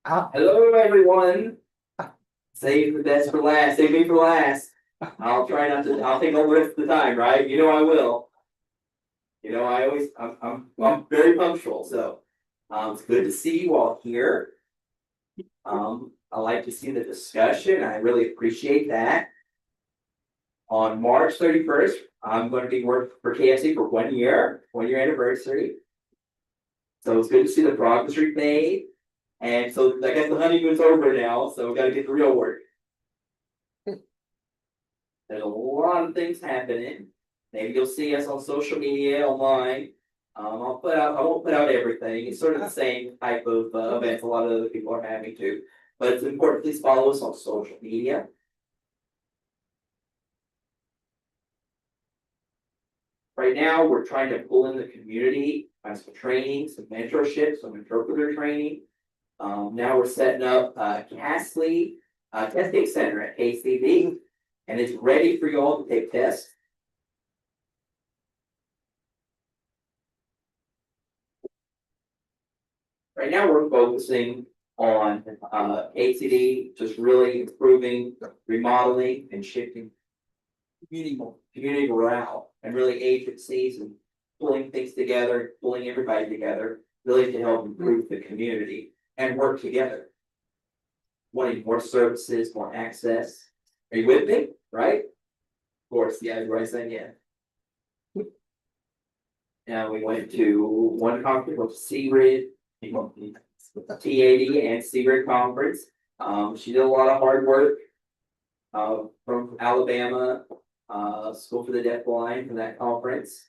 Hello, everyone. Save the best for last, save me for last. I'll try not to, I'll take all the rest of the time, right? You know I will. You know, I always, I'm very punctual, so, it's good to see you all here. I like to see the discussion, I really appreciate that. On March 31st, I'm going to be working for KFC for 1 year anniversary. So it's good to see the progress we've made. And so I guess the honeymoon's over now, so we gotta get the real work. There's a lot of things happening. Maybe you'll see us on social media, online. I won't put out everything. It's sort of the same type of events a lot of other people are having too. But it's important, please follow us on social media. Right now, we're trying to pull in the community, find some training, some mentorship, some interpreter training. Now we're setting up Castley testing center at KCB, and it's ready for you all to take tests. Right now, we're focusing on HCD, just really improving, remodeling, and shifting community morale, and really agencies and pulling things together, pulling everybody together, really to help improve the community and work together. Wanting more services, more access. Are you with me? Right? Of course, yeah, everybody's saying yeah. Now we went to one conference with TAD and CRID conference. She did a lot of hard work. From Alabama, School for the Deaf Blind from that conference.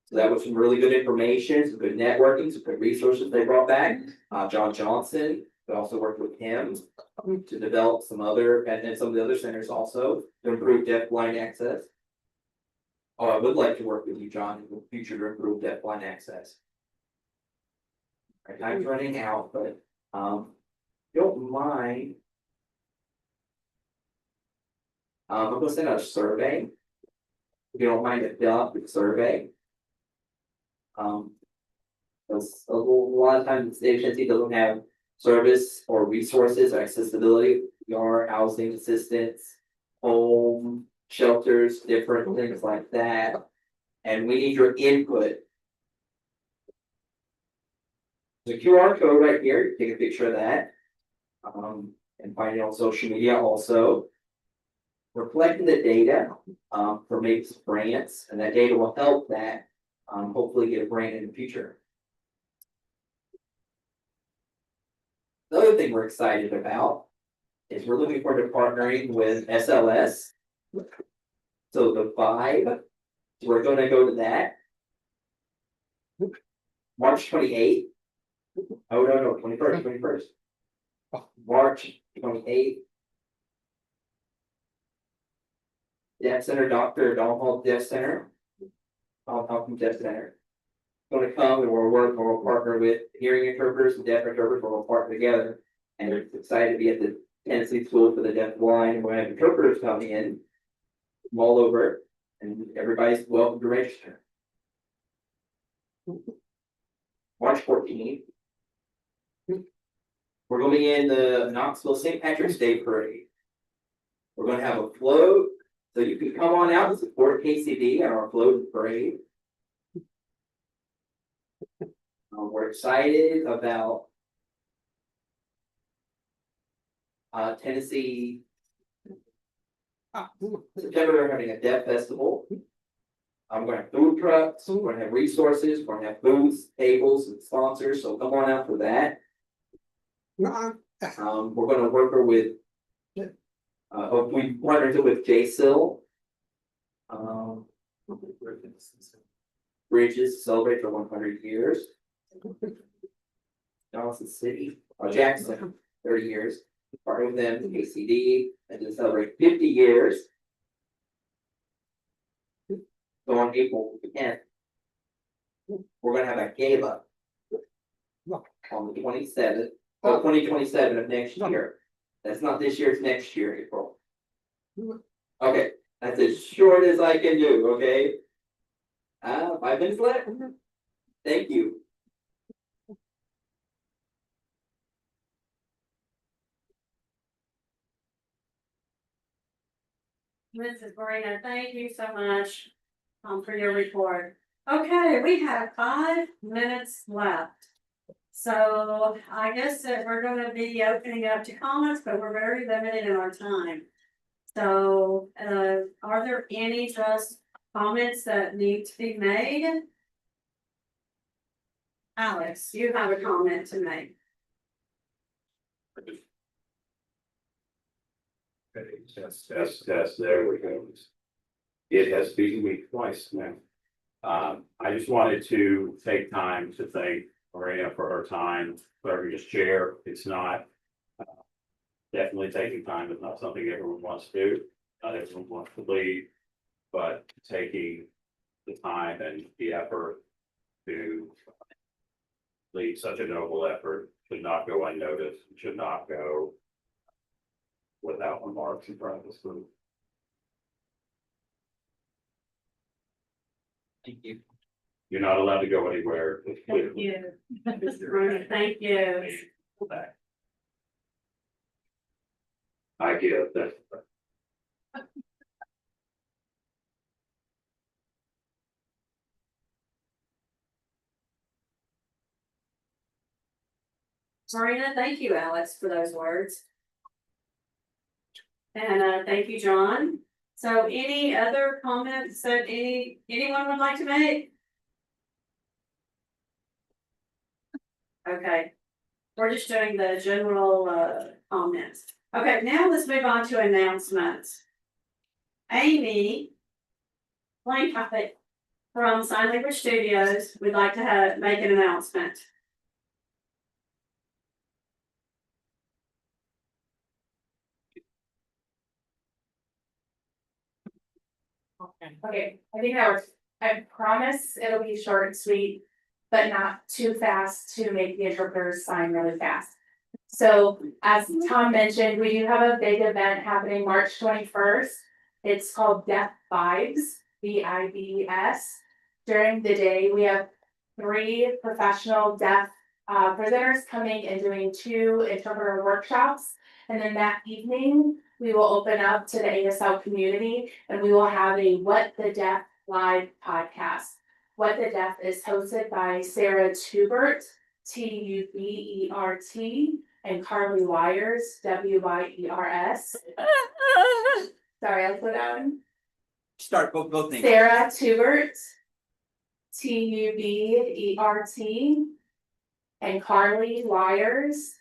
So that was some really good information, some good networking, some good resources they brought back. John Johnson, we also worked with him to develop some other, and then some of the other centers also to improve deaf blind access. Oh, I would like to work with you, John, in the future to improve deaf blind access. Our time's running out, but don't mind. I'm gonna send out a survey. If you don't mind to fill out the survey. Because a lot of times the agency doesn't have service or resources or accessibility, your housing assistance, home, shelters, different things like that. And we need your input. There's a QR code right here, take a picture of that. And find it on social media also. We're collecting the data for maybe some grants, and that data will help that hopefully get a grant in the future. The other thing we're excited about is we're looking forward to partnering with SLS. So the vibe, we're gonna go to that. March 28th. Oh, no, 21st. March 28th. Deaf Center, Dr. Don Hall Deaf Center. I'll talk from Deaf Center. Gonna come and we'll partner with hearing interpreters and deaf interpreters, we'll partner together. And we're excited to be at the Tennessee School for the Deaf Blind, we're gonna have interpreters come in from all over, and everybody's welcome to register. March 14th. We're gonna be in the Knoxville St. Patrick's Day Parade. We're gonna have a float, so you can come on out and support KCD on our float and parade. We're excited about Tennessee. September, we're having a deaf festival. We're gonna have food trucks, we're gonna have resources, we're gonna have booths, tables, and sponsors, so come on out for that. We're gonna work with. We partnered with JSIL. Bridges to celebrate for 100 years. Johnson City, Jackson, 30 years. Partner with them, ACD, and to celebrate 50 years. So on April 10th. We're gonna have a gala. On the 27th, 2027 of next year. That's not this year, it's next year, April. Okay, that's as short as I can do, okay? 5 minutes left. Thank you. Mrs. Marina, thank you so much, for your report. Okay, we have 5 minutes left. So I guess that we're gonna be opening up to comments, but we're very limited in our time. So, are there any just comments that need to be made? Alex, you have a comment to make. Test, there we go. It has beaten me twice now. I just wanted to take time to thank Maria for her time serving as chair. It's not. Definitely taking time is not something everyone wants to do, not everyone wants to lead, but taking the time and the effort to lead such a noble effort should not go unnoticed, should not go without remarks in front of this group. Thank you. You're not allowed to go anywhere. Thank you. Mr. Rooney, thank you. I get that. Marina, thank you, Alex, for those words. And thank you, John. So any other comments that anyone would like to make? Okay, we're just doing the general comments. Okay, now let's move on to announcements. Amy Blank from Sign Language Studios would like to make an announcement. Okay, I think that was, I promise it'll be short and sweet, but not too fast to make the interpreters sign really fast. So as Tom mentioned, we do have a big event happening March 21st. It's called Deaf Vibes, VIBS. During the day, we have 3 professional deaf presenters coming and doing 2 interpreter workshops. And then that evening, we will open up to the ASL community and we will have a What the Deaf live podcast. What the Deaf is hosted by Sarah Tubert, TUBERT, and Carly Wires, WYERS. Sorry, I'll put down. Start both names. Sarah Tubert, TUBERT, and Carly Wires,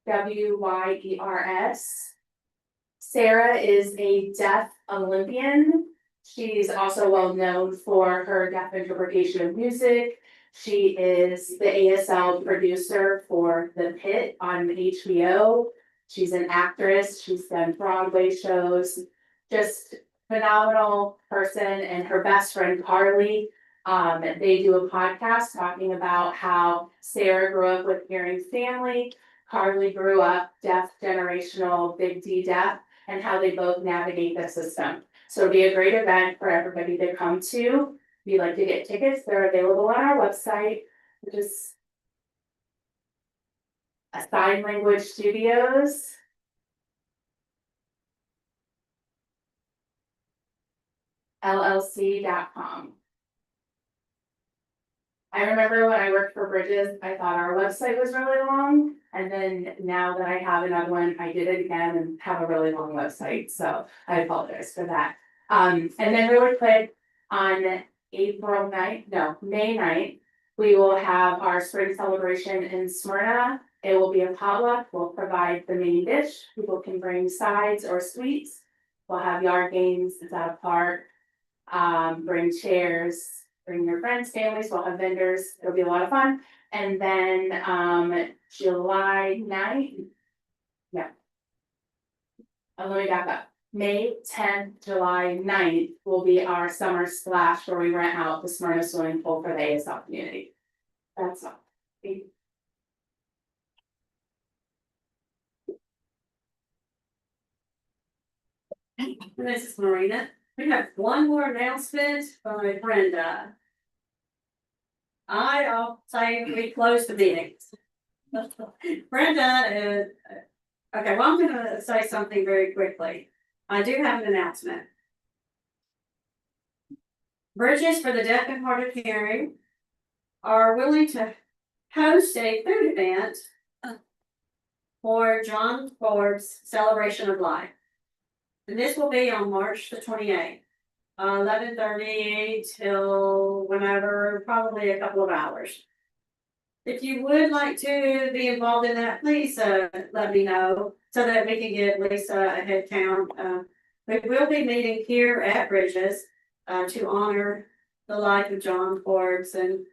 WYERS. Sarah is a deaf Olympian. She's also well known for her deaf interpretation of music. She is the ASL producer for The Pit on HBO. She's an actress. She's done Broadway shows. Just phenomenal person. And her best friend Carly, they do a podcast talking about how Sarah grew up with hearing family. Carly grew up deaf, generational, big D deaf, and how they both navigate the system. So it'll be a great event for everybody to come to. If you'd like to get tickets, they're available on our website, which is Sign Language Studios. LLC.com. I remember when I worked for Bridges, I thought our website was really long. And then now that I have another one, I did it again and have a really long website. So I apologize for that. And then really quick on May 9th, we will have our spring celebration in Smyrna. It will be a potluck. We'll provide the main dish. People can bring sides or sweets. We'll have yard games. It's at a park. Bring chairs, bring your friends, families. We'll have vendors. It'll be a lot of fun. And then July 9th, Let me back up. May 10th, July 9th will be our summer splash where we rent out the Smyrna swimming pool for the ASL community. That's all. This is Marina. We have one more announcement by Brenda. I'll say we close the meeting. Brenda is, okay, well, I'm gonna say something very quickly. I do have an announcement. Bridges for the Deaf and Hard of Hearing are willing to host a food event for John Forbes Celebration of Life. And this will be on March the 28th, 11:30 till whenever, probably a couple of hours. If you would like to be involved in that, please let me know so that we can give Lisa a head count. We will be meeting here at Bridges to honor the life of John Forbes and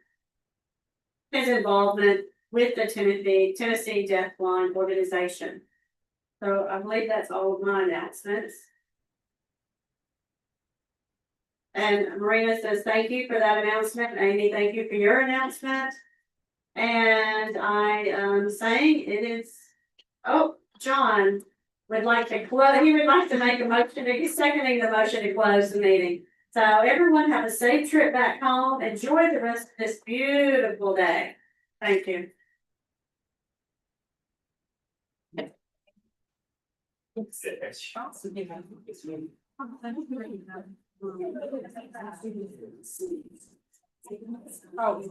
his involvement with the Tennessee Deafblind Organization. So I believe that's all of my announcements. And Marina says, thank you for that announcement. Amy, thank you for your announcement. And I am saying it is, oh, John would like to close, he would like to make a motion, he's seconding the motion to close the meeting. So everyone have a safe trip back home. Enjoy the rest of this beautiful day. Thank you. Oh,